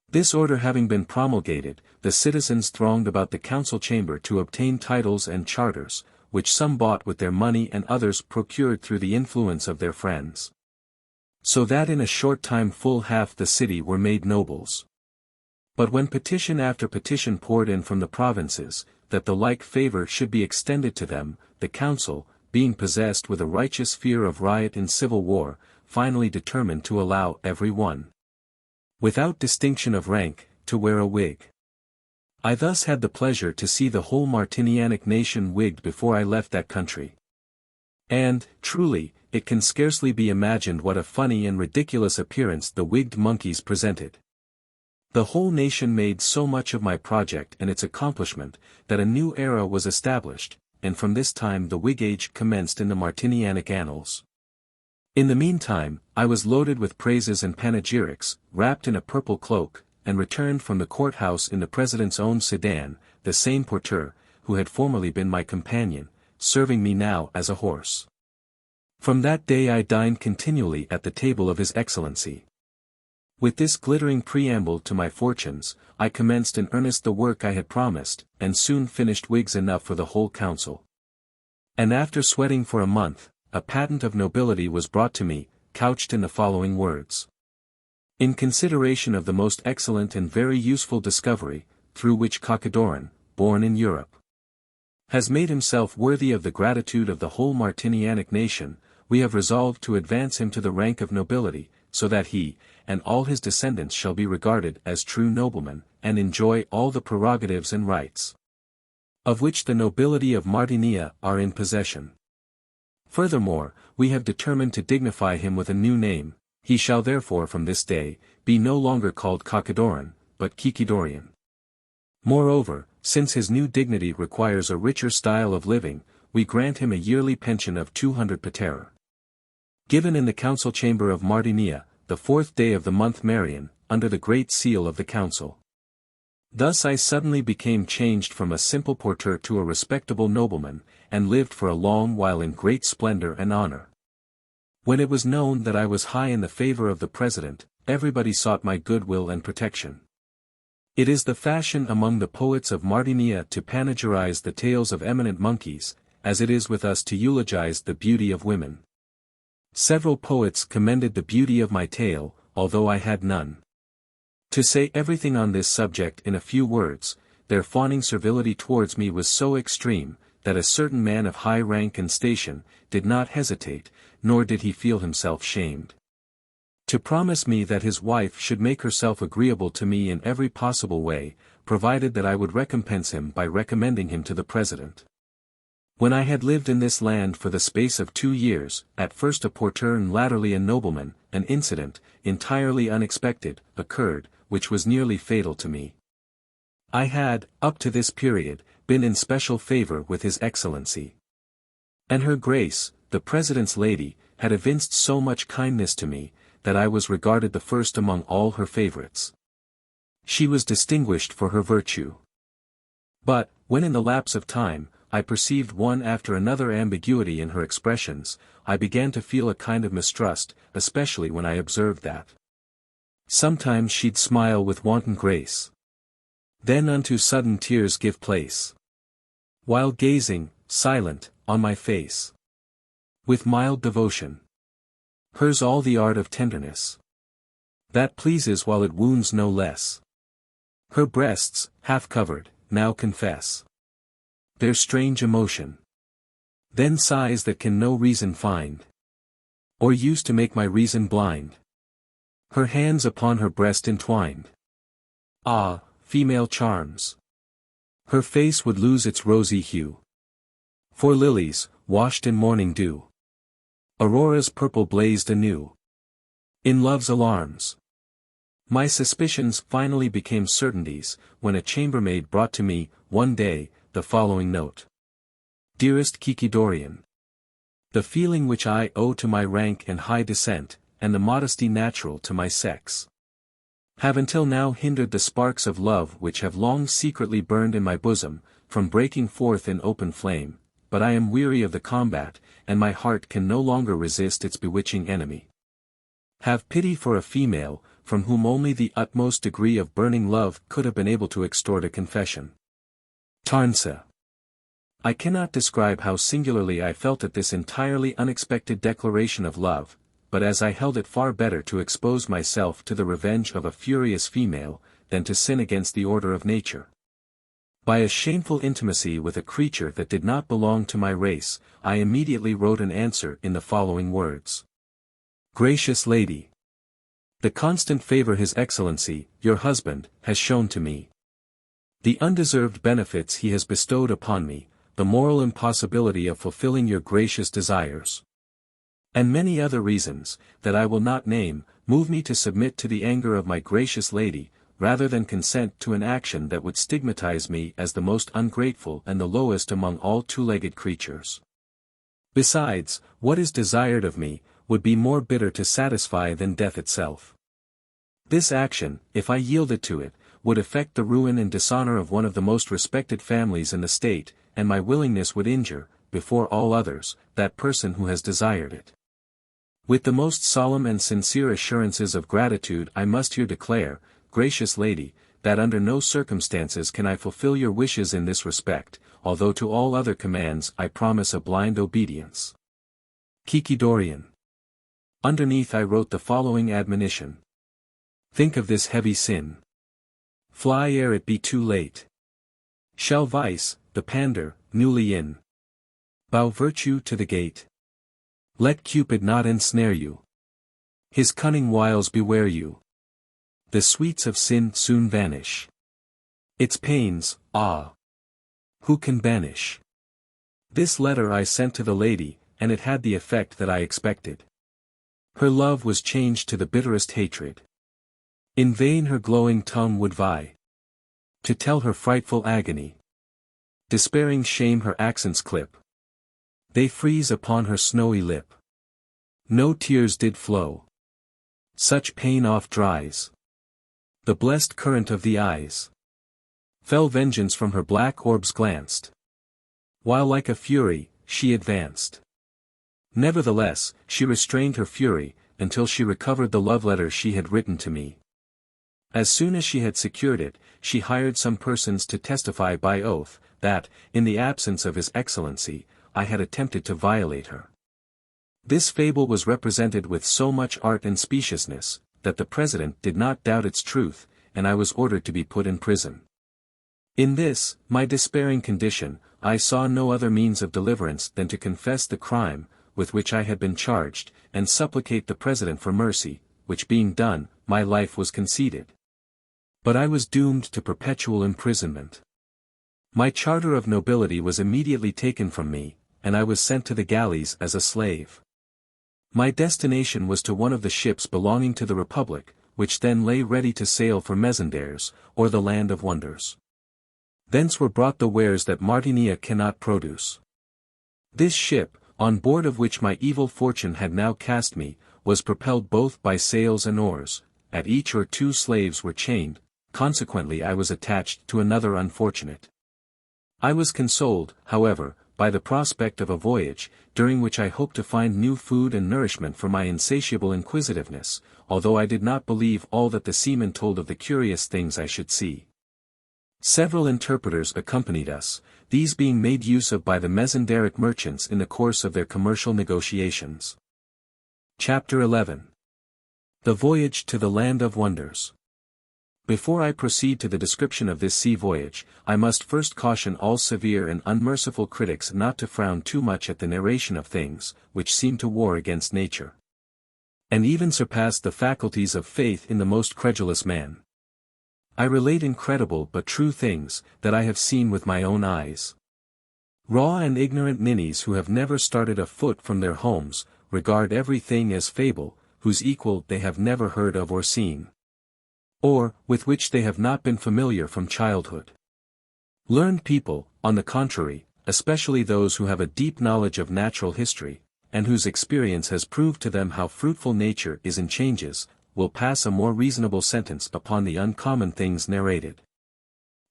This order having been promulgated, the citizens thronged about the council chamber to obtain titles and charters, which some bought with their money and others procured through the influence of their friends. So that in a short time full half the city were made nobles. But when petition after petition poured in from the provinces, that the like favor should be extended to them, the council, being possessed with a righteous fear of riot in civil war, finally determined to allow every one, without distinction of rank, to wear a wig. I thus had the pleasure to see the whole Martinianic nation wigged before I left that country. And, truly, it can scarcely be imagined what a funny and ridiculous appearance the wigged monkeys presented. The whole nation made so much of my project and its accomplishment, that a new era was established, and from this time the wig age commenced in the Martinianic annals. In the meantime, I was loaded with praises and panegyrics, wrapped in a purple cloak, and returned from the courthouse in the president's own sedan, the same porteur, who had formerly been my companion, serving me now as a horse. From that day I dined continually at the table of His Excellency. With this glittering preamble to my fortunes, I commenced in earnest the work I had promised, and soon finished wigs enough for the whole council. And after sweating for a month, a patent of nobility was brought to me, couched in the following words. In consideration of the most excellent and very useful discovery, through which Cockadorn, born in Europe, has made himself worthy of the gratitude of the whole Martinianic nation, we have resolved to advance him to the rank of nobility, so that he, and all his descendants shall be regarded as true noblemen, and enjoy all the prerogatives and rights, of which the nobility of Martinia are in possession. Furthermore, we have determined to dignify him with a new name. He shall therefore from this day, be no longer called Cockadorn, but Kikidorian. Moreover, since his new dignity requires a richer style of living, we grant him a yearly pension of 200 patera. Given in the council chamber of Martinia, the 4th day of the month Marian, under the great seal of the council. Thus I suddenly became changed from a simple porteur to a respectable nobleman, and lived for a long while in great splendor and honor. When it was known that I was high in the favor of the president, everybody sought my goodwill and protection. It is the fashion among the poets of Martinia to panegyrize the tales of eminent monkeys, as it is with us to eulogize the beauty of women. Several poets commended the beauty of my tale, although I had none. To say everything on this subject in a few words, their fawning servility towards me was so extreme, that a certain man of high rank and station, did not hesitate, nor did he feel himself shamed, to promise me that his wife should make herself agreeable to me in every possible way, provided that I would recompense him by recommending him to the president. When I had lived in this land for the space of 2 years, at first a porteur and latterly a nobleman, an incident, entirely unexpected, occurred, which was nearly fatal to me. I had, up to this period, been in special favor with His Excellency. And her Grace, the President's lady, had evinced so much kindness to me, that I was regarded the first among all her favorites. She was distinguished for her virtue. But, when in the lapse of time, I perceived one after another ambiguity in her expressions, I began to feel a kind of mistrust, especially when I observed that sometimes she'd smile with wanton grace. Then unto sudden tears give place. While gazing, silent, on my face. With mild devotion. Hers all the art of tenderness. That pleases while it wounds no less. Her breasts, half covered, now confess their strange emotion. Then sighs that can no reason find, or use to make my reason blind. Her hands upon her breast entwined. Ah, female charms! Her face would lose its rosy hue for lilies, washed in morning dew. Aurora's purple blazed anew. In love's alarms. My suspicions finally became certainties, when a chambermaid brought to me, one day, the following note. Dearest Kikidorian. The feeling which I owe to my rank and high descent, and the modesty natural to my sex, have until now hindered the sparks of love which have long secretly burned in my bosom, from breaking forth in open flame, but I am weary of the combat, and my heart can no longer resist its bewitching enemy. Have pity for a female, from whom only the utmost degree of burning love could have been able to extort a confession. Tarnsa. I cannot describe how singularly I felt at this entirely unexpected declaration of love, but as I held it far better to expose myself to the revenge of a furious female, than to sin against the order of nature. By a shameful intimacy with a creature that did not belong to my race, I immediately wrote an answer in the following words. Gracious Lady. The constant favor His Excellency, your husband, has shown to me. The undeserved benefits he has bestowed upon me, the moral impossibility of fulfilling your gracious desires, and many other reasons, that I will not name, move me to submit to the anger of my gracious lady, rather than consent to an action that would stigmatize me as the most ungrateful and the lowest among all two-legged creatures. Besides, what is desired of me, would be more bitter to satisfy than death itself. This action, if I yielded to it, would effect the ruin and dishonor of one of the most respected families in the state, and my willingness would injure, before all others, that person who has desired it. With the most solemn and sincere assurances of gratitude I must here declare, gracious lady, that under no circumstances can I fulfill your wishes in this respect, although to all other commands I promise a blind obedience. Kikidorian. Underneath I wrote the following admonition. Think of this heavy sin. Fly ere it be too late. Shall vice, the pander, newly in, bow virtue to the gate? Let Cupid not ensnare you. His cunning wiles beware you. The sweets of sin soon vanish. Its pains, ah! Who can banish? This letter I sent to the lady, and it had the effect that I expected. Her love was changed to the bitterest hatred. In vain her glowing tongue would vie to tell her frightful agony. Despairing shame her accents clip. They freeze upon her snowy lip. No tears did flow. Such pain oft dries the blessed current of the eyes. Fell vengeance from her black orbs glanced, while like a fury, she advanced. Nevertheless, she restrained her fury, until she recovered the love letter she had written to me. As soon as she had secured it, she hired some persons to testify by oath, that, in the absence of His Excellency, I had attempted to violate her. This fable was represented with so much art and speciousness, that the President did not doubt its truth, and I was ordered to be put in prison. In this, my despairing condition, I saw no other means of deliverance than to confess the crime, with which I had been charged, and supplicate the President for mercy, which being done, my life was conceded. But I was doomed to perpetual imprisonment. My charter of nobility was immediately taken from me, and I was sent to the galleys as a slave. My destination was to one of the ships belonging to the Republic, which then lay ready to sail for Mezenders, or the Land of Wonders. Thence were brought the wares that Martinia cannot produce. This ship, on board of which my evil fortune had now cast me, was propelled both by sails and oars, at each or two slaves were chained, consequently I was attached to another unfortunate. I was consoled, however, by the prospect of a voyage, during which I hoped to find new food and nourishment for my insatiable inquisitiveness, although I did not believe all that the seamen told of the curious things I should see. Several interpreters accompanied us, these being made use of by the Mezendaric merchants in the course of their commercial negotiations. Chapter 11. The Voyage to the Land of Wonders. Before I proceed to the description of this sea voyage, I must first caution all severe and unmerciful critics not to frown too much at the narration of things, which seem to war against nature, and even surpass the faculties of faith in the most credulous man. I relate incredible but true things, that I have seen with my own eyes. Raw and ignorant ninnies who have never started a foot from their homes, regard everything as fable, whose equal they have never heard of or seen, or, with which they have not been familiar from childhood. Learned people, on the contrary, especially those who have a deep knowledge of natural history, and whose experience has proved to them how fruitful nature is in changes, will pass a more reasonable sentence upon the uncommon things narrated.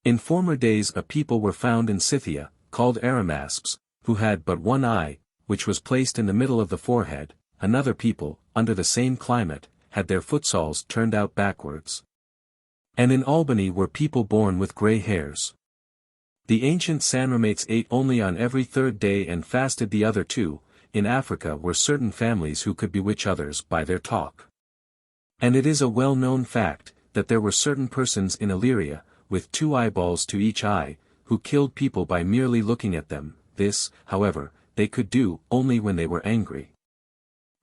In former days a people were found in Scythia, called Arimasps, who had but one eye, which was placed in the middle of the forehead. Another people, under the same climate, had their footsoles turned out backwards. And in Albany were people born with grey hairs. The ancient Sanramates ate only on every third day and fasted the other two. In Africa were certain families who could bewitch others by their talk. And it is a well-known fact, that there were certain persons in Illyria, with 2 eyeballs to each eye, who killed people by merely looking at them. This, however, they could do only when they were angry.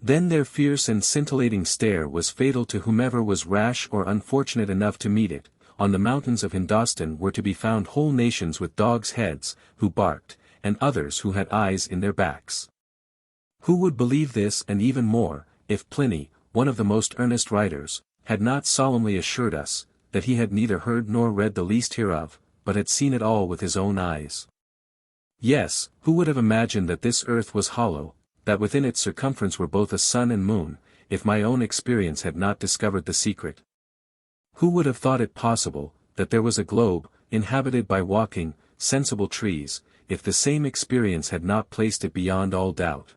Then their fierce and scintillating stare was fatal to whomever was rash or unfortunate enough to meet it. On the mountains of Hindostan were to be found whole nations with dogs' heads, who barked, and others who had eyes in their backs. Who would believe this and even more, if Pliny, one of the most earnest writers, had not solemnly assured us, that he had neither heard nor read the least hereof, but had seen it all with his own eyes? Yes, who would have imagined that this earth was hollow, that within its circumference were both a sun and moon, if my own experience had not discovered the secret? Who would have thought it possible, that there was a globe, inhabited by walking, sensible trees, if the same experience had not placed it beyond all doubt?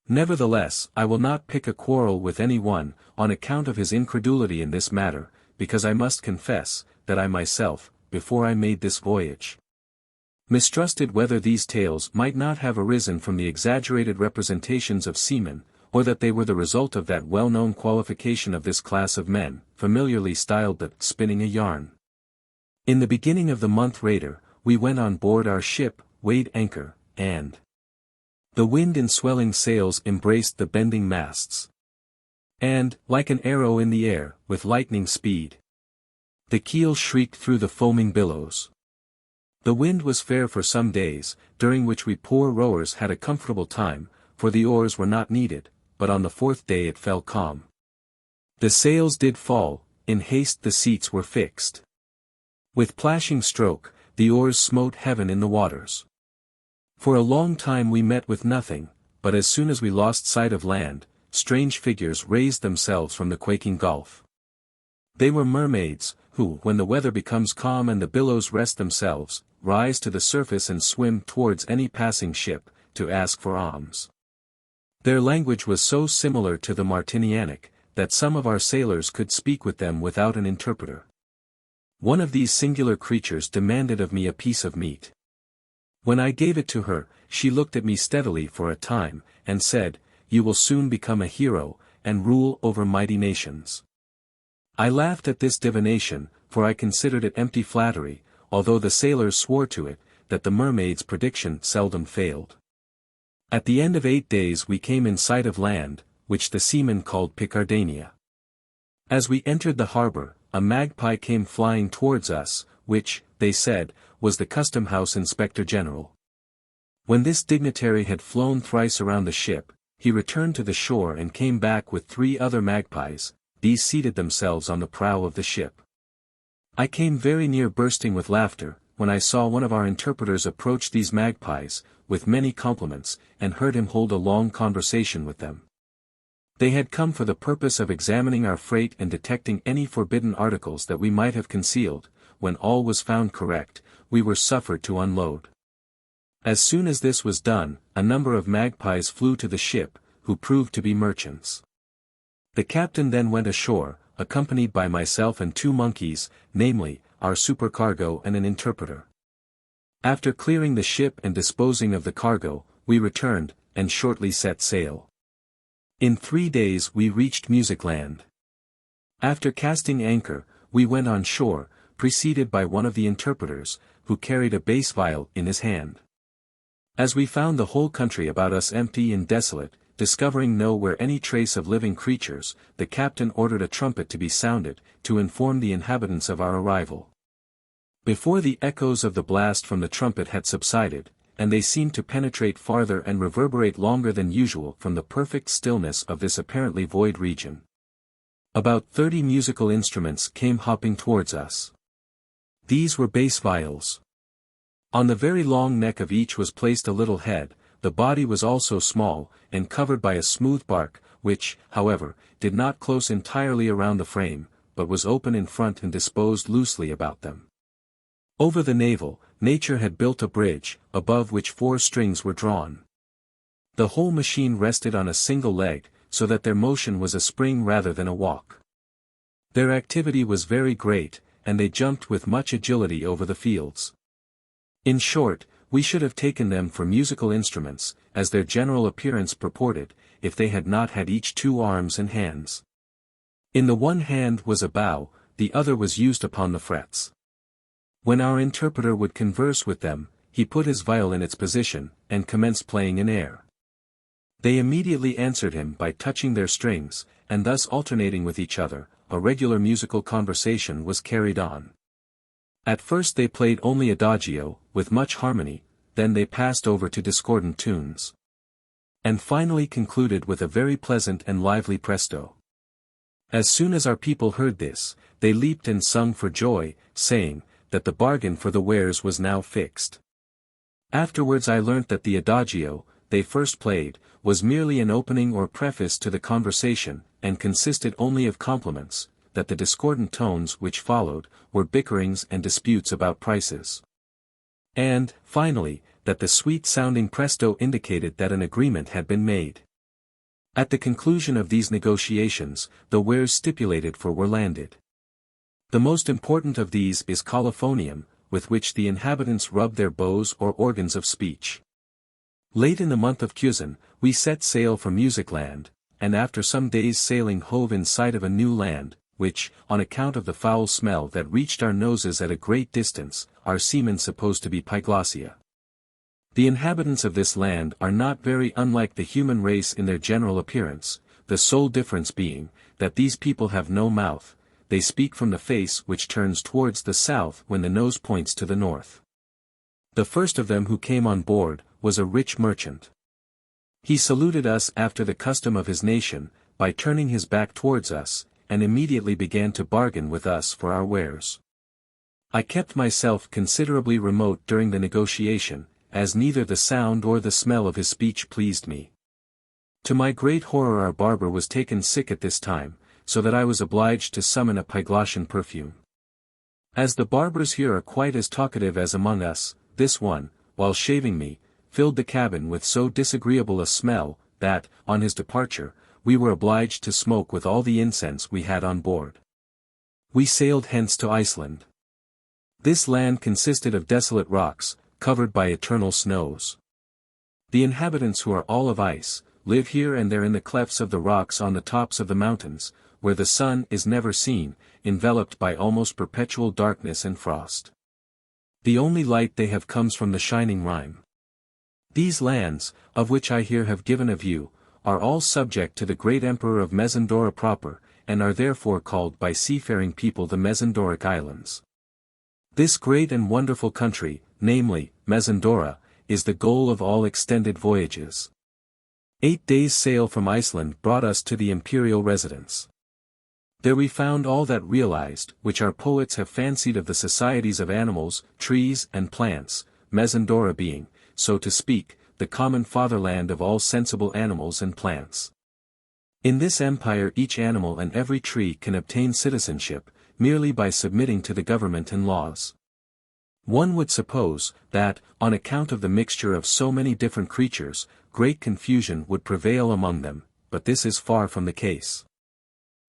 Nevertheless, I will not pick a quarrel with any one, on account of his incredulity in this matter, because I must confess, that I myself, before I made this voyage, mistrusted whether these tales might not have arisen from the exaggerated representations of seamen, or that they were the result of that well-known qualification of this class of men, familiarly styled the spinning a yarn. In the beginning of the month Rader, we went on board our ship, weighed anchor, and the wind in swelling sails embraced the bending masts. And, like an arrow in the air, with lightning speed, the keel shrieked through the foaming billows. The wind was fair for some days, during which we poor rowers had a comfortable time, for the oars were not needed, but on the 4th day it fell calm. The sails did fall, in haste the seats were fixed. With plashing stroke, the oars smote heaven in the waters. For a long time we met with nothing, but as soon as we lost sight of land, strange figures raised themselves from the quaking gulf. They were mermaids, who, when the weather becomes calm and the billows rest themselves, rise to the surface and swim towards any passing ship, to ask for alms. Their language was so similar to the Martinianic, that some of our sailors could speak with them without an interpreter. One of these singular creatures demanded of me a piece of meat. When I gave it to her, she looked at me steadily for a time, and said, "You will soon become a hero, and rule over mighty nations." I laughed at this divination, for I considered it empty flattery, although the sailors swore to it, that the mermaid's prediction seldom failed. At the end of 8 days we came in sight of land, which the seamen called Picardania. As we entered the harbor, a magpie came flying towards us, which, they said, was the Custom House Inspector General. When this dignitary had flown thrice around the ship, he returned to the shore and came back with 3 other magpies. These seated themselves on the prow of the ship. I came very near bursting with laughter, when I saw one of our interpreters approach these magpies, with many compliments, and heard him hold a long conversation with them. They had come for the purpose of examining our freight and detecting any forbidden articles that we might have concealed. When all was found correct, we were suffered to unload. As soon as this was done, a number of magpies flew to the ship, who proved to be merchants. The captain then went ashore, accompanied by myself and 2 monkeys, namely, our supercargo and an interpreter. After clearing the ship and disposing of the cargo, we returned, and shortly set sail. In 3 days we reached Musicland. After casting anchor, we went on shore, preceded by one of the interpreters, who carried a bass viol in his hand. As we found the whole country about us empty and desolate, discovering nowhere any trace of living creatures, the captain ordered a trumpet to be sounded, to inform the inhabitants of our arrival. Before the echoes of the blast from the trumpet had subsided, and they seemed to penetrate farther and reverberate longer than usual from the perfect stillness of this apparently void region, about 30 musical instruments came hopping towards us. These were bass viols. On the very long neck of each was placed a little head. The body was also small, and covered by a smooth bark, which, however, did not close entirely around the frame, but was open in front and disposed loosely about them. Over the navel, nature had built a bridge, above which 4 strings were drawn. The whole machine rested on a single leg, so that their motion was a spring rather than a walk. Their activity was very great, and they jumped with much agility over the fields. In short, we should have taken them for musical instruments, as their general appearance purported, if they had not had each 2 arms and hands. In the one hand was a bow, the other was used upon the frets. When our interpreter would converse with them, he put his viol in its position, and commenced playing an air. They immediately answered him by touching their strings, and thus alternating with each other, a regular musical conversation was carried on. At first they played only adagio, with much harmony, then they passed over to discordant tunes, and finally concluded with a very pleasant and lively presto. As soon as our people heard this, they leaped and sung for joy, saying, that the bargain for the wares was now fixed. Afterwards I learnt that the adagio, they first played, was merely an opening or preface to the conversation, and consisted only of compliments, that the discordant tones which followed, were bickerings and disputes about prices. And, finally, that the sweet-sounding presto indicated that an agreement had been made. At the conclusion of these negotiations, the wares stipulated for were landed. The most important of these is colophonium, with which the inhabitants rub their bows or organs of speech. Late in the month of Cusan, we set sail from Musicland, and after some days sailing hove in sight of a new land, which, on account of the foul smell that reached our noses at a great distance, our seamen supposed to be Pyglossia. The inhabitants of this land are not very unlike the human race in their general appearance, the sole difference being, that these people have no mouth, they speak from the face which turns towards the south when the nose points to the north. The first of them who came on board, was a rich merchant. He saluted us after the custom of his nation, by turning his back towards us, and immediately began to bargain with us for our wares. I kept myself considerably remote during the negotiation, as neither the sound or the smell of his speech pleased me. To my great horror our barber was taken sick at this time, so that I was obliged to summon a Pyglossian perfume. As the barbers here are quite as talkative as among us, this one, while shaving me, filled the cabin with so disagreeable a smell, that, on his departure, we were obliged to smoke with all the incense we had on board. We sailed hence to Iceland. This land consisted of desolate rocks, covered by eternal snows. The inhabitants, who are all of ice, live here and there in the clefts of the rocks on the tops of the mountains, where the sun is never seen, enveloped by almost perpetual darkness and frost. The only light they have comes from the shining Rhine. These lands, of which I here have given a view, are all subject to the great emperor of Mezendora proper, and are therefore called by seafaring people the Mezendoric Islands. This great and wonderful country, namely, Mezendora, is the goal of all extended voyages. 8 days' sail from Iceland brought us to the imperial residence. There we found all that realized, which our poets have fancied of the societies of animals, trees, and plants, Mezendora being, so to speak, the common fatherland of all sensible animals and plants. In this empire each animal and every tree can obtain citizenship, merely by submitting to the government and laws. One would suppose, that, on account of the mixture of so many different creatures, great confusion would prevail among them, but this is far from the case.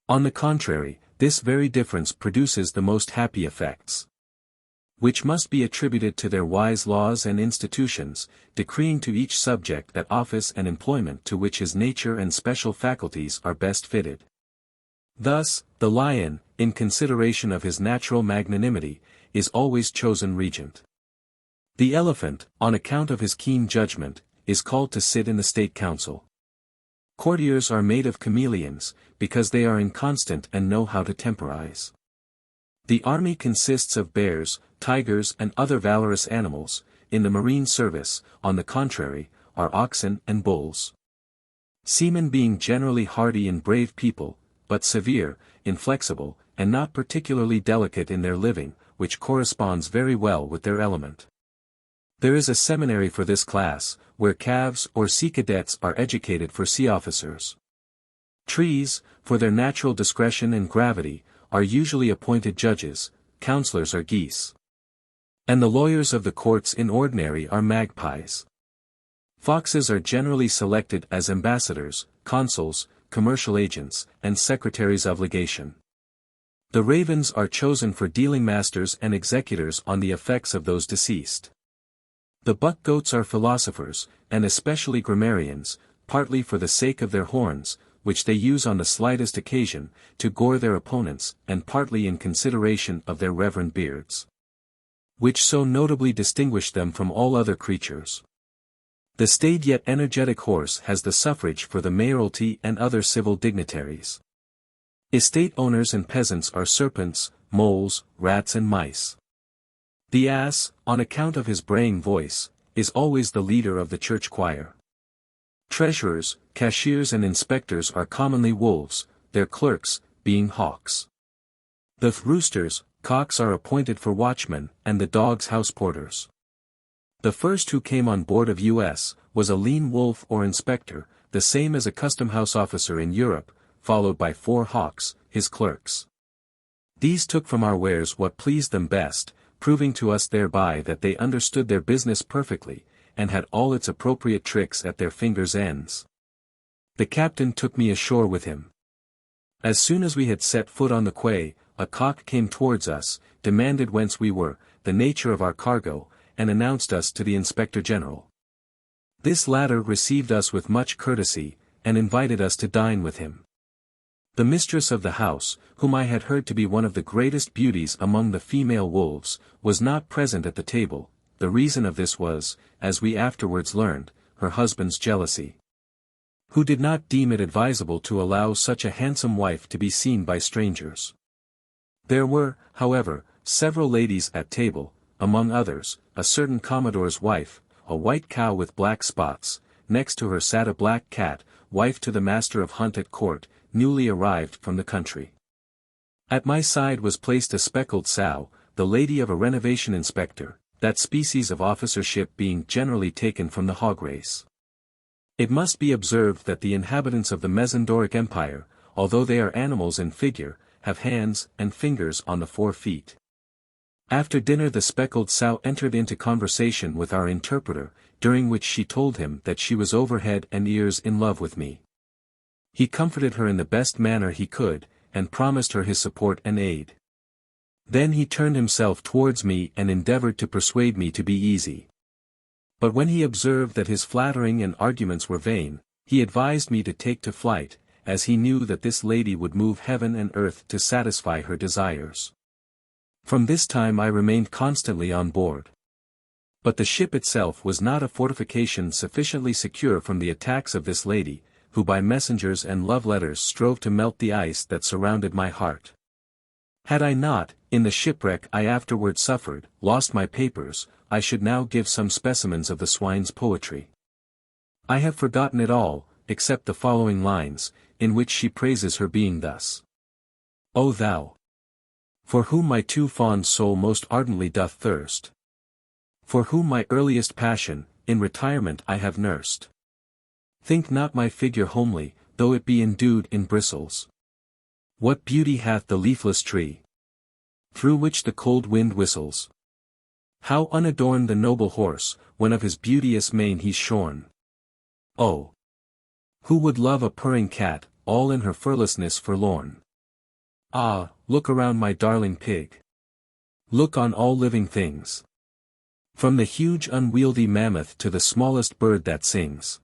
On the contrary, this very difference produces the most happy effects. which must be attributed to their wise laws and institutions, decreeing to each subject that office and employment to which his nature and special faculties are best fitted. Thus, the lion, in consideration of his natural magnanimity, is always chosen regent. The elephant, on account of his keen judgment, is called to sit in the state council. Courtiers are made of chameleons, because they are inconstant and know how to temporize. The army consists of bears, tigers and other valorous animals. In the marine service, on the contrary, are oxen and bulls. Seamen being generally hardy and brave people, but severe, inflexible, and not particularly delicate in their living, which corresponds very well with their element. There is a seminary for this class, where calves or sea cadets are educated for sea officers. Trees, for their natural discretion and gravity, are usually appointed judges, counselors are geese. And the lawyers of the courts in ordinary are magpies. Foxes are generally selected as ambassadors, consuls, commercial agents, and secretaries of legation. The ravens are chosen for dealing masters and executors on the effects of those deceased. The buck-goats are philosophers, and especially grammarians, partly for the sake of their horns, which they use on the slightest occasion, to gore their opponents, and partly in consideration of their reverend beards, which so notably distinguish them from all other creatures. The staid yet energetic horse has the suffrage for the mayoralty and other civil dignitaries. Estate owners and peasants are serpents, moles, rats and mice. The ass, on account of his braying voice, is always the leader of the church choir. Treasurers, cashiers and inspectors are commonly wolves, their clerks, being hawks. The roosters, cocks are appointed for watchmen, and the dogs house porters. The first who came on board of U.S. was a lean wolf or inspector, the same as a custom house officer in Europe, followed by 4 hawks, his clerks. These took from our wares what pleased them best, proving to us thereby that they understood their business perfectly, and had all its appropriate tricks at their fingers' ends. The captain took me ashore with him. As soon as we had set foot on the quay, a cock came towards us, demanded whence we were, the nature of our cargo, and announced us to the Inspector General. This latter received us with much courtesy, and invited us to dine with him. The mistress of the house, whom I had heard to be one of the greatest beauties among the female wolves, was not present at the table. The reason of this was, as we afterwards learned, her husband's jealousy, who did not deem it advisable to allow such a handsome wife to be seen by strangers. There were, however, several ladies at table, among others, a certain commodore's wife, a white cow with black spots. Next to her sat a black cat, wife to the master of hunt at court, newly arrived from the country. At my side was placed a speckled sow, the lady of a renovation inspector, that species of officership being generally taken from the hog race. It must be observed that the inhabitants of the Mesendoric Empire, although they are animals in figure, have hands and fingers on the 4 feet. After dinner the speckled sow entered into conversation with our interpreter, during which she told him that she was over head and ears in love with me. He comforted her in the best manner he could, and promised her his support and aid. Then he turned himself towards me and endeavored to persuade me to be easy. But when he observed that his flattering and arguments were vain, he advised me to take to flight, as he knew that this lady would move heaven and earth to satisfy her desires. From this time I remained constantly on board. But the ship itself was not a fortification sufficiently secure from the attacks of this lady, who by messengers and love letters strove to melt the ice that surrounded my heart. Had I not, in the shipwreck I afterward suffered, lost my papers, I should now give some specimens of the swine's poetry. I have forgotten it all, except the following lines, in which she praises her being thus. O thou, for whom my too fond soul most ardently doth thirst, for whom my earliest passion, in retirement I have nursed. Think not my figure homely, though it be endued in bristles. What beauty hath the leafless tree, through which the cold wind whistles? How unadorned the noble horse, when of his beauteous mane he's shorn? Oh! Who would love a purring cat, all in her furlessness forlorn? Ah, look around my darling pig! Look on all living things. From the huge unwieldy mammoth to the smallest bird that sings.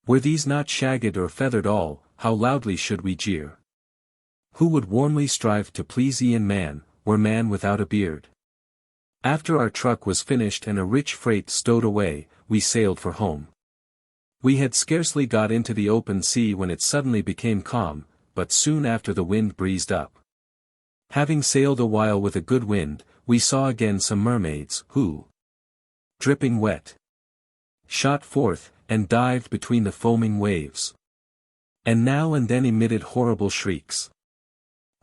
Were these not shagged or feathered all, how loudly should we jeer? Who would warmly strive to please e'en man, were man without a beard? After our truck was finished and a rich freight stowed away, we sailed for home. We had scarcely got into the open sea when it suddenly became calm, but soon after the wind breezed up. Having sailed a while with a good wind, we saw again some mermaids, who, dripping wet, shot forth, and dived between the foaming waves, and now and then emitted horrible shrieks.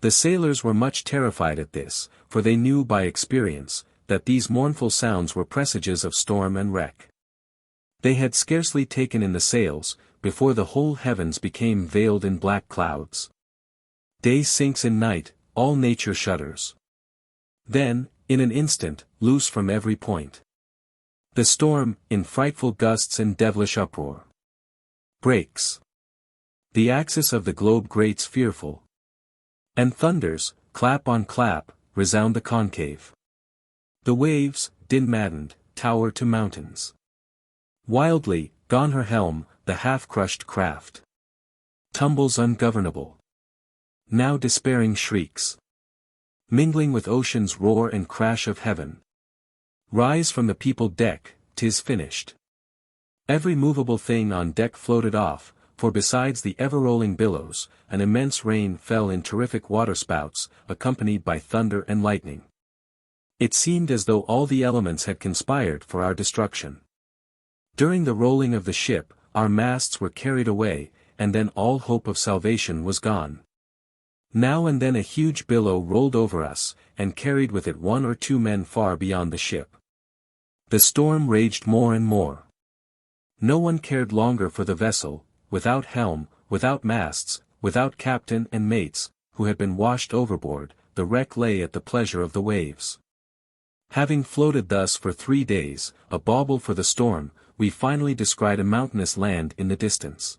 The sailors were much terrified at this, for they knew by experience, that these mournful sounds were presages of storm and wreck. They had scarcely taken in the sails, before the whole heavens became veiled in black clouds. Day sinks in night, all nature shudders. Then, in an instant, loose from every point. The storm, in frightful gusts and devilish uproar, breaks. The axis of the globe grates fearful. And thunders, clap on clap, resound the concave. The waves, din-maddened, tower to mountains. Wildly, gone her helm, the half-crushed craft tumbles ungovernable. Now despairing shrieks, mingling with ocean's roar and crash of heaven, rise from the peopled deck, 'tis finished. Every movable thing on deck floated off, for besides the ever-rolling billows, an immense rain fell in terrific waterspouts, accompanied by thunder and lightning. It seemed as though all the elements had conspired for our destruction. During the rolling of the ship, our masts were carried away, and then all hope of salvation was gone. Now and then a huge billow rolled over us, and carried with it one or two men far beyond the ship. The storm raged more and more. No one cared longer for the vessel, without helm, without masts, without captain and mates, who had been washed overboard. The wreck lay at the pleasure of the waves. Having floated thus for 3 days, a bauble for the storm, we finally descried a mountainous land in the distance.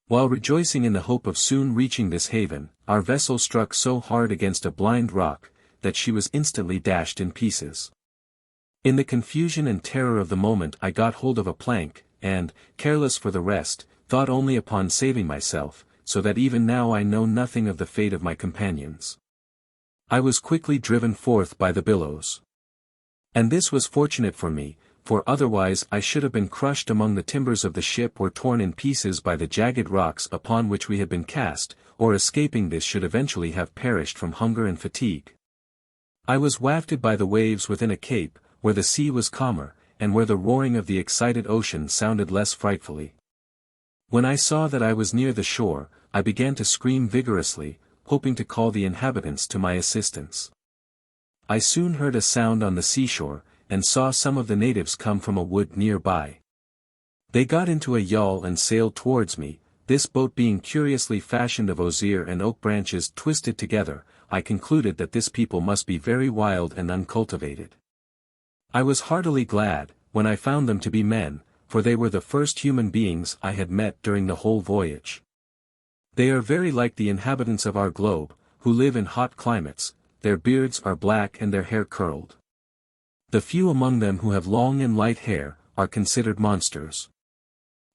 While rejoicing in the hope of soon reaching this haven, our vessel struck so hard against a blind rock, that she was instantly dashed in pieces. In the confusion and terror of the moment I got hold of a plank, and, careless for the rest, thought only upon saving myself, so that even now I know nothing of the fate of my companions. I was quickly driven forth by the billows. And this was fortunate for me, for otherwise I should have been crushed among the timbers of the ship or torn in pieces by the jagged rocks upon which we had been cast, or escaping this should eventually have perished from hunger and fatigue. I was wafted by the waves within a cape, where the sea was calmer, and where the roaring of the excited ocean sounded less frightfully. When I saw that I was near the shore, I began to scream vigorously, hoping to call the inhabitants to my assistance. I soon heard a sound on the seashore, and saw some of the natives come from a wood near by. They got into a yawl and sailed towards me. This boat being curiously fashioned of osier and oak branches twisted together, I concluded that this people must be very wild and uncultivated. I was heartily glad, when I found them to be men, for they were the first human beings I had met during the whole voyage. They are very like the inhabitants of our globe, who live in hot climates. Their beards are black and their hair curled. The few among them who have long and light hair, are considered monsters.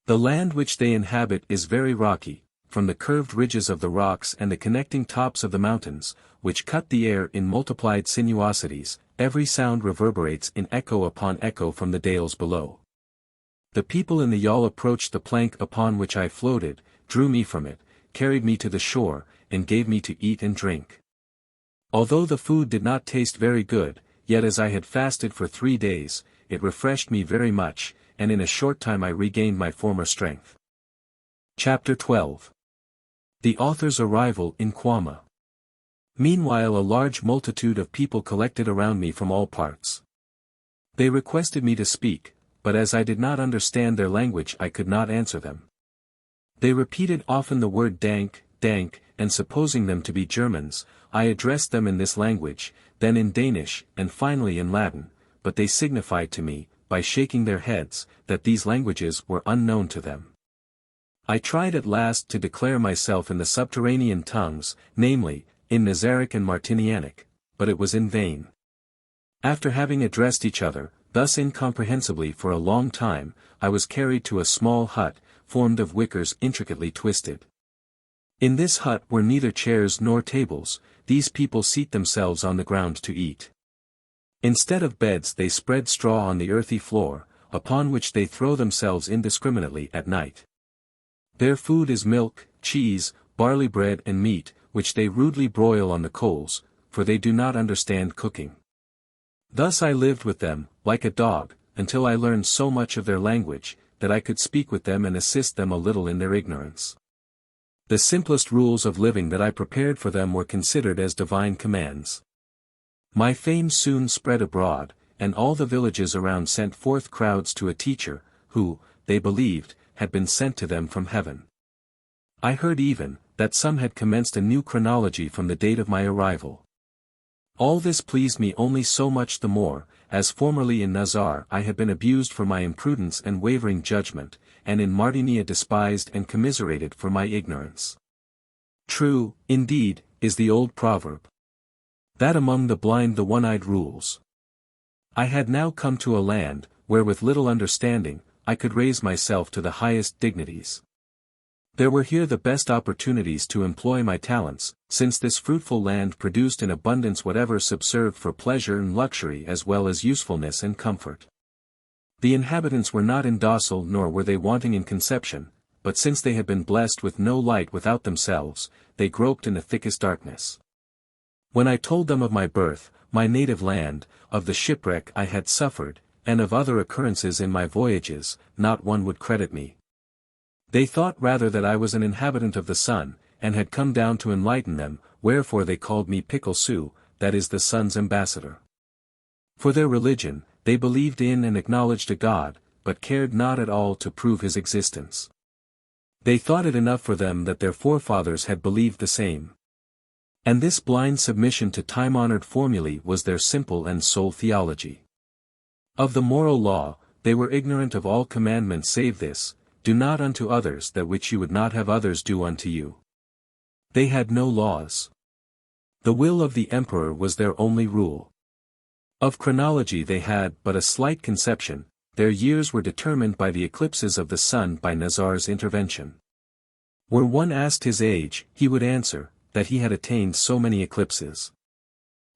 The land which they inhabit is very rocky, from the curved ridges of the rocks and the connecting tops of the mountains, which cut the air in multiplied sinuosities. Every sound reverberates in echo upon echo from the dales below. The people in the yawl approached the plank upon which I floated, drew me from it, carried me to the shore, and gave me to eat and drink. Although the food did not taste very good, yet as I had fasted for 3 days, it refreshed me very much, and in a short time I regained my former strength. Chapter 12. The author's arrival in Quama. Meanwhile a large multitude of people collected around me from all parts. They requested me to speak, but as I did not understand their language I could not answer them. They repeated often the word dank, dank, and supposing them to be Germans, I addressed them in this language, then in Danish, and finally in Latin, but they signified to me, by shaking their heads, that these languages were unknown to them. I tried at last to declare myself in the subterranean tongues, namely, in Nazaric and Martinianic, but it was in vain. After having addressed each other, thus incomprehensibly for a long time, I was carried to a small hut, formed of wickers intricately twisted. In this hut were neither chairs nor tables, these people seat themselves on the ground to eat. Instead of beds they spread straw on the earthy floor, upon which they throw themselves indiscriminately at night. Their food is milk, cheese, barley bread and meat, which they rudely broil on the coals, for they do not understand cooking. Thus I lived with them, like a dog, until I learned so much of their language, that I could speak with them and assist them a little in their ignorance. The simplest rules of living that I prepared for them were considered as divine commands. My fame soon spread abroad, and all the villages around sent forth crowds to a teacher, who, they believed, had been sent to them from heaven. I heard even, that some had commenced a new chronology from the date of my arrival. All this pleased me only so much the more, as formerly in Nazar I had been abused for my imprudence and wavering judgment, and in Martinia despised and commiserated for my ignorance. True, indeed, is the old proverb, that among the blind the one-eyed rules. I had now come to a land, where with little understanding, I could raise myself to the highest dignities. There were here the best opportunities to employ my talents, since this fruitful land produced in abundance whatever subserved for pleasure and luxury as well as usefulness and comfort. The inhabitants were not indocile nor were they wanting in conception, but since they had been blessed with no light without themselves, they groped in the thickest darkness. When I told them of my birth, my native land, of the shipwreck I had suffered, and of other occurrences in my voyages, not one would credit me. They thought rather that I was an inhabitant of the sun, and had come down to enlighten them, wherefore they called me Pickle Sue, that is the sun's ambassador. For their religion, they believed in and acknowledged a God, but cared not at all to prove his existence. They thought it enough for them that their forefathers had believed the same. And this blind submission to time-honored formulae was their simple and sole theology. Of the moral law, they were ignorant of all commandments save this, do not unto others that which you would not have others do unto you. They had no laws. The will of the emperor was their only rule. Of chronology they had but a slight conception, their years were determined by the eclipses of the sun by Nazar's intervention. Were one asked his age, he would answer, that he had attained so many eclipses.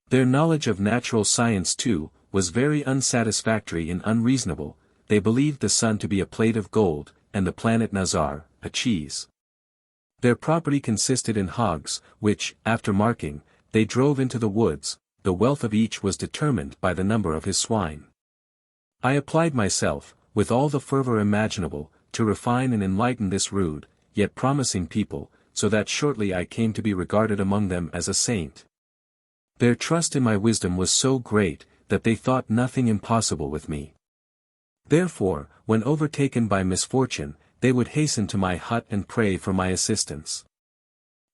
Their knowledge of natural science too, was very unsatisfactory and unreasonable, they believed the sun to be a plate of gold, and the planet Nazar, a cheese. Their property consisted in hogs, which, after marking, they drove into the woods, the wealth of each was determined by the number of his swine. I applied myself, with all the fervor imaginable, to refine and enlighten this rude, yet promising people, so that shortly I came to be regarded among them as a saint. Their trust in my wisdom was so great, that they thought nothing impossible with me. Therefore, when overtaken by misfortune, they would hasten to my hut and pray for my assistance.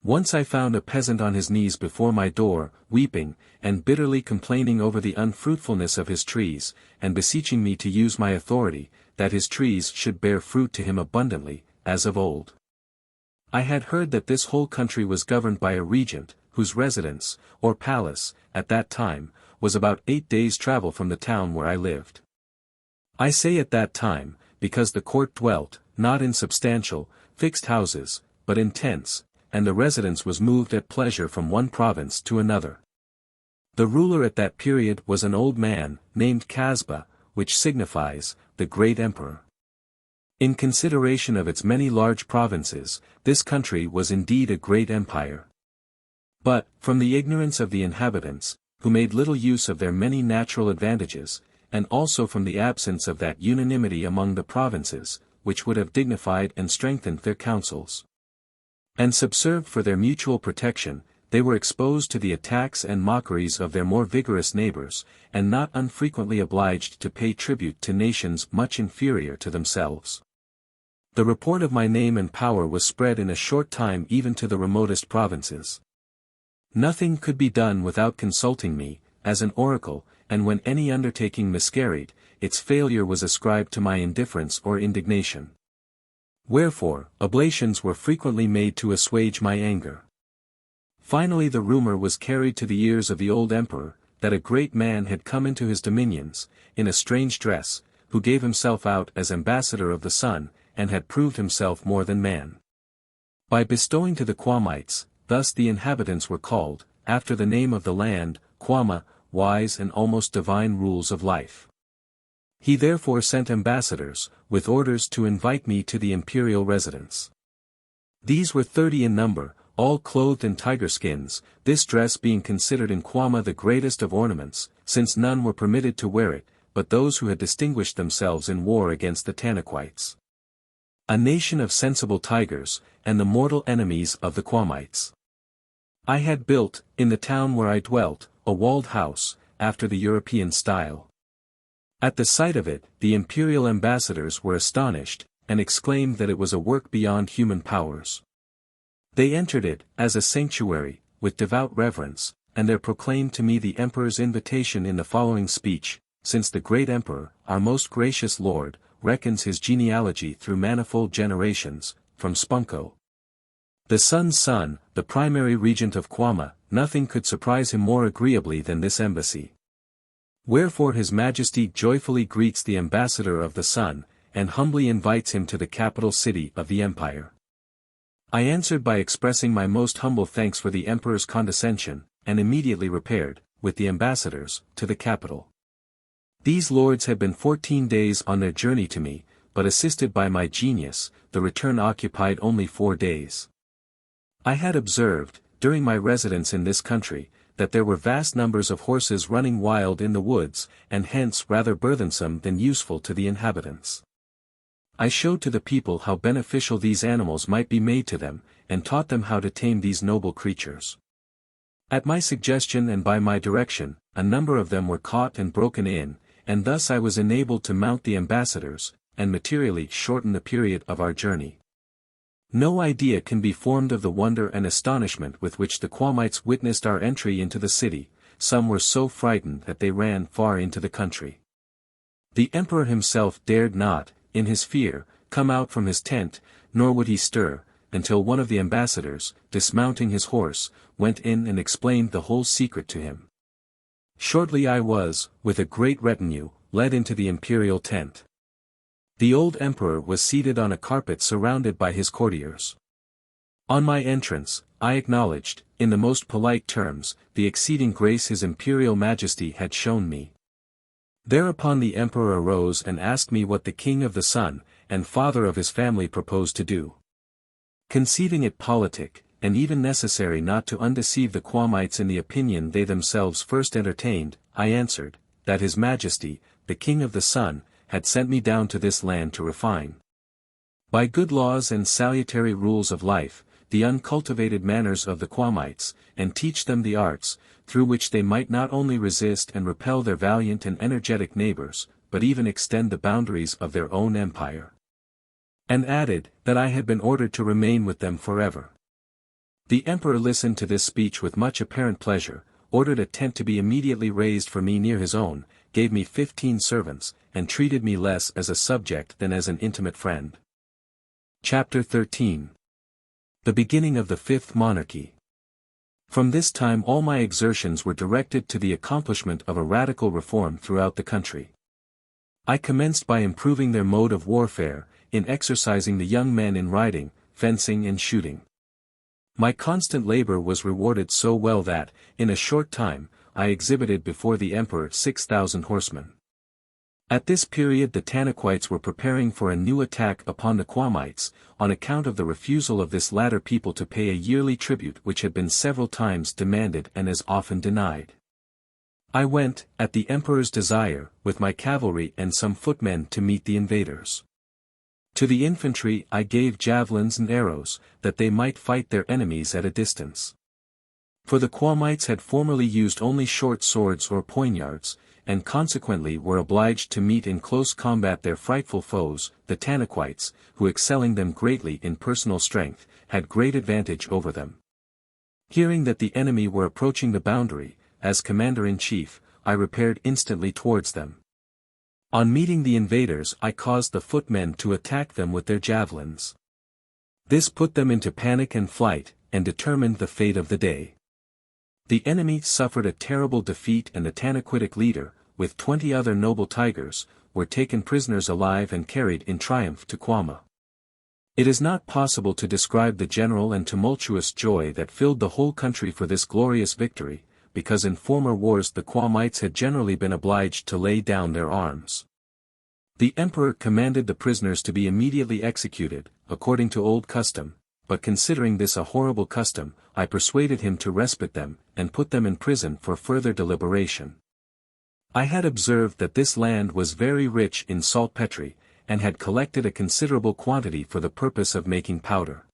Once I found a peasant on his knees before my door, weeping, and bitterly complaining over the unfruitfulness of his trees, and beseeching me to use my authority, that his trees should bear fruit to him abundantly, as of old. I had heard that this whole country was governed by a regent, whose residence, or palace, at that time, was about 8 days' travel from the town where I lived. I say at that time, because the court dwelt, not in substantial, fixed houses, but in tents, and the residence was moved at pleasure from one province to another. The ruler at that period was an old man, named Keba, which signifies, the great emperor. In consideration of its many large provinces, this country was indeed a great empire. But, from the ignorance of the inhabitants, who made little use of their many natural advantages, and also from the absence of that unanimity among the provinces, which would have dignified and strengthened their councils, and subserved for their mutual protection, they were exposed to the attacks and mockeries of their more vigorous neighbors, and not unfrequently obliged to pay tribute to nations much inferior to themselves. The report of my name and power was spread in a short time even to the remotest provinces. Nothing could be done without consulting me, as an oracle, and when any undertaking miscarried, its failure was ascribed to my indifference or indignation. Wherefore, oblations were frequently made to assuage my anger. Finally the rumor was carried to the ears of the old emperor, that a great man had come into his dominions, in a strange dress, who gave himself out as ambassador of the sun, and had proved himself more than man. By bestowing to the Quamites, thus the inhabitants were called, after the name of the land, Quama, wise and almost divine rules of life. He therefore sent ambassadors, with orders to invite me to the imperial residence. These were 30 in number, all clothed in tiger skins, this dress being considered in Quama the greatest of ornaments, since none were permitted to wear it, but those who had distinguished themselves in war against the Tanaquites. A nation of sensible tigers, and the mortal enemies of the Quamites. I had built, in the town where I dwelt, a walled house, after the European style. At the sight of it, the imperial ambassadors were astonished, and exclaimed that it was a work beyond human powers. They entered it, as a sanctuary, with devout reverence, and there proclaimed to me the emperor's invitation in the following speech: since the great emperor, our most gracious lord, reckons his genealogy through manifold generations, from Spunko, the sun's son, the primary regent of Quama, nothing could surprise him more agreeably than this embassy. Wherefore his majesty joyfully greets the ambassador of the sun, and humbly invites him to the capital city of the empire. I answered by expressing my most humble thanks for the emperor's condescension, and immediately repaired, with the ambassadors, to the capital. These lords had been 14 days on their journey to me, but assisted by my genius, the return occupied only 4 days. I had observed, during my residence in this country, that there were vast numbers of horses running wild in the woods, and hence rather burthensome than useful to the inhabitants. I showed to the people how beneficial these animals might be made to them, and taught them how to tame these noble creatures. At my suggestion and by my direction, a number of them were caught and broken in, and thus I was enabled to mount the ambassadors, and materially shorten the period of our journey. No idea can be formed of the wonder and astonishment with which the Quamites witnessed our entry into the city. Some were so frightened that they ran far into the country. The emperor himself dared not, in his fear, come out from his tent, nor would he stir, until one of the ambassadors, dismounting his horse, went in and explained the whole secret to him. Shortly I was, with a great retinue, led into the imperial tent. The old emperor was seated on a carpet surrounded by his courtiers. On my entrance, I acknowledged, in the most polite terms, the exceeding grace his imperial majesty had shown me. Thereupon the emperor arose and asked me what the king of the sun, and father of his family proposed to do. Conceiving it politic, and even necessary not to undeceive the Quamites in the opinion they themselves first entertained, I answered, that his majesty, the king of the sun, had sent me down to this land to refine, by good laws and salutary rules of life, the uncultivated manners of the Quamites, and teach them the arts, through which they might not only resist and repel their valiant and energetic neighbors, but even extend the boundaries of their own empire. And added, that I had been ordered to remain with them forever. The emperor listened to this speech with much apparent pleasure, ordered a tent to be immediately raised for me near his own, gave me 15 servants, and treated me less as a subject than as an intimate friend. Chapter 13. The beginning of the Fifth Monarchy. From this time all my exertions were directed to the accomplishment of a radical reform throughout the country. I commenced by improving their mode of warfare, in exercising the young men in riding, fencing and shooting. My constant labor was rewarded so well that, in a short time, I exhibited before the emperor 6,000 horsemen. At this period the Tanaquites were preparing for a new attack upon the Quamites, on account of the refusal of this latter people to pay a yearly tribute which had been several times demanded and as often denied. I went, at the emperor's desire, with my cavalry and some footmen to meet the invaders. To the infantry I gave javelins and arrows, that they might fight their enemies at a distance. For the Quamites had formerly used only short swords or poignards, and consequently were obliged to meet in close combat their frightful foes, the Tanaquites, who excelling them greatly in personal strength, had great advantage over them. Hearing that the enemy were approaching the boundary, as commander-in-chief, I repaired instantly towards them. On meeting the invaders I caused the footmen to attack them with their javelins. This put them into panic and flight, and determined the fate of the day. The enemy suffered a terrible defeat, and the Tanaquitic leader, with 20 other noble tigers, were taken prisoners alive and carried in triumph to Kema. It is not possible to describe the general and tumultuous joy that filled the whole country for this glorious victory, because in former wars the Quamites had generally been obliged to lay down their arms. The emperor commanded the prisoners to be immediately executed, according to old custom, but considering this a horrible custom, I persuaded him to respite them, and put them in prison for further deliberation. I had observed that this land was very rich in saltpetre, and had collected a considerable quantity for the purpose of making powder.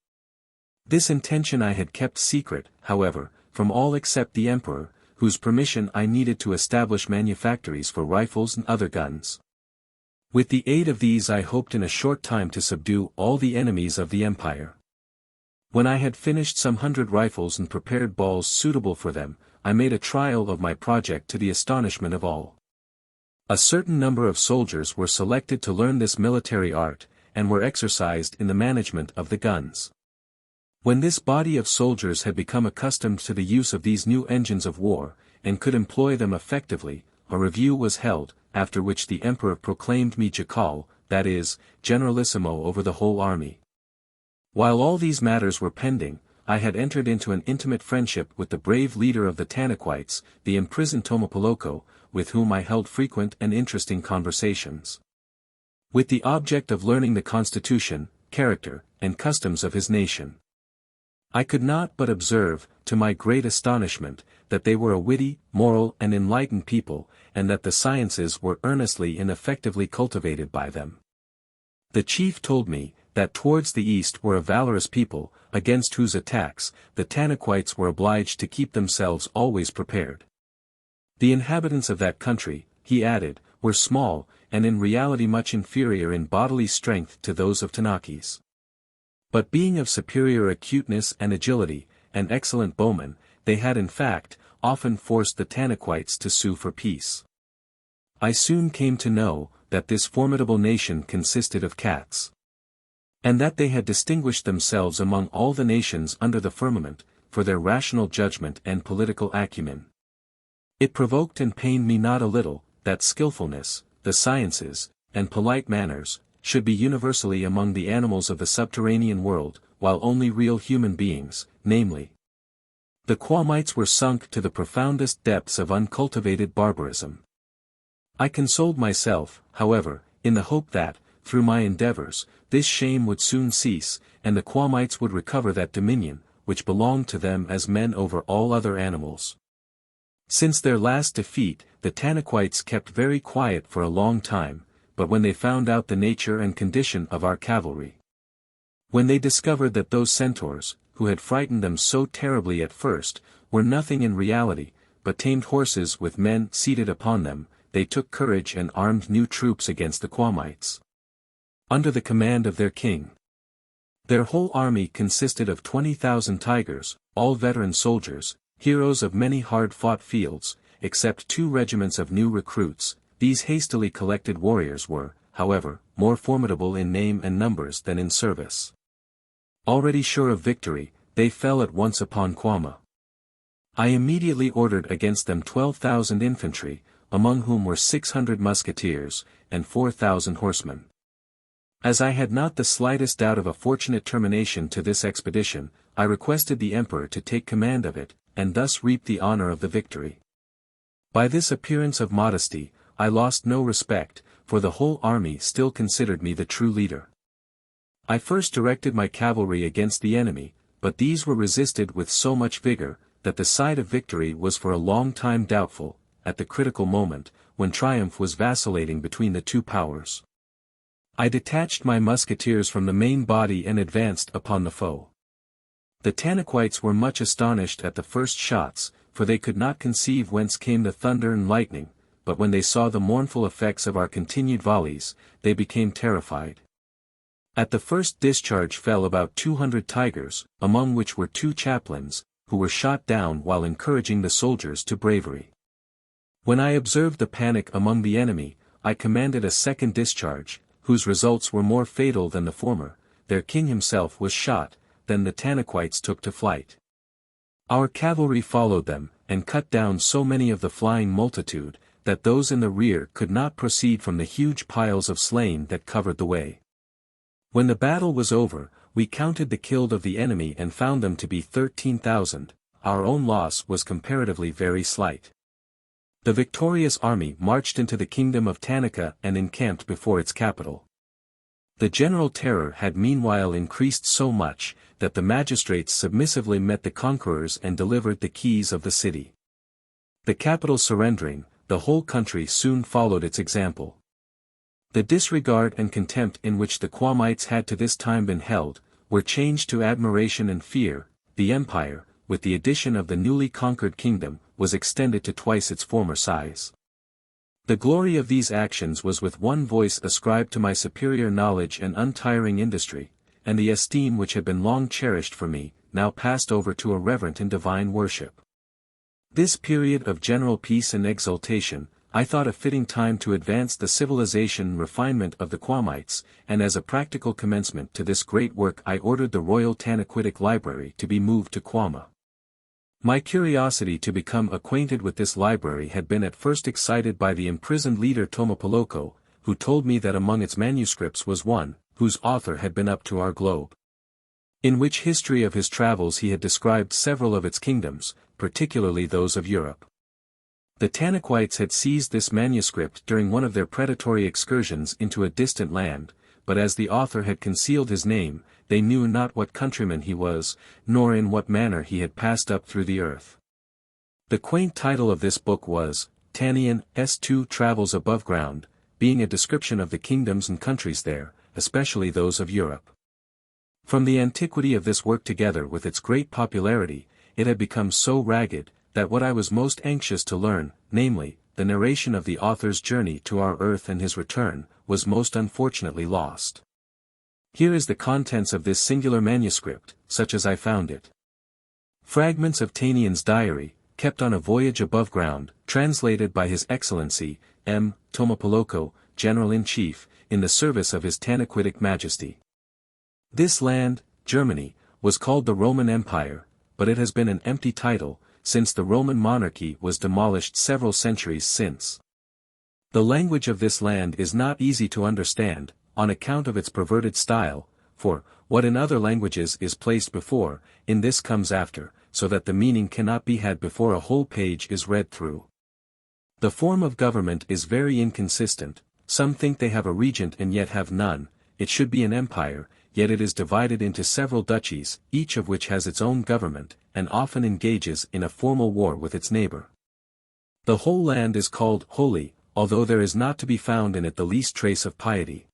This intention I had kept secret, however, from all except the emperor, whose permission I needed to establish manufactories for rifles and other guns. With the aid of these I hoped in a short time to subdue all the enemies of the empire. When I had finished some 100 rifles and prepared balls suitable for them, I made a trial of my project to the astonishment of all. A certain number of soldiers were selected to learn this military art, and were exercised in the management of the guns. When this body of soldiers had become accustomed to the use of these new engines of war, and could employ them effectively, a review was held, after which the emperor proclaimed me Jakal, that is, generalissimo over the whole army. While all these matters were pending, I had entered into an intimate friendship with the brave leader of the Tanaquites, the imprisoned Tomopoloko, with whom I held frequent and interesting conversations, with the object of learning the constitution, character, and customs of his nation. I could not but observe, to my great astonishment, that they were a witty, moral and enlightened people, and that the sciences were earnestly and effectively cultivated by them. The chief told me, that towards the east were a valorous people, against whose attacks, the Tanaquites were obliged to keep themselves always prepared. The inhabitants of that country, he added, were small, and in reality much inferior in bodily strength to those of Tanakis. But being of superior acuteness and agility, and excellent bowmen, they had in fact, often forced the Tanaquites to sue for peace. I soon came to know, that this formidable nation consisted of cats, and that they had distinguished themselves among all the nations under the firmament, for their rational judgment and political acumen. It provoked and pained me not a little, that skillfulness, the sciences, and polite manners, should be universally among the animals of the subterranean world, while only real human beings, namely, the Quamites, were sunk to the profoundest depths of uncultivated barbarism. I consoled myself, however, in the hope that, through my endeavors, this shame would soon cease, and the Quamites would recover that dominion, which belonged to them as men over all other animals. Since their last defeat, the Tanaquites kept very quiet for a long time, but when they found out the nature and condition of our cavalry, when they discovered that those centaurs, who had frightened them so terribly at first, were nothing in reality, but tamed horses with men seated upon them, they took courage and armed new troops against the Quamites, under the command of their king. Their whole army consisted of 20,000 tigers, all veteran soldiers, heroes of many hard-fought fields, except 2 regiments of new recruits. These hastily collected warriors were, however, more formidable in name and numbers than in service. Already sure of victory, they fell at once upon Kema. I immediately ordered against them 12,000 infantry, among whom were 600 musketeers, and 4,000 horsemen. As I had not the slightest doubt of a fortunate termination to this expedition, I requested the emperor to take command of it, and thus reap the honor of the victory. By this appearance of modesty, I lost no respect, for the whole army still considered me the true leader. I first directed my cavalry against the enemy, but these were resisted with so much vigor, that the side of victory was for a long time doubtful. At the critical moment, when triumph was vacillating between the two powers, I detached my musketeers from the main body and advanced upon the foe. The Tanaquites were much astonished at the first shots, for they could not conceive whence came the thunder and lightning, but when they saw the mournful effects of our continued volleys, they became terrified. At the first discharge fell about 200 tigers, among which were 2 chaplains, who were shot down while encouraging the soldiers to bravery. When I observed the panic among the enemy, I commanded a second discharge, whose results were more fatal than the former. Their king himself was shot, then the Tanaquites took to flight. Our cavalry followed them, and cut down so many of the flying multitude, that those in the rear could not proceed from the huge piles of slain that covered the way. When the battle was over, we counted the killed of the enemy and found them to be 13,000, our own loss was comparatively very slight. The victorious army marched into the kingdom of Tanica and encamped before its capital. The general terror had meanwhile increased so much, that the magistrates submissively met the conquerors and delivered the keys of the city. The capital surrendering, the whole country soon followed its example. The disregard and contempt in which the Quamites had to this time been held, were changed to admiration and fear. The empire, with the addition of the newly conquered kingdom, was extended to twice its former size. The glory of these actions was with one voice ascribed to my superior knowledge and untiring industry, and the esteem which had been long cherished for me, now passed over to a reverent and divine worship. This period of general peace and exultation, I thought a fitting time to advance the civilization and refinement of the Quamites, and as a practical commencement to this great work I ordered the Royal Tanaquitic Library to be moved to Quama. My curiosity to become acquainted with this library had been at first excited by the imprisoned leader Tomapoloko, who told me that among its manuscripts was one, whose author had been up to our globe. In which history of his travels he had described several of its kingdoms, particularly those of Europe. The Tanaquites had seized this manuscript during one of their predatory excursions into a distant land, but as the author had concealed his name, they knew not what countryman he was, nor in what manner he had passed up through the earth. The quaint title of this book was, Tanian S2 Travels Above Ground, being a description of the kingdoms and countries there, especially those of Europe. From the antiquity of this work together with its great popularity, it had become so ragged, that what I was most anxious to learn, namely, the narration of the author's journey to our earth and his return, was most unfortunately lost. Here is the contents of this singular manuscript, such as I found it. Fragments of Tanian's diary, kept on a voyage above ground, translated by His Excellency, M. Tomapoloko, General-in-Chief, in the service of His Tanaquitic Majesty. This land, Germany, was called the Roman Empire, but it has been an empty title, since the Roman monarchy was demolished several centuries since. The language of this land is not easy to understand, on account of its perverted style, for, what in other languages is placed before, in this comes after, so that the meaning cannot be had before a whole page is read through. The form of government is very inconsistent, some think they have a regent and yet have none, it should be an empire, yet it is divided into several duchies, each of which has its own government, and often engages in a formal war with its neighbor. The whole land is called holy, although there is not to be found in it the least trace of piety.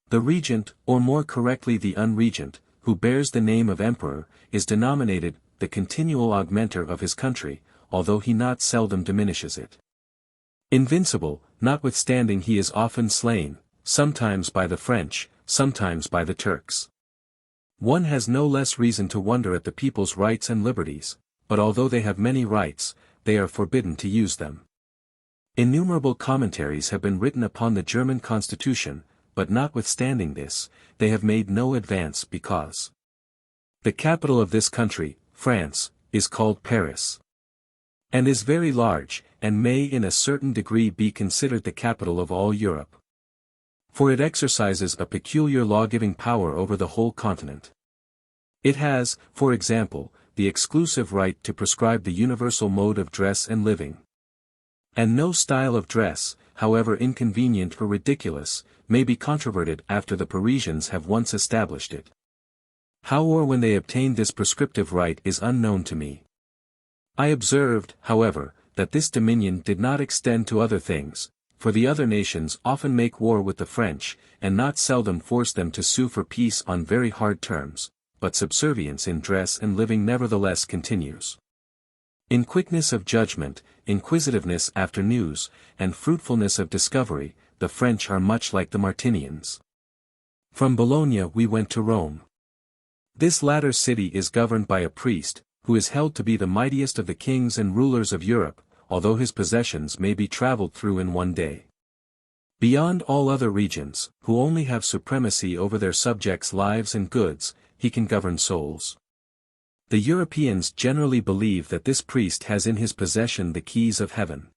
The regent, or more correctly the unregent, who bears the name of emperor, is denominated the continual augmenter of his country, although he not seldom diminishes it. Invincible, notwithstanding he is often slain, sometimes by the French, sometimes by the Turks. One has no less reason to wonder at the people's rights and liberties, but although they have many rights, they are forbidden to use them. Innumerable commentaries have been written upon the German constitution, but notwithstanding this, they have made no advance because the capital of this country, France, is called Paris, and is very large, and may in a certain degree be considered the capital of all Europe. For it exercises a peculiar law-giving power over the whole continent. It has, for example, the exclusive right to prescribe the universal mode of dress and living. And no style of dress, however inconvenient or ridiculous, may be controverted after the Parisians have once established it. How or when they obtained this prescriptive right is unknown to me. I observed, however, that this dominion did not extend to other things, for the other nations often make war with the French, and not seldom force them to sue for peace on very hard terms, but subservience in dress and living nevertheless continues. In quickness of judgment, inquisitiveness after news, and fruitfulness of discovery, the French are much like the Martinians. From Bologna we went to Rome. This latter city is governed by a priest, who is held to be the mightiest of the kings and rulers of Europe, although his possessions may be traveled through in one day. Beyond all other regions, who only have supremacy over their subjects' lives and goods, he can govern souls. The Europeans generally believe that this priest has in his possession the keys of heaven.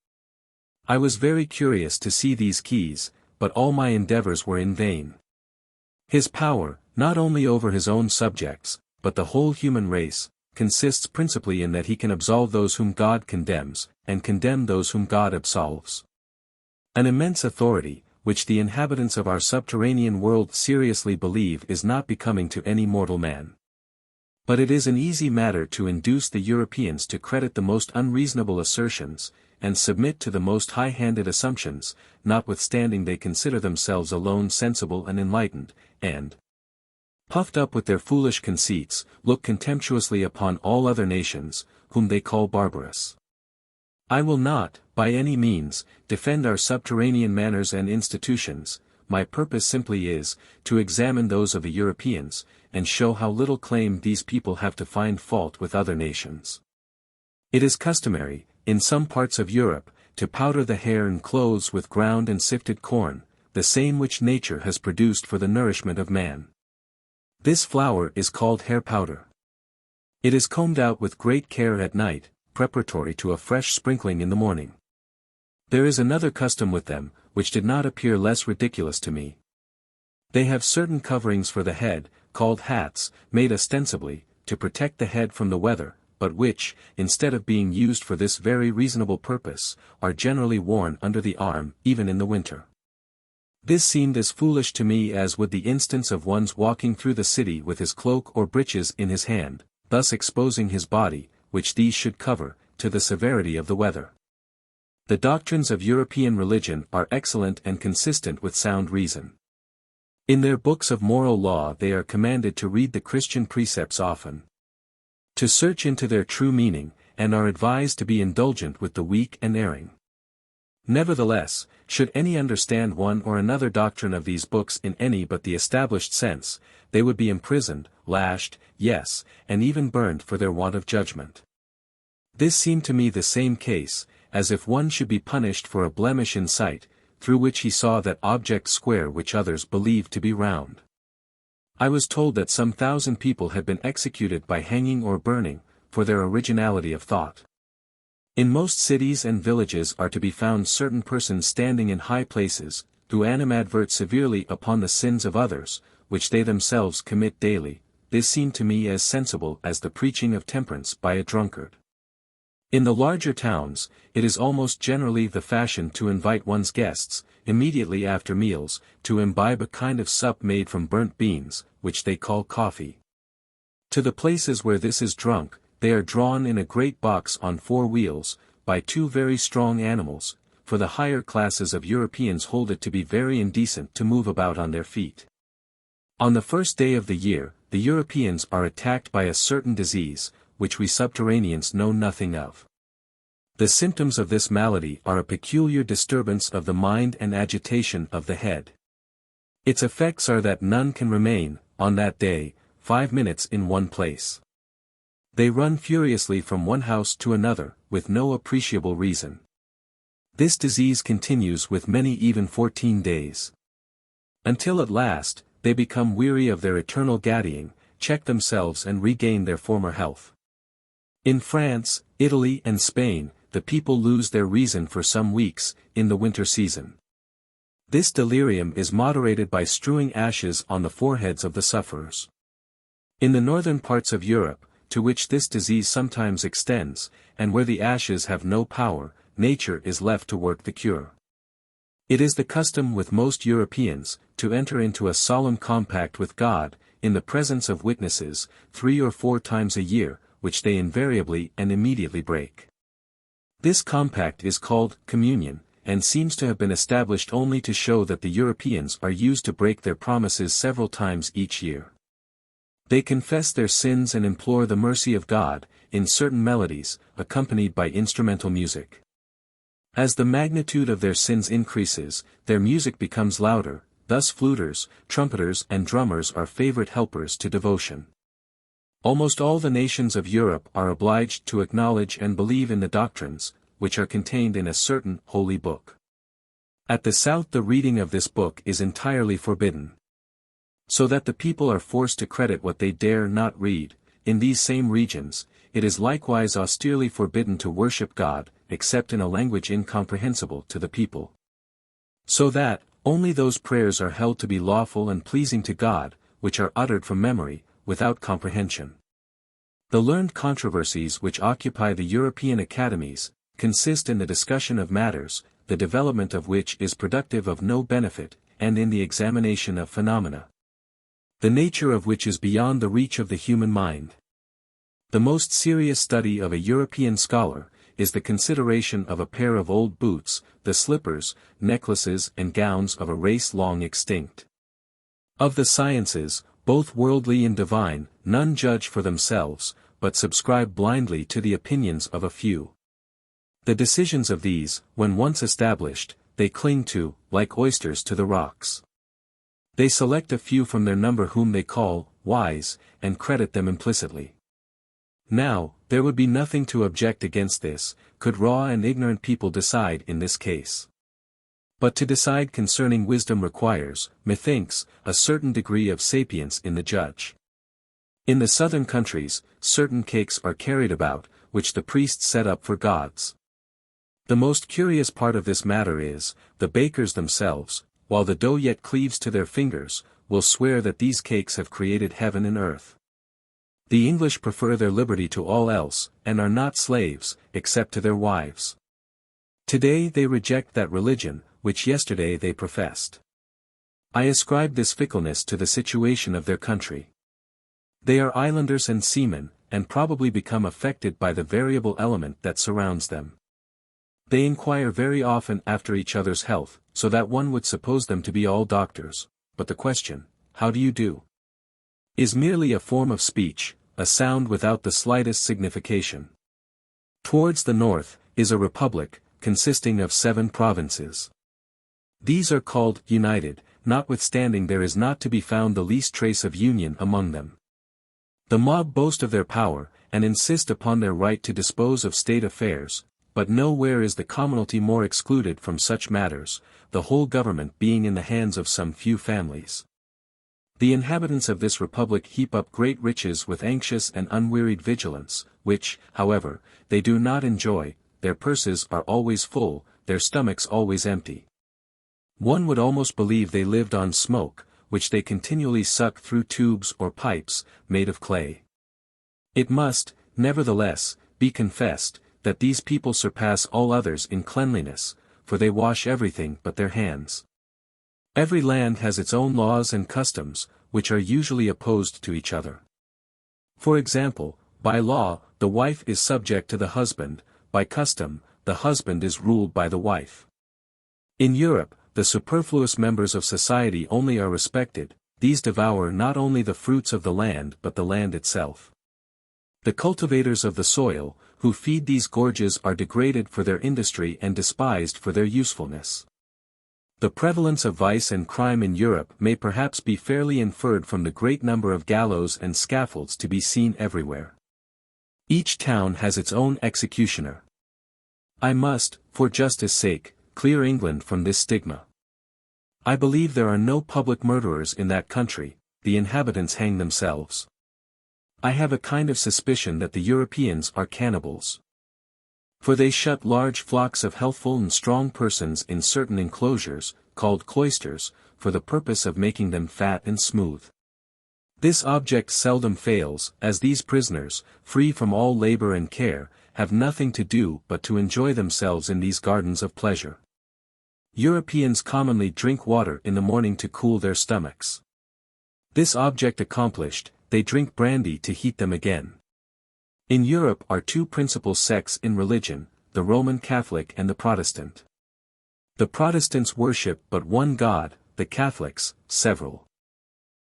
I was very curious to see these keys, but all my endeavors were in vain. His power, not only over his own subjects, but the whole human race, consists principally in that he can absolve those whom God condemns, and condemn those whom God absolves. An immense authority, which the inhabitants of our subterranean world seriously believe is not becoming to any mortal man. But it is an easy matter to induce the Europeans to credit the most unreasonable assertions, and submit to the most high-handed assumptions, notwithstanding they consider themselves alone sensible and enlightened, and, puffed up with their foolish conceits, look contemptuously upon all other nations, whom they call barbarous. I will not, by any means, defend our subterranean manners and institutions. My purpose simply is, to examine those of the Europeans, and show how little claim these people have to find fault with other nations. It is customary, in some parts of Europe, to powder the hair and clothes with ground and sifted corn, the same which nature has produced for the nourishment of man. This flour is called hair powder. It is combed out with great care at night, preparatory to a fresh sprinkling in the morning. There is another custom with them, which did not appear less ridiculous to me. They have certain coverings for the head, called hats, made ostensibly, to protect the head from the weather, but which, instead of being used for this very reasonable purpose, are generally worn under the arm, even in the winter. This seemed as foolish to me as would the instance of one's walking through the city with his cloak or breeches in his hand, thus exposing his body, which these should cover, to the severity of the weather. The doctrines of European religion are excellent and consistent with sound reason. In their books of moral law they are commanded to read the Christian precepts often, to search into their true meaning, and are advised to be indulgent with the weak and erring. Nevertheless, should any understand one or another doctrine of these books in any but the established sense, they would be imprisoned, lashed, yes, and even burned for their want of judgment. This seemed to me the same case, as if one should be punished for a blemish in sight, through which he saw that object square which others believed to be round. I was told that some 1,000 people had been executed by hanging or burning, for their originality of thought. In most cities and villages are to be found certain persons standing in high places, who animadvert severely upon the sins of others, which they themselves commit daily. This seemed to me as sensible as the preaching of temperance by a drunkard. In the larger towns, it is almost generally the fashion to invite one's guests, immediately after meals, to imbibe a kind of sup made from burnt beans, which they call coffee. To the places where this is drunk, they are drawn in a great box on 4 wheels, by 2 very strong animals, for the higher classes of Europeans hold it to be very indecent to move about on their feet. On the first day of the year, the Europeans are attacked by a certain disease, which we subterraneans know nothing of. The symptoms of this malady are a peculiar disturbance of the mind and agitation of the head. Its effects are that none can remain, on that day, 5 minutes in one place. They run furiously from one house to another, with no appreciable reason. This disease continues with many even 14 days. Until at last, they become weary of their eternal gaddying, check themselves and regain their former health. In France, Italy and Spain, the people lose their reason for some weeks, in the winter season. This delirium is moderated by strewing ashes on the foreheads of the sufferers. In the northern parts of Europe, to which this disease sometimes extends, and where the ashes have no power, nature is left to work the cure. It is the custom with most Europeans, to enter into a solemn compact with God, in the presence of witnesses, 3 or 4 times a year, which they invariably and immediately break. This compact is called communion, and seems to have been established only to show that the Europeans are used to break their promises several times each year. They confess their sins and implore the mercy of God, in certain melodies, accompanied by instrumental music. As the magnitude of their sins increases, their music becomes louder, thus fluters, trumpeters and drummers are favorite helpers to devotion. Almost all the nations of Europe are obliged to acknowledge and believe in the doctrines, which are contained in a certain holy book. At the south the reading of this book is entirely forbidden. So that the people are forced to credit what they dare not read, in these same regions, it is likewise austerely forbidden to worship God, except in a language incomprehensible to the people. So that, only those prayers are held to be lawful and pleasing to God, which are uttered from memory, without comprehension. The learned controversies which occupy the European academies, consist in the discussion of matters, the development of which is productive of no benefit, and in the examination of phenomena, the nature of which is beyond the reach of the human mind. The most serious study of a European scholar, is the consideration of a pair of old boots, the slippers, necklaces and gowns of a race long extinct. Of the sciences, both worldly and divine, none judge for themselves, but subscribe blindly to the opinions of a few. The decisions of these, when once established, they cling to, like oysters to the rocks. They select a few from their number whom they call wise, and credit them implicitly. Now, there would be nothing to object against this, could raw and ignorant people decide in this case. But to decide concerning wisdom requires, methinks, a certain degree of sapience in the judge. In the southern countries, certain cakes are carried about, which the priests set up for gods. The most curious part of this matter is, the bakers themselves, while the dough yet cleaves to their fingers, will swear that these cakes have created heaven and earth. The English prefer their liberty to all else, and are not slaves, except to their wives. Today they reject that religion, which yesterday they professed. I ascribe this fickleness to the situation of their country. They are islanders and seamen, and probably become affected by the variable element that surrounds them. They inquire very often after each other's health, so that one would suppose them to be all doctors, but the question, "How do you do?" is merely a form of speech, a sound without the slightest signification. Towards the north, is a republic, consisting of 7 provinces. These are called united, notwithstanding there is not to be found the least trace of union among them. The mob boast of their power, and insist upon their right to dispose of state affairs, but nowhere is the commonalty more excluded from such matters, the whole government being in the hands of some few families. The inhabitants of this republic heap up great riches with anxious and unwearied vigilance, which, however, they do not enjoy. Their purses are always full, their stomachs always empty. One would almost believe they lived on smoke, which they continually suck through tubes or pipes, made of clay. It must, nevertheless, be confessed, that these people surpass all others in cleanliness, for they wash everything but their hands. Every land has its own laws and customs, which are usually opposed to each other. For example, by law, the wife is subject to the husband, by custom, the husband is ruled by the wife. In Europe, the superfluous members of society only are respected, these devour not only the fruits of the land but the land itself. The cultivators of the soil, who feed these gorges are degraded for their industry and despised for their usefulness. The prevalence of vice and crime in Europe may perhaps be fairly inferred from the great number of gallows and scaffolds to be seen everywhere. Each town has its own executioner. I must, for justice' sake, clear England from this stigma. I believe there are no public murderers in that country, the inhabitants hang themselves. I have a kind of suspicion that the Europeans are cannibals. For they shut large flocks of healthful and strong persons in certain enclosures, called cloisters, for the purpose of making them fat and smooth. This object seldom fails, as these prisoners, free from all labor and care, have nothing to do but to enjoy themselves in these gardens of pleasure. Europeans commonly drink water in the morning to cool their stomachs. This object accomplished, they drink brandy to heat them again. In Europe are 2 principal sects in religion, the Roman Catholic and the Protestant. The Protestants worship but one God, the Catholics, several.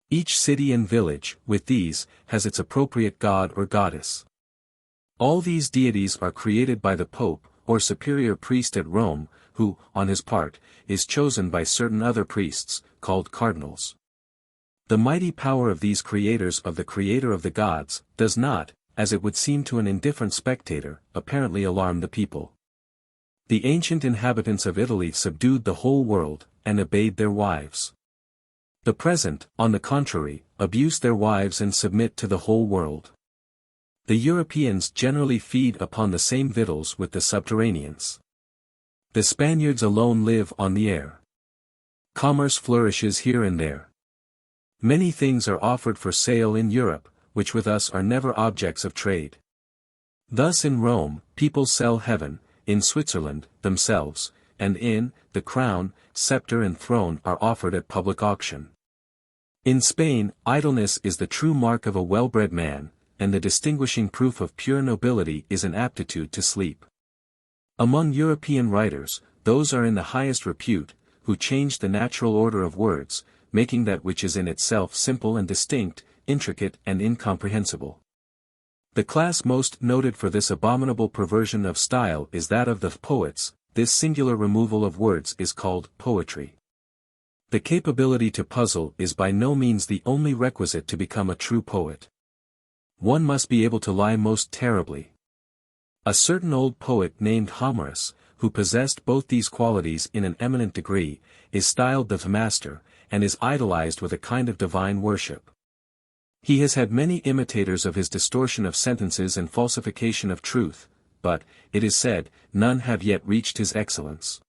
Each city and village, with these, has its appropriate god or goddess. All these deities are created by the Pope, or superior priest at Rome, who, on his part, is chosen by certain other priests, called cardinals. The mighty power of these creators of the Creator of the gods, does not, as it would seem to an indifferent spectator, apparently alarm the people. The ancient inhabitants of Italy subdued the whole world, and obeyed their wives. The present, on the contrary, abuse their wives and submit to the whole world. The Europeans generally feed upon the same victuals with the subterraneans. The Spaniards alone live on the air. Commerce flourishes here and there. Many things are offered for sale in Europe, which with us are never objects of trade. Thus in Rome, people sell heaven, in Switzerland, themselves, and the crown, scepter and throne are offered at public auction. In Spain, idleness is the true mark of a well-bred man, and the distinguishing proof of pure nobility is an aptitude to sleep. Among European writers, those are in the highest repute, who change the natural order of words, making that which is in itself simple and distinct, intricate and incomprehensible. The class most noted for this abominable perversion of style is that of the poets. This singular removal of words is called poetry. The capability to puzzle is by no means the only requisite to become a true poet. One must be able to lie most terribly. A certain old poet named Homerus, who possessed both these qualities in an eminent degree, is styled the master, and is idolized with a kind of divine worship. He has had many imitators of his distortion of sentences and falsification of truth, but, it is said, none have yet reached his excellence.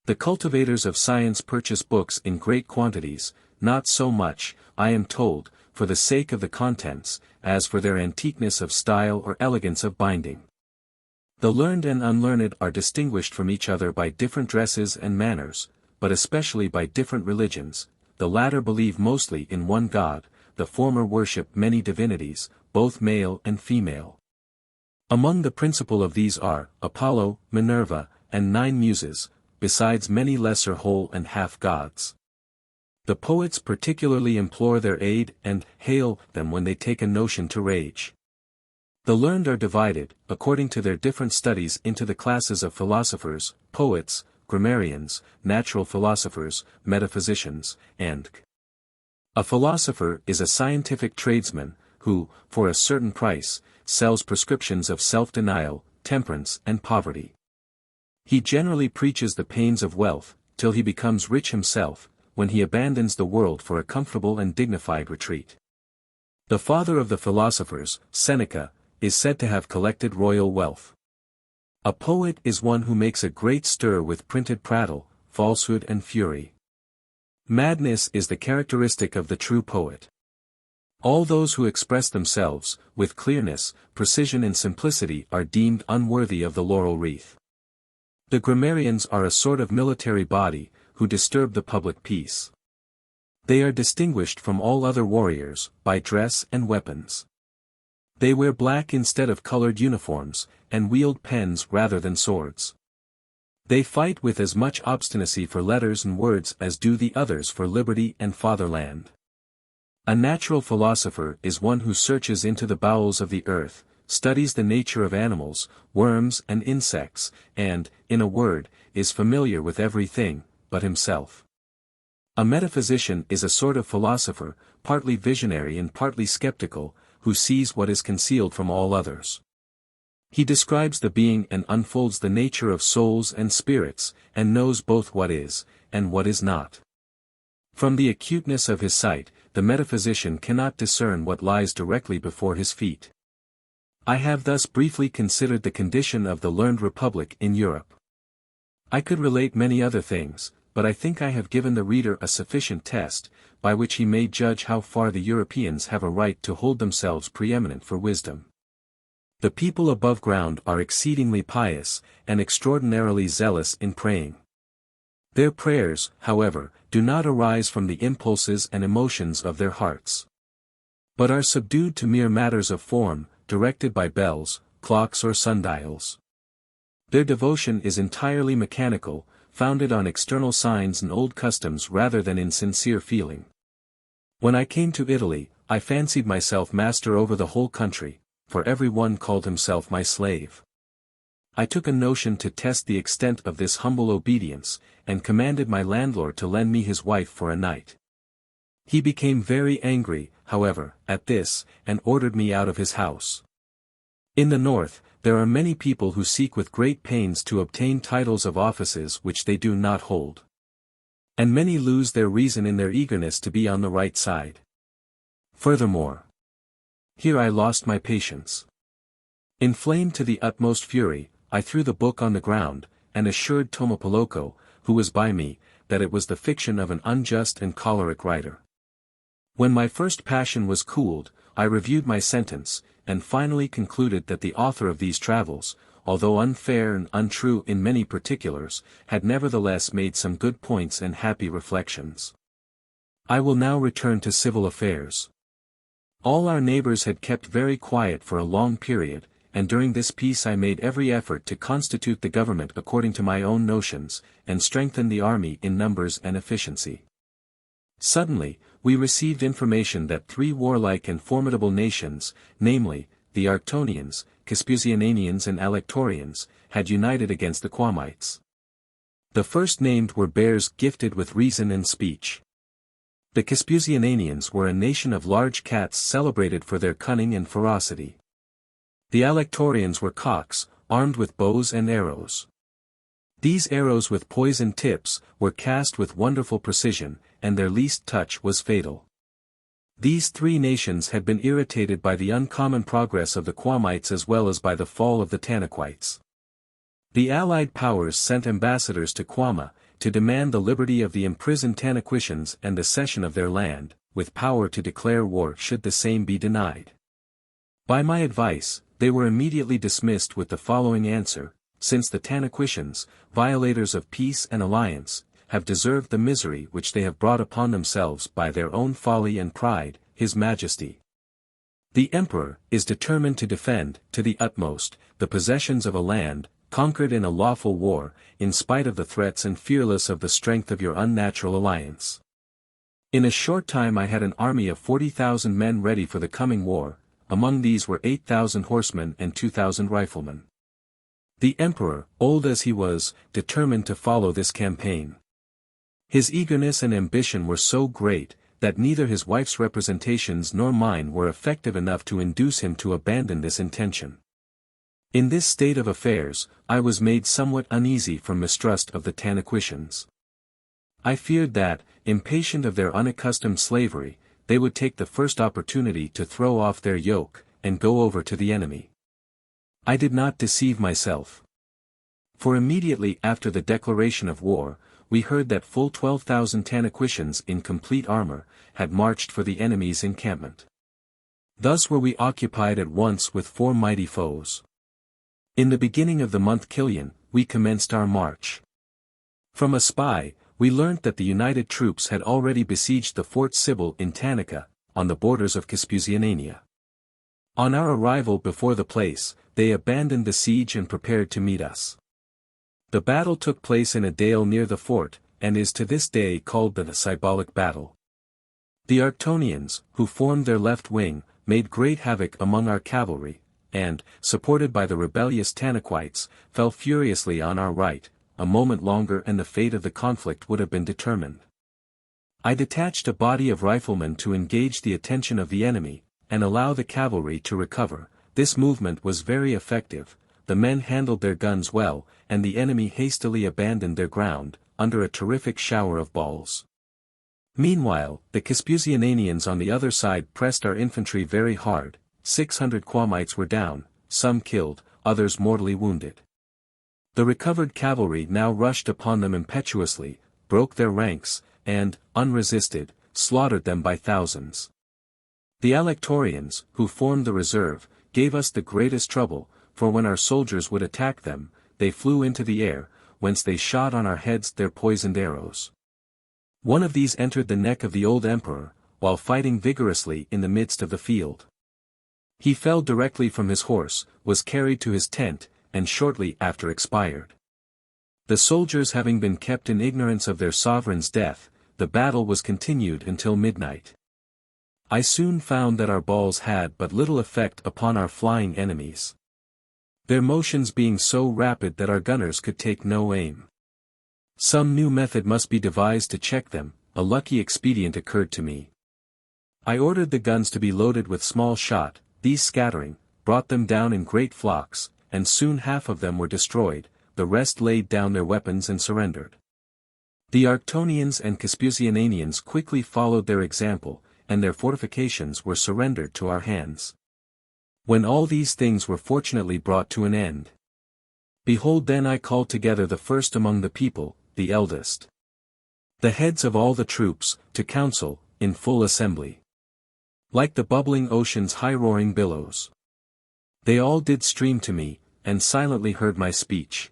The cultivators of science purchase books in great quantities, not so much, I am told, for the sake of the contents, as for their antiqueness of style or elegance of binding. The learned and unlearned are distinguished from each other by different dresses and manners, but especially by different religions. The latter believe mostly in one God, the former worship many divinities, both male and female. Among the principal of these are Apollo, Minerva, and 9 muses, besides many lesser whole and half gods. The poets particularly implore their aid and hail them when they take a notion to rage. The learned are divided, according to their different studies, into the classes of philosophers, poets, grammarians, natural philosophers, metaphysicians, and a philosopher is a scientific tradesman, who, for a certain price, sells prescriptions of self-denial, temperance and poverty. He generally preaches the pains of wealth, till he becomes rich himself, when he abandons the world for a comfortable and dignified retreat. The father of the philosophers, Seneca, is said to have collected royal wealth. A poet is one who makes a great stir with printed prattle, falsehood and fury. Madness is the characteristic of the true poet. All those who express themselves, with clearness, precision and simplicity are deemed unworthy of the laurel wreath. The grammarians are a sort of military body, who disturb the public peace. They are distinguished from all other warriors, by dress and weapons. They wear black instead of colored uniforms, and wield pens rather than swords. They fight with as much obstinacy for letters and words as do the others for liberty and fatherland. A natural philosopher is one who searches into the bowels of the earth, studies the nature of animals, worms and insects, and, in a word, is familiar with everything, but himself. A metaphysician is a sort of philosopher, partly visionary and partly skeptical, who sees what is concealed from all others. He describes the being and unfolds the nature of souls and spirits, and knows both what is, and what is not. From the acuteness of his sight, the metaphysician cannot discern what lies directly before his feet. I have thus briefly considered the condition of the learned republic in Europe. I could relate many other things, but I think I have given the reader a sufficient test, by which he may judge how far the Europeans have a right to hold themselves preeminent for wisdom. The people above ground are exceedingly pious, and extraordinarily zealous in praying. Their prayers, however, do not arise from the impulses and emotions of their hearts, but are subdued to mere matters of form, directed by bells, clocks or sundials. Their devotion is entirely mechanical, founded on external signs and old customs rather than in sincere feeling. When I came to Italy, I fancied myself master over the whole country, for every one called himself my slave. I took a notion to test the extent of this humble obedience, and commanded my landlord to lend me his wife for a night. He became very angry, however, at this, and ordered me out of his house. In the north, there are many people who seek with great pains to obtain titles of offices which they do not hold. And many lose their reason in their eagerness to be on the right side. Furthermore, here I lost my patience. Inflamed to the utmost fury, I threw the book on the ground, and assured Tomopoloko, who was by me, that it was the fiction of an unjust and choleric writer. When my first passion was cooled, I reviewed my sentence, and finally concluded that the author of these travels, although unfair and untrue in many particulars, had nevertheless made some good points and happy reflections. I will now return to civil affairs. All our neighbors had kept very quiet for a long period, and during this peace I made every effort to constitute the government according to my own notions, and strengthen the army in numbers and efficiency. Suddenly, we received information that three warlike and formidable nations, namely, the Arctonians, Caspusiananians and Alectorians, had united against the Quamites. The first named were bears gifted with reason and speech. The Caspusiananians were a nation of large cats celebrated for their cunning and ferocity. The Alectorians were cocks, armed with bows and arrows. These arrows with poisoned tips were cast with wonderful precision, and their least touch was fatal. These three nations had been irritated by the uncommon progress of the Quamites as well as by the fall of the Tanaquites. The allied powers sent ambassadors to Quama, to demand the liberty of the imprisoned Tanaquitians and the cession of their land, with power to declare war should the same be denied. By my advice, they were immediately dismissed with the following answer: since the Tanaquitians, violators of peace and alliance, have deserved the misery which they have brought upon themselves by their own folly and pride, His Majesty the Emperor is determined to defend, to the utmost, the possessions of a land, conquered in a lawful war, in spite of the threats and fearless of the strength of your unnatural alliance. In a short time I had an army of 40,000 men ready for the coming war. Among these were 8,000 horsemen and 2,000 riflemen. The Emperor, old as he was, determined to follow this campaign. His eagerness and ambition were so great, that neither his wife's representations nor mine were effective enough to induce him to abandon this intention. In this state of affairs, I was made somewhat uneasy from mistrust of the Tanaquitians. I feared that, impatient of their unaccustomed slavery, they would take the first opportunity to throw off their yoke, and go over to the enemy. I did not deceive myself. For immediately after the declaration of war, we heard that full 12,000 Tanaquitians in complete armor, had marched for the enemy's encampment. Thus were we occupied at once with four mighty foes. In the beginning of the month Kilian, we commenced our march. From a spy, we learnt that the united troops had already besieged the Fort Sibyl in Tanica, on the borders of Caspusianania. On our arrival before the place, they abandoned the siege and prepared to meet us. The battle took place in a dale near the fort, and is to this day called the Cybolic battle. The Arctonians, who formed their left wing, made great havoc among our cavalry, and, supported by the rebellious Tanaquites, fell furiously on our right. A moment longer and the fate of the conflict would have been determined. I detached a body of riflemen to engage the attention of the enemy, and allow the cavalry to recover. This movement was very effective, the men handled their guns well, and the enemy hastily abandoned their ground, under a terrific shower of balls. Meanwhile, the Caspusiananians on the other side pressed our infantry very hard. 600 Quamites were down, some killed, others mortally wounded. The recovered cavalry now rushed upon them impetuously, broke their ranks, and, unresisted, slaughtered them by thousands. The Alectorians, who formed the reserve, gave us the greatest trouble, for when our soldiers would attack them, they flew into the air, whence they shot on our heads their poisoned arrows. One of these entered the neck of the old emperor, while fighting vigorously in the midst of the field. He fell directly from his horse, was carried to his tent, and shortly after expired. The soldiers having been kept in ignorance of their sovereign's death, the battle was continued until midnight. I soon found that our balls had but little effect upon our flying enemies, their motions being so rapid that our gunners could take no aim. Some new method must be devised to check them. A lucky expedient occurred to me. I ordered the guns to be loaded with small shot. These scattering, brought them down in great flocks, and soon half of them were destroyed, the rest laid down their weapons and surrendered. The Arctonians and Caspusiananians quickly followed their example, and their fortifications were surrendered to our hands. When all these things were fortunately brought to an end, behold, then I called together the first among the people, the eldest, the heads of all the troops, to council, in full assembly. Like the bubbling ocean's high-roaring billows, they all did stream to me, and silently heard my speech.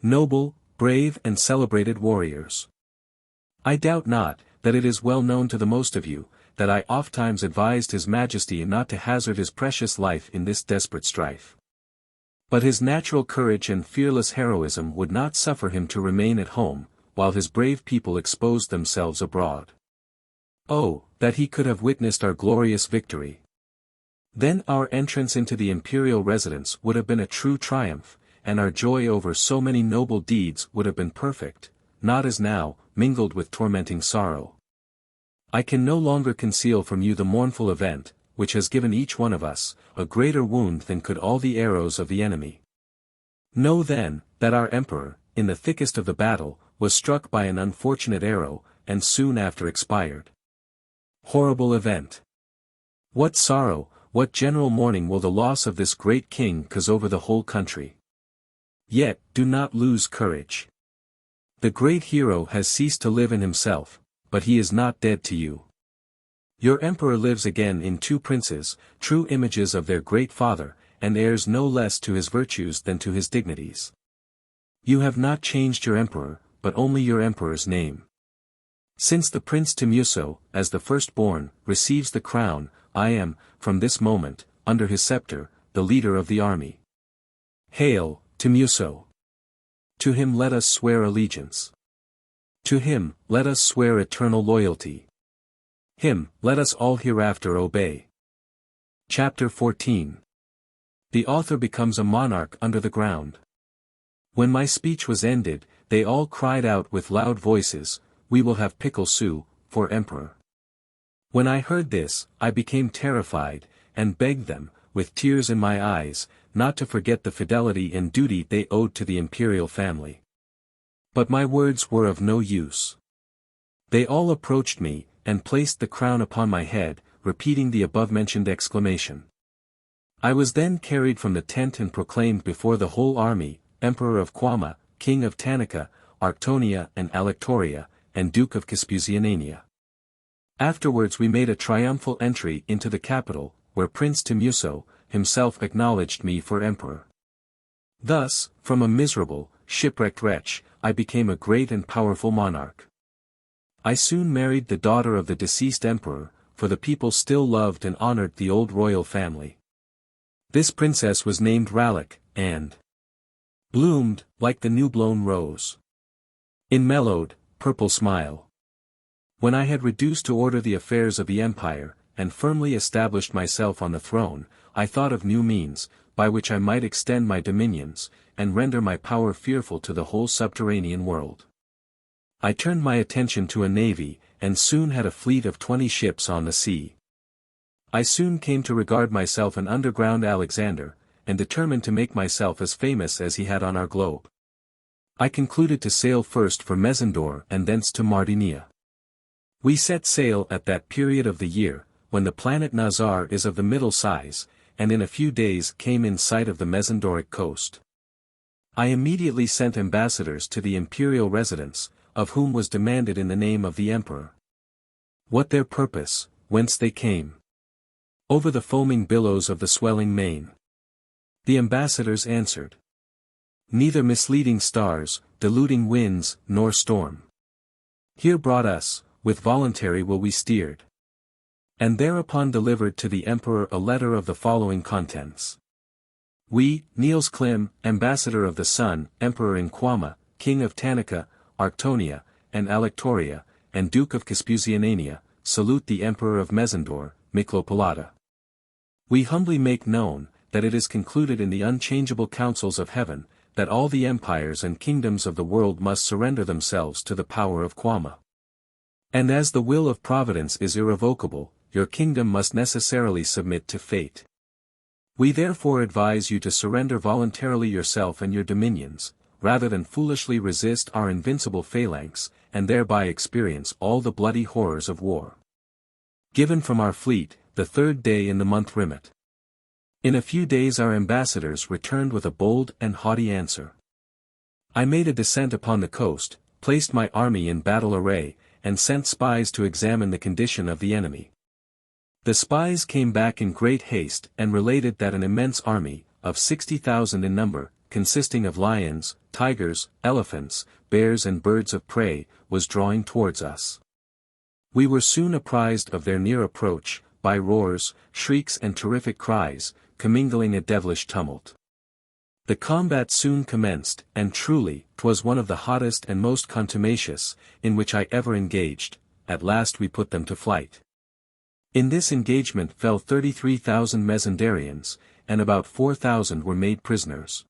Noble, brave and celebrated warriors, I doubt not, that it is well known to the most of you, that I ofttimes advised his majesty not to hazard his precious life in this desperate strife. But his natural courage and fearless heroism would not suffer him to remain at home, while his brave people exposed themselves abroad. Oh, that he could have witnessed our glorious victory! Then our entrance into the imperial residence would have been a true triumph, and our joy over so many noble deeds would have been perfect, not as now, mingled with tormenting sorrow. I can no longer conceal from you the mournful event, which has given each one of us, a greater wound than could all the arrows of the enemy. Know then, that our emperor, in the thickest of the battle, was struck by an unfortunate arrow, and soon after expired. Horrible event! What sorrow, what general mourning will the loss of this great king cause over the whole country! Yet, do not lose courage. The great hero has ceased to live in himself, but he is not dead to you. Your emperor lives again in two princes, true images of their great father, and heirs no less to his virtues than to his dignities. You have not changed your emperor, but only your emperor's name. Since the Prince Timuso, as the firstborn, receives the crown, I am, from this moment, under his scepter, the leader of the army. Hail, Timuso! To him let us swear allegiance. To him, let us swear eternal loyalty. Him, let us all hereafter obey. Chapter 14. The author becomes a monarch under the ground. When my speech was ended, they all cried out with loud voices, "We will have Pickle Sue, for emperor." When I heard this, I became terrified, and begged them, with tears in my eyes, not to forget the fidelity and duty they owed to the imperial family. But my words were of no use. They all approached me, and placed the crown upon my head, repeating the above-mentioned exclamation. I was then carried from the tent and proclaimed before the whole army, Emperor of Quama, King of Tanica, Arctonia and Alectoria, and Duke of Kispusianania. Afterwards we made a triumphal entry into the capital, where Prince Timuso, himself acknowledged me for emperor. Thus, from a miserable, shipwrecked wretch, I became a great and powerful monarch. I soon married the daughter of the deceased emperor, for the people still loved and honored the old royal family. This princess was named Ralik, and bloomed, like the new-blown rose, in mellowed, purple smile. When I had reduced to order the affairs of the empire, and firmly established myself on the throne, I thought of new means, by which I might extend my dominions, and render my power fearful to the whole subterranean world. I turned my attention to a navy, and soon had a fleet of 20 ships on the sea. I soon came to regard myself an underground Alexander, and determined to make myself as famous as he had on our globe. I concluded to sail first for Mezendore and thence to Mardinia. We set sail at that period of the year, when the planet Nazar is of the middle size, and in a few days came in sight of the Mezendoric coast. I immediately sent ambassadors to the imperial residence, of whom was demanded in the name of the emperor what their purpose, whence they came. Over the foaming billows of the swelling main. The ambassadors answered, neither misleading stars, deluding winds, nor storm. Here brought us, with voluntary will we steered. And thereupon delivered to the emperor a letter of the following contents. We, Niels Klim, ambassador of the sun, emperor in Quama, king of Tanica, Arctonia, and Alectoria, and duke of Kispusianania, salute the emperor of Mezendore, Miklopolata. We humbly make known, that it is concluded in the unchangeable councils of heaven, that all the empires and kingdoms of the world must surrender themselves to the power of Quama. And as the will of Providence is irrevocable, your kingdom must necessarily submit to fate. We therefore advise you to surrender voluntarily yourself and your dominions, rather than foolishly resist our invincible phalanx, and thereby experience all the bloody horrors of war. Given from our fleet, the 3rd day in the month Rimet. In a few days our ambassadors returned with a bold and haughty answer. I made a descent upon the coast, placed my army in battle array, and sent spies to examine the condition of the enemy. The spies came back in great haste and related that an immense army, of 60,000 in number, consisting of lions, tigers, elephants, bears and birds of prey, was drawing towards us. We were soon apprised of their near approach, by roars, shrieks and terrific cries, commingling a devilish tumult. The combat soon commenced, and truly, 'twas one of the hottest and most contumacious, in which I ever engaged. At last we put them to flight. In this engagement fell 33,000 Mezendarians, and about 4,000 were made prisoners.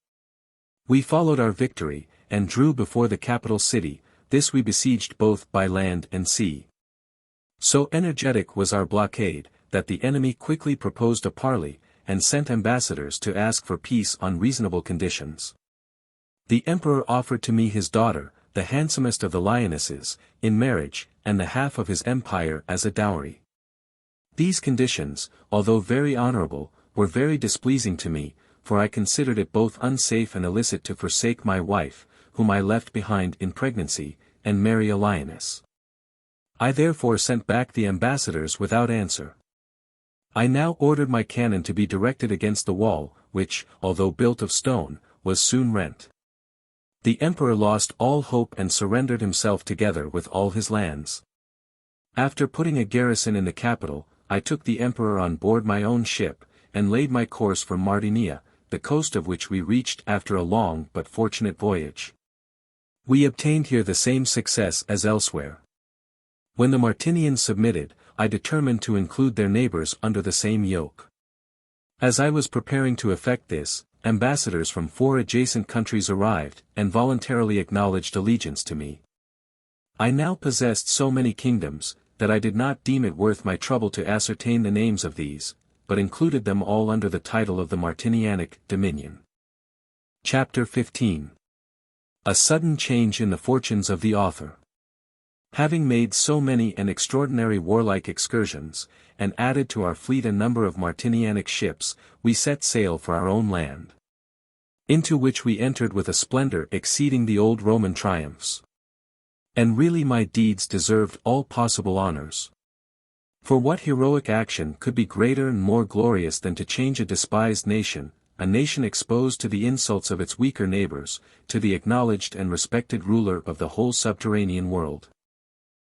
We followed our victory, and drew before the capital city. This we besieged both by land and sea. So energetic was our blockade, that the enemy quickly proposed a parley, and sent ambassadors to ask for peace on reasonable conditions. The emperor offered to me his daughter, the handsomest of the lionesses, in marriage, and the half of his empire as a dowry. These conditions, although very honorable, were very displeasing to me, for I considered it both unsafe and illicit to forsake my wife, whom I left behind in pregnancy, and marry a lioness. I therefore sent back the ambassadors without answer. I now ordered my cannon to be directed against the wall, which, although built of stone, was soon rent. The emperor lost all hope and surrendered himself together with all his lands. After putting a garrison in the capital, I took the emperor on board my own ship, and laid my course for Martinia, the coast of which we reached after a long but fortunate voyage. We obtained here the same success as elsewhere. When the Martinians submitted, I determined to include their neighbors under the same yoke. As I was preparing to effect this, ambassadors from 4 adjacent countries arrived, and voluntarily acknowledged allegiance to me. I now possessed so many kingdoms, that I did not deem it worth my trouble to ascertain the names of these, but included them all under the title of the Martinianic dominion. Chapter 15. A sudden change in the fortunes of the author. Having made so many and extraordinary warlike excursions, and added to our fleet a number of Martinianic ships, we set sail for our own land, into which we entered with a splendor exceeding the old Roman triumphs. And really my deeds deserved all possible honors. For what heroic action could be greater and more glorious than to change a despised nation, a nation exposed to the insults of its weaker neighbors, to the acknowledged and respected ruler of the whole subterranean world?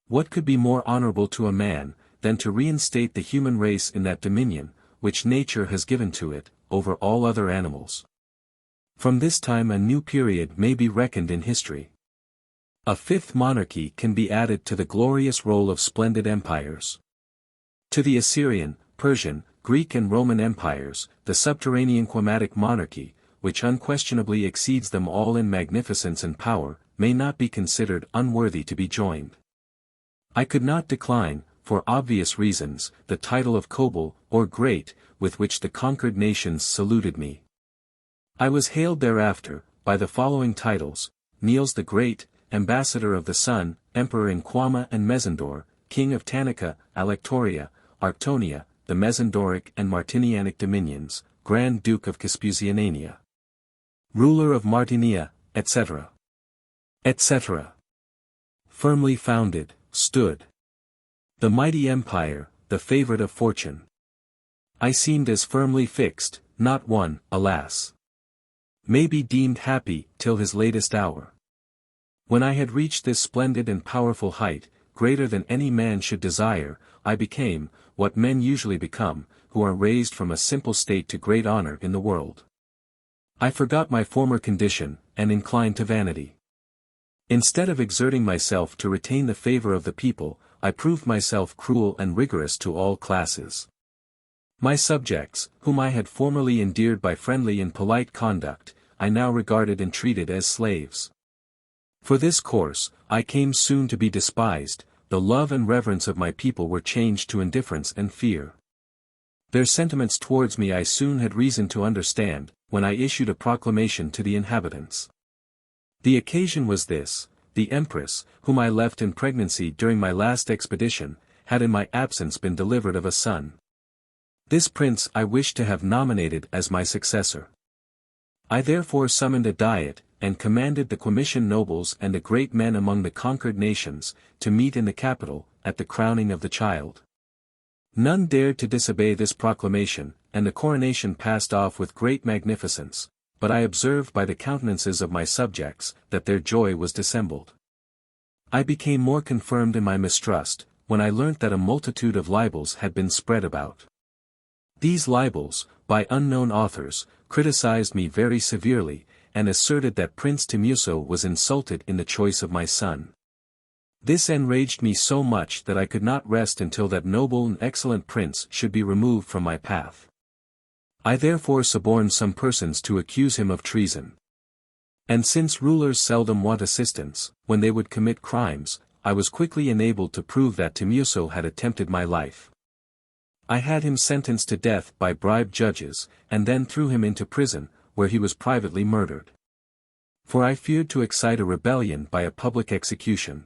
What could be more honorable to a man, than to reinstate the human race in that dominion, which nature has given to it, over all other animals? From this time a new period may be reckoned in history. A 5th monarchy can be added to the glorious roll of splendid empires. To the Assyrian, Persian, Greek and Roman empires, the subterranean Quamatic monarchy, which unquestionably exceeds them all in magnificence and power, may not be considered unworthy to be joined. I could not decline, for obvious reasons, the title of Koble, or Great, with which the conquered nations saluted me. I was hailed thereafter, by the following titles: Niels the Great, Ambassador of the Sun, Emperor in Quama and Mezendore, King of Tanica, Alectoria, Arctonia, the Mezendoric and Martinianic dominions, Grand Duke of Caspusianania, Ruler of Martinia, etc. etc. Firmly founded, stood the mighty empire, the favorite of fortune. I seemed as firmly fixed, not one, alas, may be deemed happy till his latest hour. When I had reached this splendid and powerful height, greater than any man should desire, I became, what men usually become, who are raised from a simple state to great honor in the world. I forgot my former condition, and inclined to vanity. Instead of exerting myself to retain the favor of the people, I proved myself cruel and rigorous to all classes. My subjects, whom I had formerly endeared by friendly and polite conduct, I now regarded and treated as slaves. For this course, I came soon to be despised. The love and reverence of my people were changed to indifference and fear. Their sentiments towards me I soon had reason to understand, when I issued a proclamation to the inhabitants. The occasion was this: the Empress, whom I left in pregnancy during my last expedition, had in my absence been delivered of a son. This prince I wished to have nominated as my successor. I therefore summoned a diet, and commanded the Comitian nobles and the great men among the conquered nations, to meet in the capital, at the crowning of the child. None dared to disobey this proclamation, and the coronation passed off with great magnificence, but I observed by the countenances of my subjects, that their joy was dissembled. I became more confirmed in my mistrust, when I learnt that a multitude of libels had been spread about. These libels, by unknown authors, criticized me very severely, and asserted that Prince Timuso was insulted in the choice of my son. This enraged me so much that I could not rest until that noble and excellent prince should be removed from my path. I therefore suborned some persons to accuse him of treason. And since rulers seldom want assistance, when they would commit crimes, I was quickly enabled to prove that Timuso had attempted my life. I had him sentenced to death by bribed judges, and then threw him into prison, where he was privately murdered. For I feared to excite a rebellion by a public execution.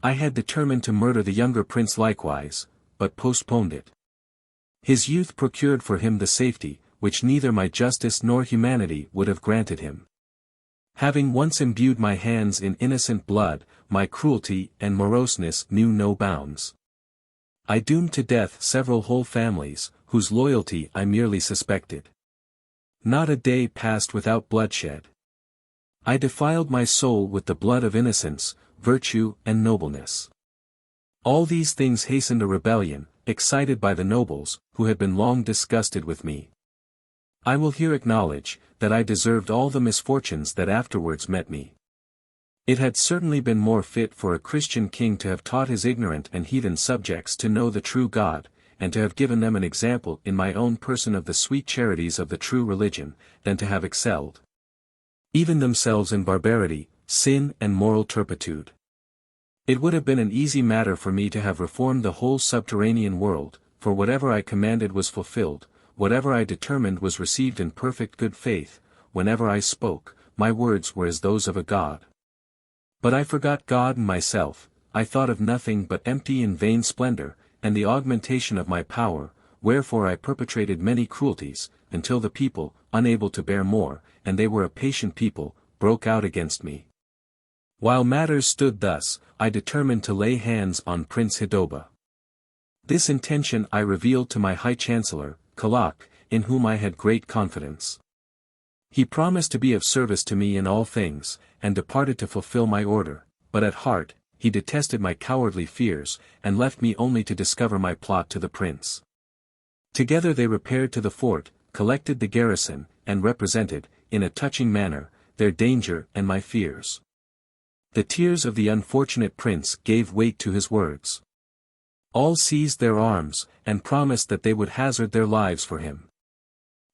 I had determined to murder the younger prince likewise, but postponed it. His youth procured for him the safety, which neither my justice nor humanity would have granted him. Having once imbued my hands in innocent blood, my cruelty and moroseness knew no bounds. I doomed to death several whole families, whose loyalty I merely suspected. Not a day passed without bloodshed. I defiled my soul with the blood of innocence, virtue and nobleness. All these things hastened a rebellion, excited by the nobles, who had been long disgusted with me. I will here acknowledge, that I deserved all the misfortunes that afterwards met me. It had certainly been more fit for a Christian king to have taught his ignorant and heathen subjects to know the true God, and to have given them an example in my own person of the sweet charities of the true religion, than to have excelled even themselves in barbarity, sin and moral turpitude. It would have been an easy matter for me to have reformed the whole subterranean world, for whatever I commanded was fulfilled, whatever I determined was received in perfect good faith, whenever I spoke, my words were as those of a god. But I forgot God and myself, I thought of nothing but empty and vain splendor, and the augmentation of my power, wherefore I perpetrated many cruelties, until the people, unable to bear more, and they were a patient people, broke out against me. While matters stood thus, I determined to lay hands on Prince Hidoba. This intention I revealed to my High Chancellor, Clerk, in whom I had great confidence. He promised to be of service to me in all things, and departed to fulfill my order, but at heart, he detested my cowardly fears, and left me only to discover my plot to the prince. Together they repaired to the fort, collected the garrison, and represented, in a touching manner, their danger and my fears. The tears of the unfortunate prince gave weight to his words. All seized their arms, and promised that they would hazard their lives for him.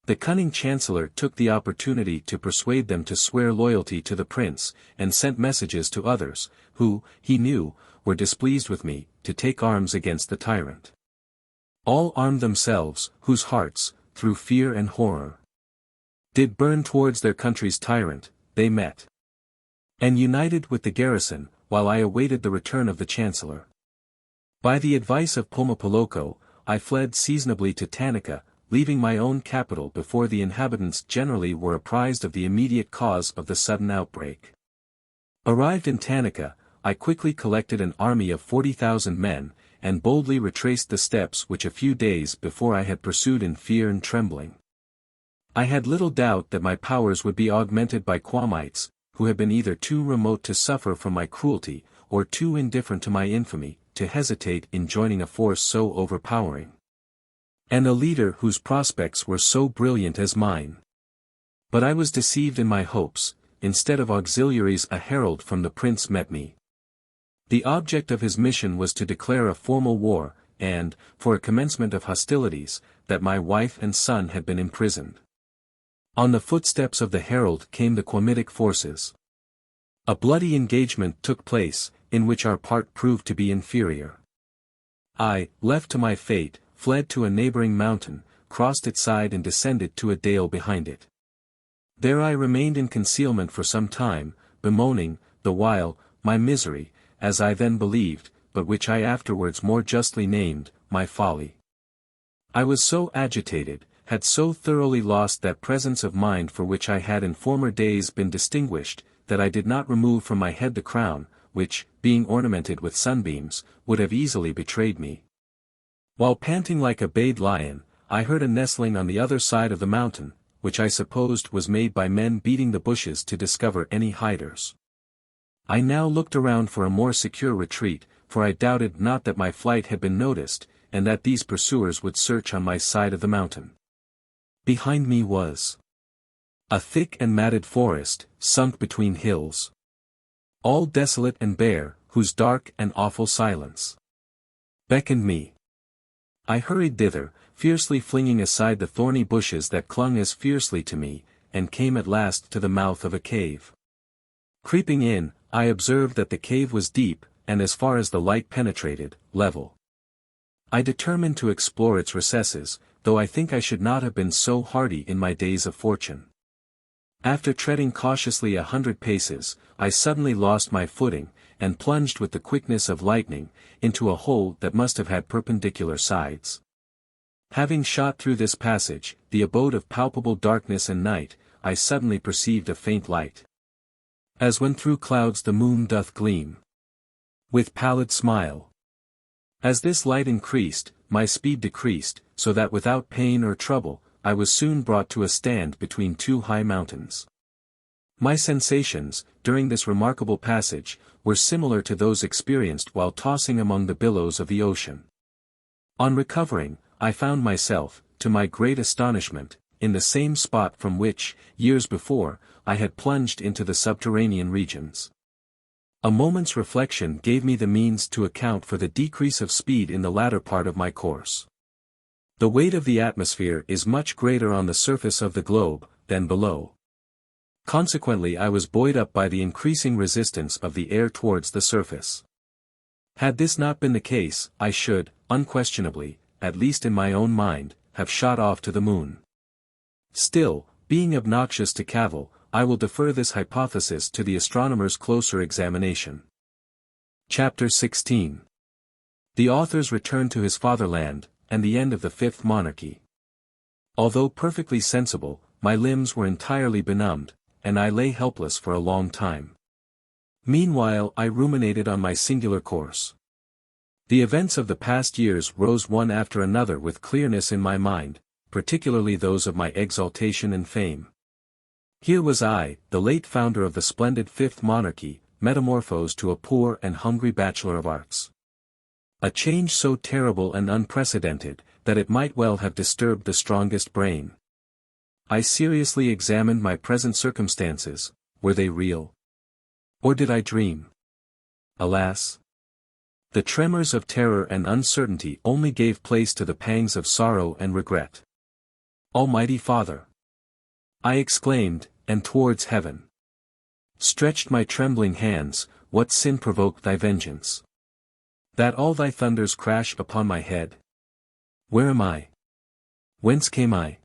The cunning chancellor took the opportunity to persuade them to swear loyalty to the prince, and sent messages to others, who, he knew, were displeased with me, to take arms against the tyrant. All armed themselves, whose hearts, through fear and horror, did burn towards their country's tyrant. They met and united with the garrison, while I awaited the return of the chancellor. By the advice of Pomapoloco, I fled seasonably to Tanica, leaving my own capital before the inhabitants generally were apprised of the immediate cause of the sudden outbreak. Arrived in Tanica, I quickly collected an army of 40,000 men, and boldly retraced the steps which a few days before I had pursued in fear and trembling. I had little doubt that my powers would be augmented by Quamites, who had been either too remote to suffer from my cruelty, or too indifferent to my infamy, to hesitate in joining a force so overpowering, and a leader whose prospects were so brilliant as mine. But I was deceived in my hopes. Instead of auxiliaries, a herald from the prince met me. The object of his mission was to declare a formal war, and, for a commencement of hostilities, that my wife and son had been imprisoned. On the footsteps of the herald came the Quamitic forces. A bloody engagement took place, in which our part proved to be inferior. I, left to my fate, fled to a neighboring mountain, crossed its side and descended to a dale behind it. There I remained in concealment for some time, bemoaning, the while, my misery, as I then believed, but which I afterwards more justly named, my folly. I was so agitated, had so thoroughly lost that presence of mind for which I had in former days been distinguished, that I did not remove from my head the crown, which, being ornamented with sunbeams, would have easily betrayed me. While panting like a bayed lion, I heard a nestling on the other side of the mountain, which I supposed was made by men beating the bushes to discover any hiders. I now looked around for a more secure retreat, for I doubted not that my flight had been noticed, and that these pursuers would search on my side of the mountain. Behind me was a thick and matted forest, sunk between hills, all desolate and bare, whose dark and awful silence beckoned me. I hurried thither, fiercely flinging aside the thorny bushes that clung as fiercely to me, and came at last to the mouth of a cave. Creeping in, I observed that the cave was deep, and as far as the light penetrated, level. I determined to explore its recesses, though I think I should not have been so hardy in my days of fortune. After treading cautiously 100 paces, I suddenly lost my footing, and plunged with the quickness of lightning, into a hole that must have had perpendicular sides. Having shot through this passage, the abode of palpable darkness and night, I suddenly perceived a faint light. As when through clouds the moon doth gleam with pallid smile. As this light increased, my speed decreased, so that without pain or trouble, I was soon brought to a stand between two high mountains. My sensations, during this remarkable passage, were similar to those experienced while tossing among the billows of the ocean. On recovering, I found myself, to my great astonishment, in the same spot from which, years before, I had plunged into the subterranean regions. A moment's reflection gave me the means to account for the decrease of speed in the latter part of my course. The weight of the atmosphere is much greater on the surface of the globe than below. Consequently I was buoyed up by the increasing resistance of the air towards the surface. Had this not been the case, I should, unquestionably, at least in my own mind, have shot off to the moon. Still, being obnoxious to cavil, I will defer this hypothesis to the astronomer's closer examination. Chapter 16. The author's return to his fatherland, and the end of the fifth monarchy. Although perfectly sensible, my limbs were entirely benumbed, and I lay helpless for a long time. Meanwhile I ruminated on my singular course. The events of the past years rose one after another with clearness in my mind, particularly those of my exaltation and fame. Here was I, the late founder of the splendid fifth monarchy, metamorphosed to a poor and hungry bachelor of arts. A change so terrible and unprecedented, that it might well have disturbed the strongest brain. I seriously examined my present circumstances. Were they real? Or did I dream? Alas! The tremors of terror and uncertainty only gave place to the pangs of sorrow and regret. Almighty Father! I exclaimed, and towards heaven stretched my trembling hands, what sin provoked thy vengeance? That all thy thunders crash upon my head? Where am I? Whence came I?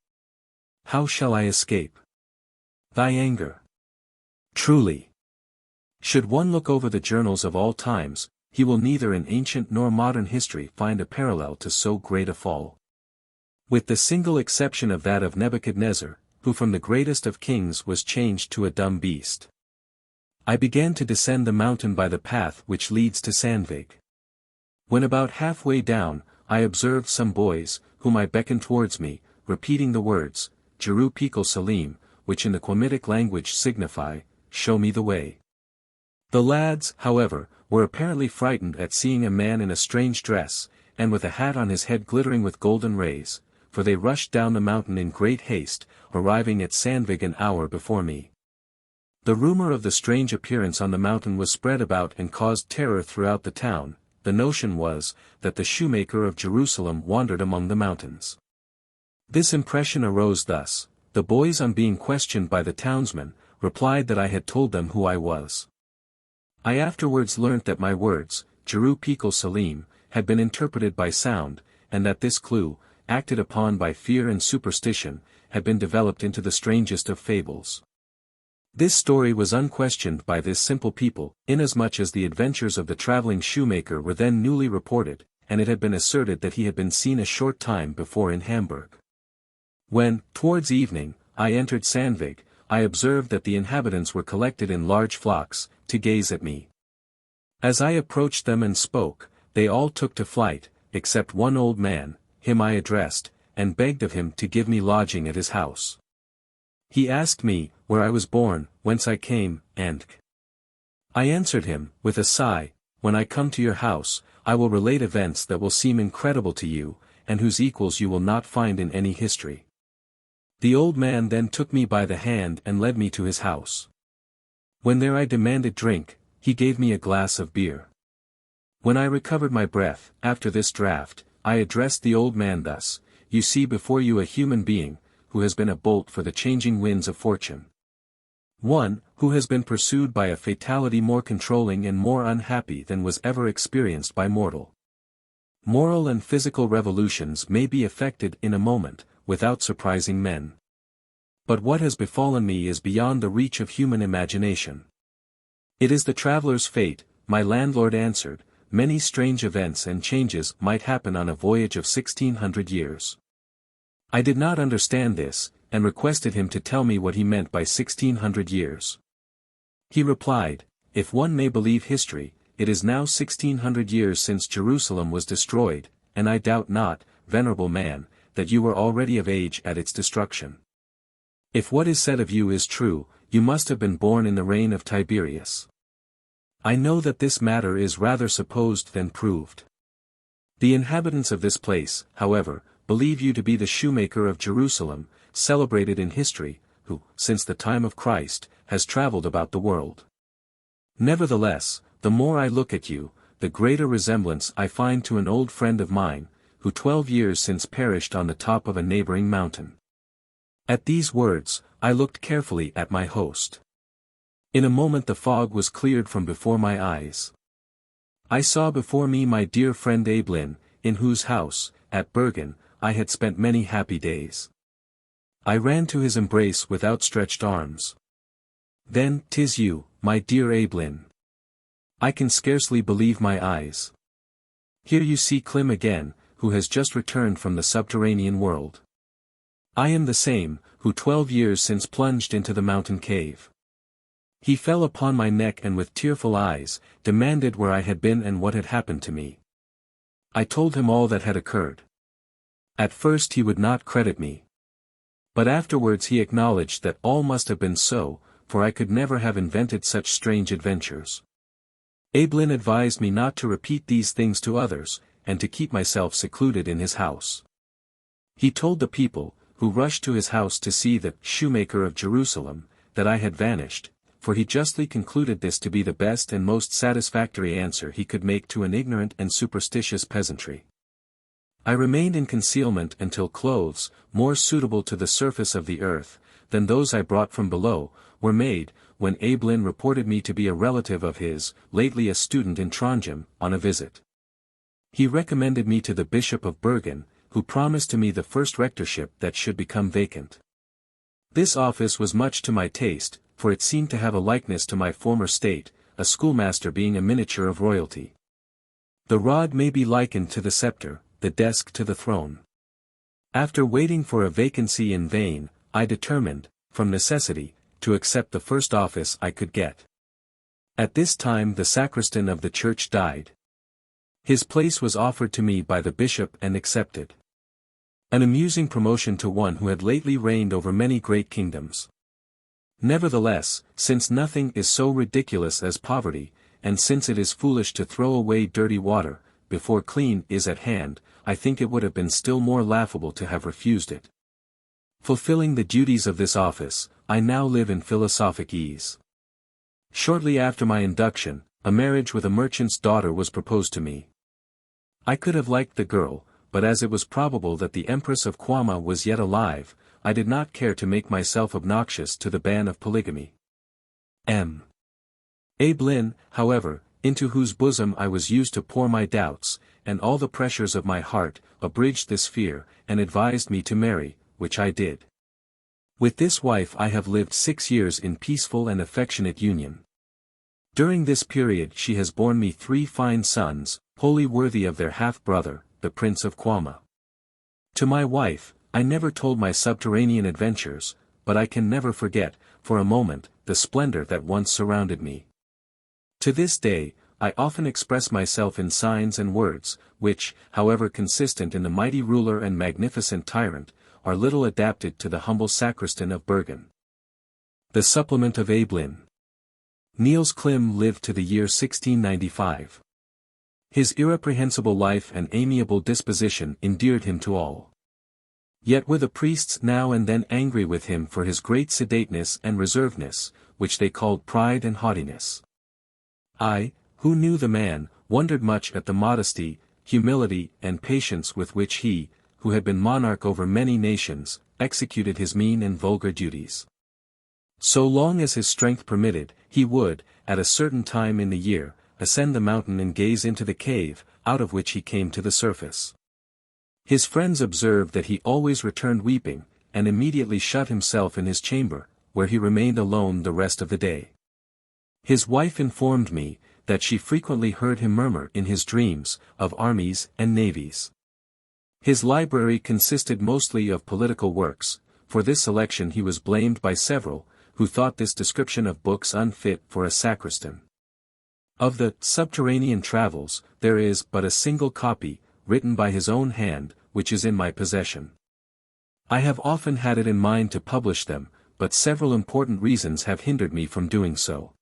How shall I escape thy anger? Truly, should one look over the journals of all times, he will neither in ancient nor modern history find a parallel to so great a fall. With the single exception of that of Nebuchadnezzar, who from the greatest of kings was changed to a dumb beast. I began to descend the mountain by the path which leads to Sandvig. When about halfway down, I observed some boys, whom I beckoned towards me, repeating the words, Jeru Pikal Salim, which in the Quamitic language signify, show me the way. The lads, however, were apparently frightened at seeing a man in a strange dress, and with a hat on his head glittering with golden rays, for they rushed down the mountain in great haste, arriving at Sandvig an hour before me. The rumor of the strange appearance on the mountain was spread about and caused terror throughout the town. The notion was, that the shoemaker of Jerusalem wandered among the mountains. This impression arose thus: the boys on being questioned by the townsmen, replied that I had told them who I was. I afterwards learnt that my words, Jeru Pikal Salim, had been interpreted by sound, and that this clue, acted upon by fear and superstition, had been developed into the strangest of fables. This story was unquestioned by this simple people, inasmuch as the adventures of the travelling shoemaker were then newly reported, and it had been asserted that he had been seen a short time before in Hamburg. When, towards evening, I entered Sandvig, I observed that the inhabitants were collected in large flocks, to gaze at me. As I approached them and spoke, they all took to flight, except one old man. Him I addressed, and begged of him to give me lodging at his house. He asked me, where I was born, whence I came, and I answered him, with a sigh, when I come to your house, I will relate events that will seem incredible to you, and whose equals you will not find in any history. The old man then took me by the hand and led me to his house. When there I demanded drink, he gave me a glass of beer. When I recovered my breath, after this draught, I addressed the old man thus: You see before you a human being, who has been a bolt for the changing winds of fortune. One, who has been pursued by a fatality more controlling and more unhappy than was ever experienced by mortal. Moral and physical revolutions may be effected in a moment, without surprising men. But what has befallen me is beyond the reach of human imagination. It is the traveler's fate, my landlord answered. Many strange events and changes might happen on a voyage of 1600 years. I did not understand this, and requested him to tell me what he meant by 1600 years. He replied, If one may believe history, it is now 1600 years since Jerusalem was destroyed, and I doubt not, venerable man, that you were already of age at its destruction. If what is said of you is true, you must have been born in the reign of Tiberius. I know that this matter is rather supposed than proved. The inhabitants of this place, however, believe you to be the shoemaker of Jerusalem, celebrated in history, who, since the time of Christ, has traveled about the world. Nevertheless, the more I look at you, the greater resemblance I find to an old friend of mine, who 12 years since perished on the top of a neighboring mountain. At these words, I looked carefully at my host. In a moment the fog was cleared from before my eyes. I saw before me my dear friend Abelin, in whose house, at Bergen, I had spent many happy days. I ran to his embrace with outstretched arms. Then, 'tis you, my dear Abelin. I can scarcely believe my eyes. Here you see Klim again, who has just returned from the subterranean world. I am the same, who 12 years since plunged into the mountain cave. He fell upon my neck and with tearful eyes, demanded where I had been and what had happened to me. I told him all that had occurred. At first he would not credit me. But afterwards he acknowledged that all must have been so, for I could never have invented such strange adventures. Abelin advised me not to repeat these things to others, and to keep myself secluded in his house. He told the people, who rushed to his house to see the shoemaker of Jerusalem, that I had vanished, for he justly concluded this to be the best and most satisfactory answer he could make to an ignorant and superstitious peasantry. I remained in concealment until clothes, more suitable to the surface of the earth, than those I brought from below, were made, when Abelin reported me to be a relative of his, lately a student in Trondheim, on a visit. He recommended me to the Bishop of Bergen, who promised to me the first rectorship that should become vacant. This office was much to my taste, for it seemed to have a likeness to my former state, a schoolmaster being a miniature of royalty. The rod may be likened to the scepter, the desk to the throne. After waiting for a vacancy in vain, I determined, from necessity, to accept the first office I could get. At this time the sacristan of the church died. His place was offered to me by the bishop and accepted. An amusing promotion to one who had lately reigned over many great kingdoms. Nevertheless, since nothing is so ridiculous as poverty, and since it is foolish to throw away dirty water, before clean is at hand, I think it would have been still more laughable to have refused it. Fulfilling the duties of this office, I now live in philosophic ease. Shortly after my induction, a marriage with a merchant's daughter was proposed to me. I could have liked the girl, but as it was probable that the Empress of Quama was yet alive, I did not care to make myself obnoxious to the ban of polygamy. M. Abelin, however, into whose bosom I was used to pour my doubts, and all the pressures of my heart, abridged this fear, and advised me to marry, which I did. With this wife I have lived 6 years in peaceful and affectionate union. During this period she has borne me 3 fine sons, wholly worthy of their half-brother, the Prince of Quama. To my wife, I never told my subterranean adventures, but I can never forget, for a moment, the splendor that once surrounded me. To this day, I often express myself in signs and words, which, however consistent in the mighty ruler and magnificent tyrant, are little adapted to the humble sacristan of Bergen. The Supplement of Abelin. Niels Klim lived to the year 1695. His irreprehensible life and amiable disposition endeared him to all. Yet were the priests now and then angry with him for his great sedateness and reservedness, which they called pride and haughtiness. I, who knew the man, wondered much at the modesty, humility, and patience with which he, who had been monarch over many nations, executed his mean and vulgar duties. So long as his strength permitted, he would, at a certain time in the year, ascend the mountain and gaze into the cave, out of which he came to the surface. His friends observed that he always returned weeping, and immediately shut himself in his chamber, where he remained alone the rest of the day. His wife informed me, that she frequently heard him murmur in his dreams, of armies and navies. His library consisted mostly of political works. For this selection he was blamed by several, who thought this description of books unfit for a sacristan. Of the Subterranean Travels, there is but a single copy, written by his own hand, which is in my possession. I have often had it in mind to publish them, but several important reasons have hindered me from doing so.